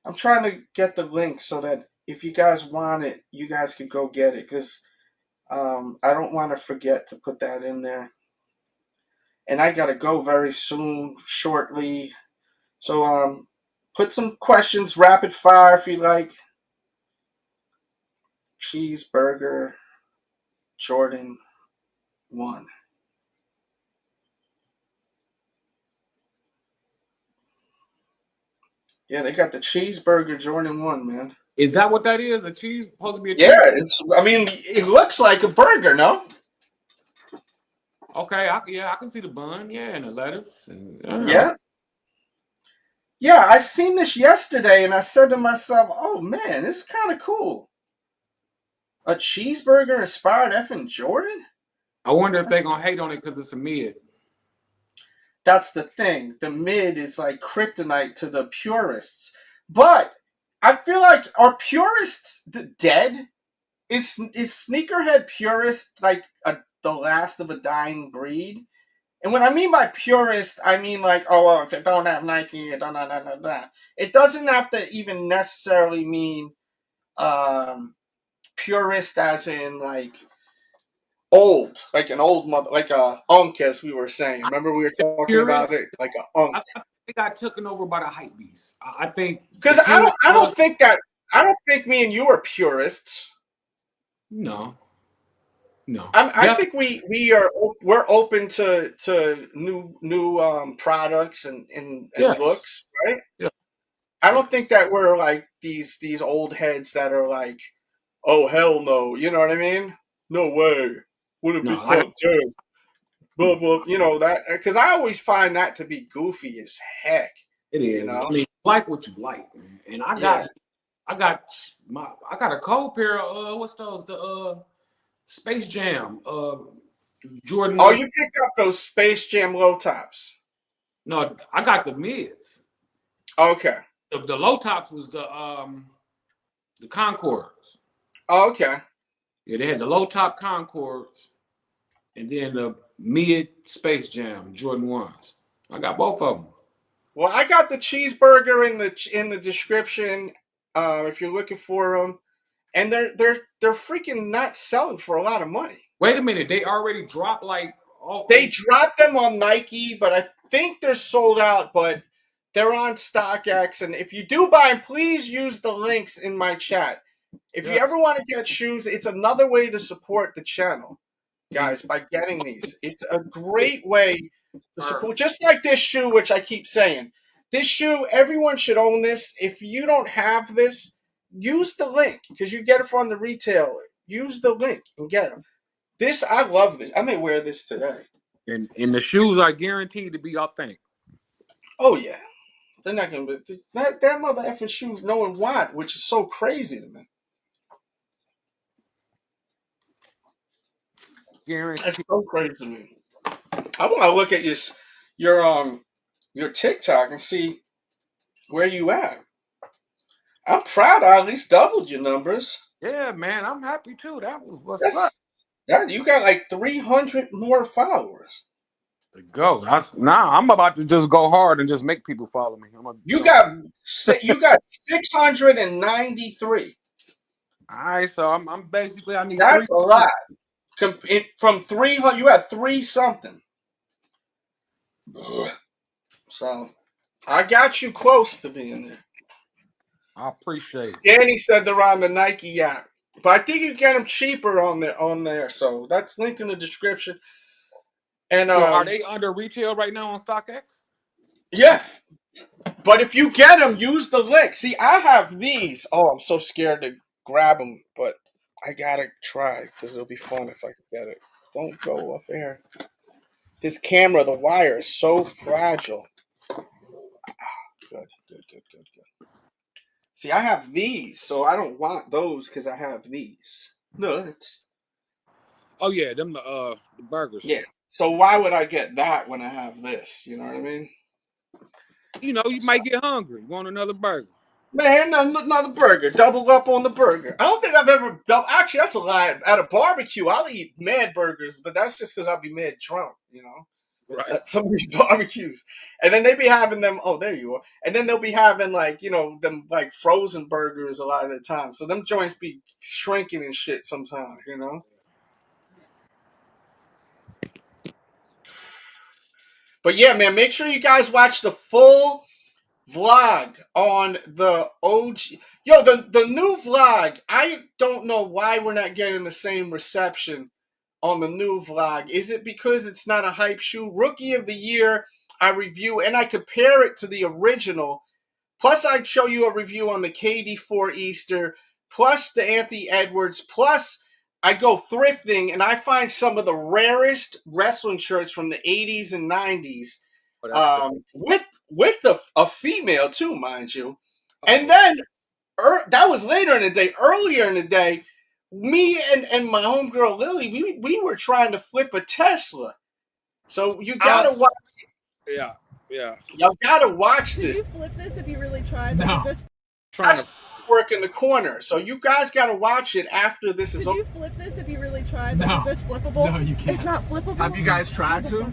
I'm trying to get the link so that if you guys want it, you guys can go get it. Because I don't want to forget to put that in there. And I got to go very soon, shortly. So put some questions, rapid fire if you like. Cheeseburger Jordan 1. Yeah, they got the cheeseburger Jordan 1, man. Is that what that is? A cheese? Supposed to be a cheese? Yeah, it looks like a burger, no? Okay, I can see the bun, and the lettuce. Yeah. Yeah, I seen this yesterday and I said to myself, oh man, this is kind of cool. A cheeseburger inspired effing Jordan? I wonder if they're going to hate on it because it's a mid. That's the thing. The mid is like kryptonite to the purists. But I feel like, are purists dead? Is sneakerhead purist like the last of a dying breed? And what I mean by purist, I mean like, oh, well, if it don't have Nike, it don't have that. It doesn't have to even necessarily mean purist as in like old, like an old mother, like a unk, as we were saying. Remember we were talking Purist? about it, like a unk. I think they got taken over by the hype beast. I think because I don't think me and you are purists. No. I think we're open to new products and yes. looks, right? Yeah. I don't think that we're like these old heads that are like, oh hell no, you know what I mean? No way. Would it be called too? Blah blah. You know that, because I always find that to be goofy as heck. It is. You know? I mean, like what you like, man. And I got a cold pair of what's those? The Space Jam Jordan. Oh, you picked up those Space Jam low tops? No, I got the mids. Okay. The low tops was the Concords. Oh, okay. Yeah, they had the low top Concords, and then the mid Space Jam Jordan 1s. I got both of them. Well, I got the cheeseburger in the description if you're looking for them, and they're freaking not selling for a lot of money. Wait a minute, they already dropped like all. They dropped them on Nike, but I think they're sold out. But they're on StockX, and if you do buy them, please use the links in my chat. If you ever want to get shoes, it's another way to support the channel, guys, by getting these. It's a great way to support, just like this shoe, which I keep saying. This shoe, everyone should own this. If you don't have this, use the link, because you get it from the retailer. Use the link and get them. This, I love this. I may wear this today. And the shoes are guaranteed to be authentic. Oh, yeah. They're not going to be. That mother effing shoes no one want, which is so crazy to me. Guarantee. That's so crazy to me. I want to look at your TikTok and see where you at. I'm proud I at least doubled your numbers. Yeah, man, I'm happy too. That was what's up. You got like 300 more followers. To go. I'm about to just go hard and just make people follow me. You got 693. All right, so I'm basically I need That's three. a lot. From 300, you had 3 something. So I got you close to being there. I appreciate it. Danny said they're on the Nike app, but I think you get them cheaper on there. So that's linked in the description. And So are they under retail right now on StockX? Yeah, but if you get them, use the link. See, I have these. Oh, I'm so scared to grab them, but I gotta try because it'll be fun if I can get it. Don't go off air. This camera, the wire is so fragile. Good. See, I have these, so I don't want those because I have these nuts. Oh yeah, them the burgers. Yeah. So why would I get that when I have this? You know what I mean? You know, you might get hungry. Want another burger? Man, another burger. Double up on the burger. I don't think I've ever. Actually, that's a lie. At a barbecue, I'll eat mad burgers, but that's just because I'll be mad drunk, you know? Right. At some of these barbecues. And then they be having them. Oh, there you are. And then they'll be having, like, you know, them, like, frozen burgers a lot of the time. So them joints be shrinking and shit sometimes, you know? But yeah, man, make sure you guys watch the full vlog on the OG. Yo, the new vlog, I don't know why we're not getting the same reception on the new vlog. Is it because it's not a hype shoe? Rookie of the Year, I review, and I compare it to the original. Plus, I'd show you a review on the KD4 Easter, plus the Anthony Edwards, plus I go thrifting, and I find some of the rarest wrestling shirts from the 80s and 90s. With a female too, mind you. And then that was later in the day. Earlier in the day, me and my homegirl Lily, we were trying to flip a Tesla. So you gotta watch. Yeah. Y'all gotta watch this. Did you flip this if you really tried? No. That's work in the corner. So you guys gotta watch it after this is over. Did you flip this if you really tried? No. Is this flippable? No, you can't. It's not flippable. Have you guys tried to?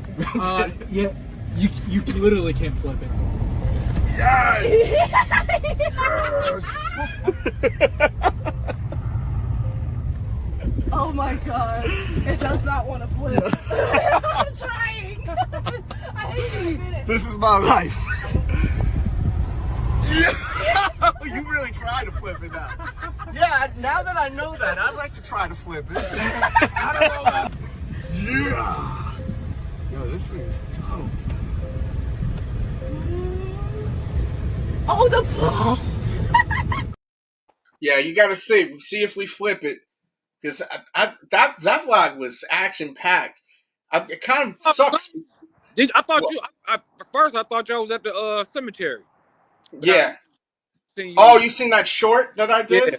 Yeah. You literally can't flip it. Oh my god. It does not want to flip. I'm trying. I hate to admit it. This is my life. You really try to flip it now. Yeah, now that I know that, I'd like to try to flip it. I don't know about. Yeah. Yo, this thing is dope. Oh, the ball. Yeah, you gotta see if we flip it, because that vlog was action packed. It kind of sucks. I thought you. At first, I thought y'all was at the cemetery. Yeah. You. Oh, you seen that short that I did? Yeah,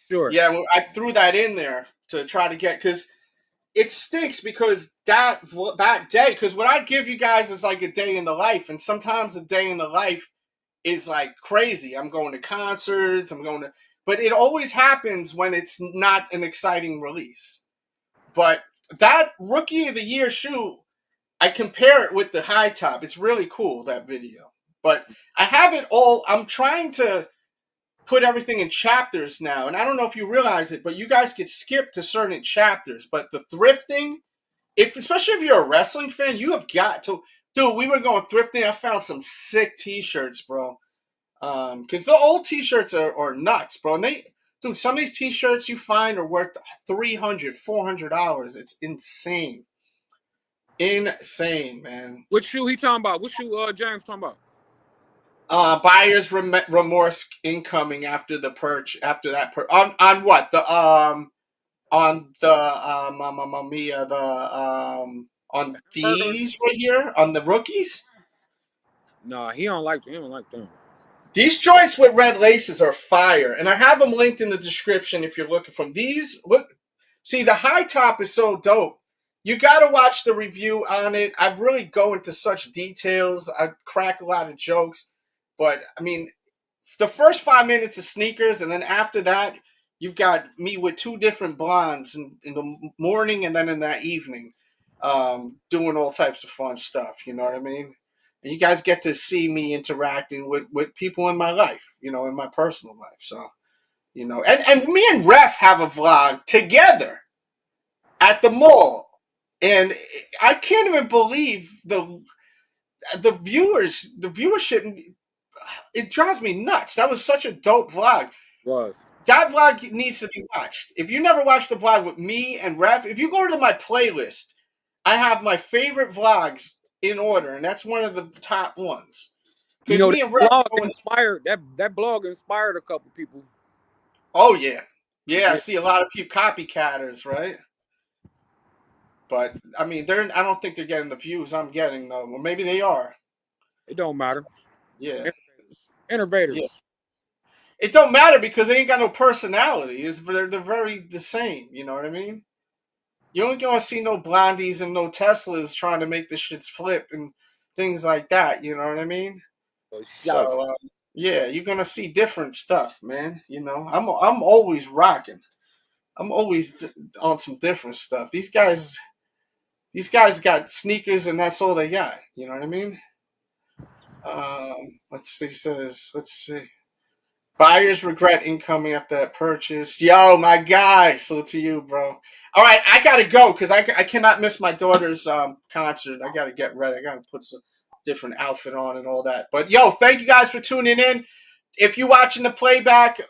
sure. Yeah, well, I threw that in there to try to get, because it stinks because that day, because what I give you guys is like a day in the life, and sometimes a day in the life is like crazy. I'm going to concerts, but it always happens when it's not an exciting release. But that Rookie of the Year shoe, I compare it with the high top. It's really cool, that video. But I have it all. I'm trying to put everything in chapters now. And I don't know if you realize it, but you guys get skipped to certain chapters. But the thrifting, especially if you're a wrestling fan, you have got to. Dude, we were going thrifting. I found some sick t-shirts, bro. Because the old t-shirts are nuts, bro. And dude, some of these t-shirts you find are worth $300, $400. It's insane. Insane, man. Which shoe he talking about? Which shoe James talking about? Buyer's remorse incoming after the purge. After that on what? The on the Mamma Mia, on these right here, on the rookies. No, he don't like them. These joints with red laces are fire, and I have them linked in the description if you're looking for them. These, look, see, the high top is so dope. You got to watch the review on it. I really go into such details. I crack a lot of jokes, but I mean, the first 5 minutes is sneakers, and then after that, you've got me with two different blondes in the morning and then in that evening, doing all types of fun stuff. You know what I mean? And you guys get to see me interacting with people in my life, you know, in my personal life. So, you know, and me and Ref have a vlog together at the mall. And I can't even believe the viewership. It drives me nuts. That was such a dope vlog. Was. That vlog needs to be watched. If you never watched the vlog with me and Ref, if you go to my playlist, I have my favorite vlogs in order, and that's one of the top ones. You Because know, me and Ref that blog inspired a couple people. Oh yeah. Yeah, I see a lot of people copycatters, right? But I mean, I don't think they're getting the views I'm getting though. Well, maybe they are. It don't matter. Yeah. Innovators. Yeah. It don't matter because they ain't got no personality. They're very the same. You know what I mean? You ain't gonna see no blondies and no Teslas trying to make the shits flip and things like that. You know what I mean? So yeah, you're gonna see different stuff, man. You know, I'm always rocking. I'm always on some different stuff. These guys got sneakers and that's all they got. You know what I mean? Let's see. Let's see. Buyers regret incoming after that purchase. Yo, my guy. Salute to you, bro. All right, I gotta go because I cannot miss my daughter's concert. I gotta get ready. I gotta put some different outfit on and all that. But yo, thank you guys for tuning in. If you're watching the playback,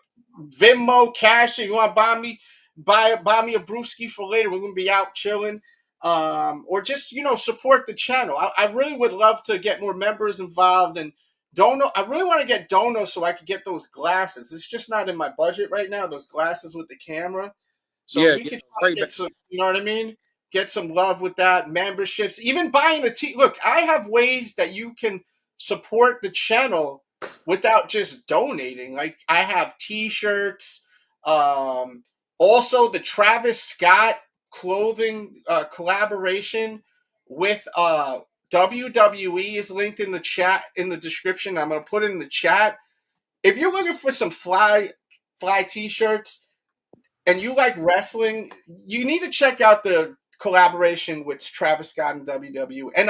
Venmo, Cash, if you want to buy me a brewski for later. We're gonna be out chilling. Or just support the channel. I really would love to get more members involved and Dono. I really want to get Dono so I could get those glasses. It's just not in my budget right now. Those glasses with the camera. So Yeah, we could try to get some. You know what I mean? Get some love with that. Memberships, even buying a t. Look, I have ways that you can support the channel without just donating. Like I have T-shirts. Also, the Travis Scott clothing collaboration with WWE is linked in the chat in the description. I'm gonna put it in the chat. If you're looking for some fly T-shirts and you like wrestling, you need to check out the collaboration with Travis Scott and WWE. And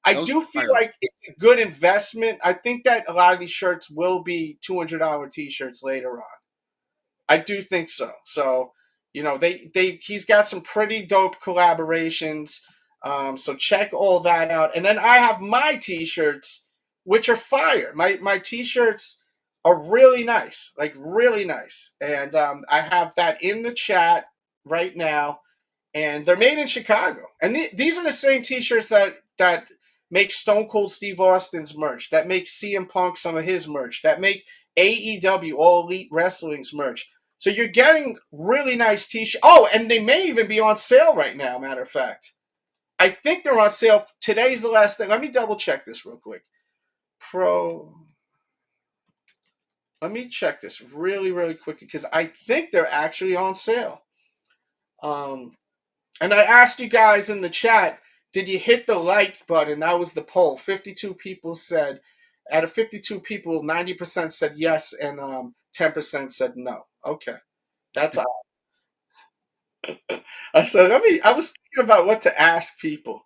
I do feel like it's a good investment. I think that a lot of these shirts will be $200 T-shirts later on. I do think so. So, he's got some pretty dope collaborations. So check all that out. And then I have my T-shirts, which are fire. My T-shirts are really nice, like really nice. And I have that in the chat right now. And they're made in Chicago. And these are the same T-shirts that make Stone Cold Steve Austin's merch, that make CM Punk some of his merch, that make AEW, All Elite Wrestling's merch. So you're getting really nice T-shirts. Oh, and they may even be on sale right now, matter of fact. I think they're on sale. Today's the last thing. Let me double check this real quick. Let me check this really, really quick because I think they're actually on sale. And I asked you guys in the chat, did you hit the like button? That was the poll. 52 people said, out of 52 people, 90% said yes and 10% said no. Okay. That's all. I said, I was thinking about what to ask people.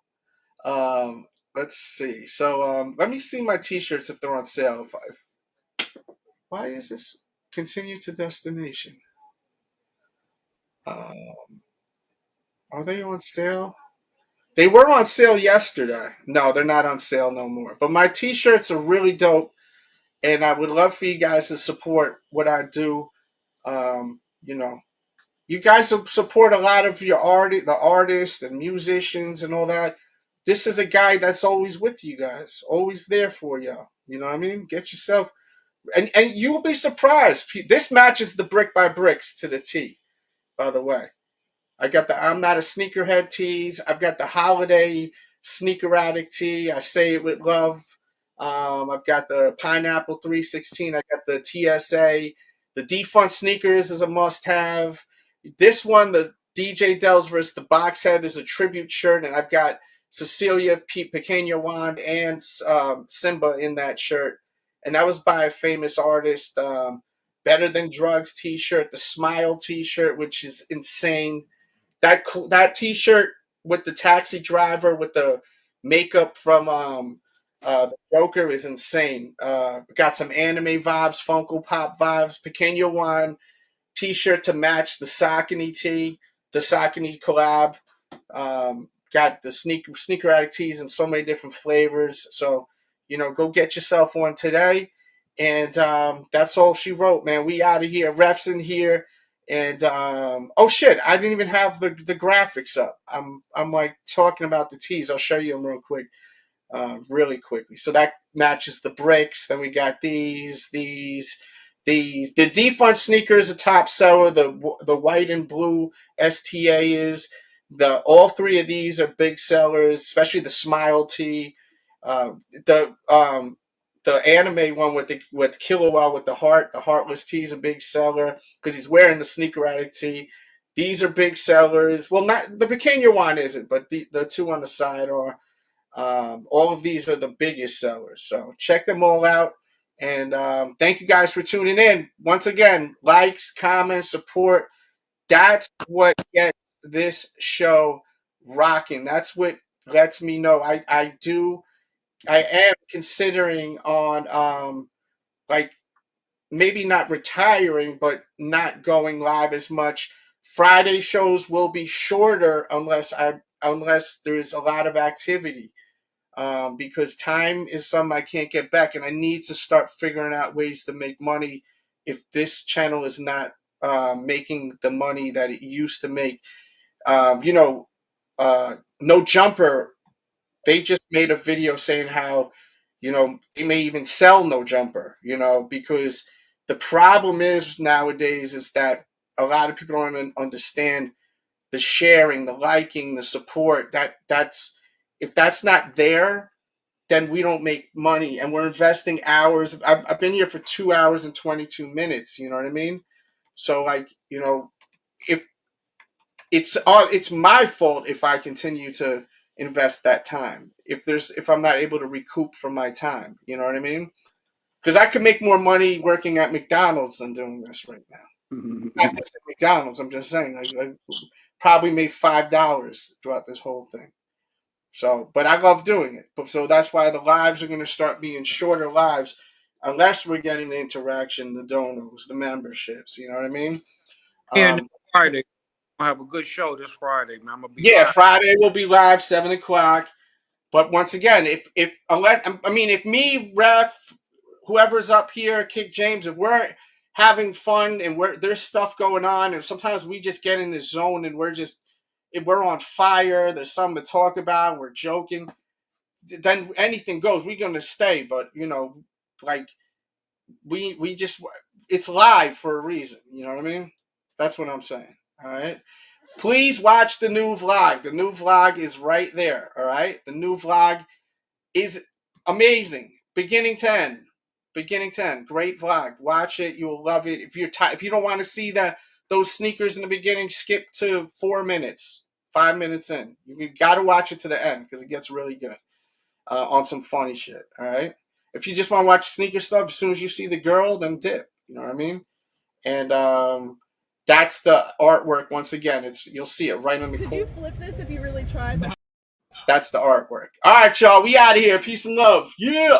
Let's see. So let me see my T-shirts if they're on sale. Why is this continue to destination? Are they on sale? They were on sale yesterday. No, they're not on sale no more. But my T-shirts are really dope, and I would love for you guys to support what I do. You guys support a lot of the artists and musicians and all that. This is a guy that's always with you guys, always there for y'all. You know what I mean? Get yourself, and you will be surprised. This matches the brick by bricks to the T. By the way, I got the I'm not a sneakerhead tees. I've got the holiday sneaker addict tee. I say it with love. I've got the Pineapple 316. I got the TSA. The defunct sneakers is a must-have. This one, the DJ Dells versus the Boxhead is a tribute shirt, and I've got Cecilia, Pequeño Juan, and Simba in that shirt. And that was by a famous artist. Better Than Drugs T-shirt, the Smile T-shirt, which is insane. That T-shirt with the taxi driver with the makeup from the Joker is insane. Got some anime vibes, Funko Pop vibes. Pequeño Juan T-shirt to match the Saucony tee, the Saucony collab. Got the sneaker addict tees in so many different flavors. So, go get yourself one today. And that's all she wrote, man. We out of here. Ref's in here. And oh shit, I didn't even have the graphics up. I'm like talking about the tees. I'll show you them real quick, really quickly. So that matches the bricks. Then we got these. The Defund sneaker is a top seller. The white and blue STA is. All three of these are big sellers, especially the Smile tee. The anime one with Killua with the heartless tee is a big seller because he's wearing the sneaker addict tee. These are big sellers. Well, not the Pequeño one isn't, but the two on the side are. All of these are the biggest sellers. So check them all out. And thank you guys for tuning in. Once again, likes, comments, support. That's what gets this show rocking. That's what lets me know I am considering on like maybe not retiring, but not going live as much. Friday shows will be shorter unless there's a lot of activity. Because time is something I can't get back, and I need to start figuring out ways to make money if this channel is not making the money that it used to make. No Jumper, they just made a video saying how, they may even sell No Jumper, because the problem is nowadays is that a lot of people don't understand the sharing, the liking, the support. If that's not there, then we don't make money, and we're investing hours. I've been here for 2 hours and 22 minutes. You know what I mean? So if it's my fault if I continue to invest that time. If I'm not able to recoup from my time, you know what I mean? Because I could make more money working at McDonald's than doing this right now. Not just at McDonald's. I'm just saying, I probably made $5 throughout this whole thing. So, but I love doing it. So that's why the lives are going to start being shorter lives, unless we're getting the interaction, the donos, the memberships. You know what I mean? And Friday, we'll have a good show this Friday, man. I'm gonna be live. Friday will be live 7:00. But once again, if me, Ref, whoever's up here, Kick James, if we're having fun and there's stuff going on, and sometimes we just get in this zone and we're on fire, there's something to talk about, we're joking, then anything goes. We're gonna stay, but we just, it's live for a reason. You know what I mean? That's what I'm saying. All right. Please watch the new vlog. The new vlog is right there. All right. The new vlog is amazing. Beginning to end. Great vlog. Watch it. You will love it. If you don't want to see those sneakers in the beginning, skip to 4 minutes, 5 minutes in. You got to watch it to the end because it gets really good on some funny shit. All right. If you just want to watch sneaker stuff, as soon as you see the girl, then dip. You know what I mean? And that's the artwork. Once again, you'll see it right in the corner. Could you flip this if you really tried? That's the artwork. All right, y'all. We out of here. Peace and love. Yeah.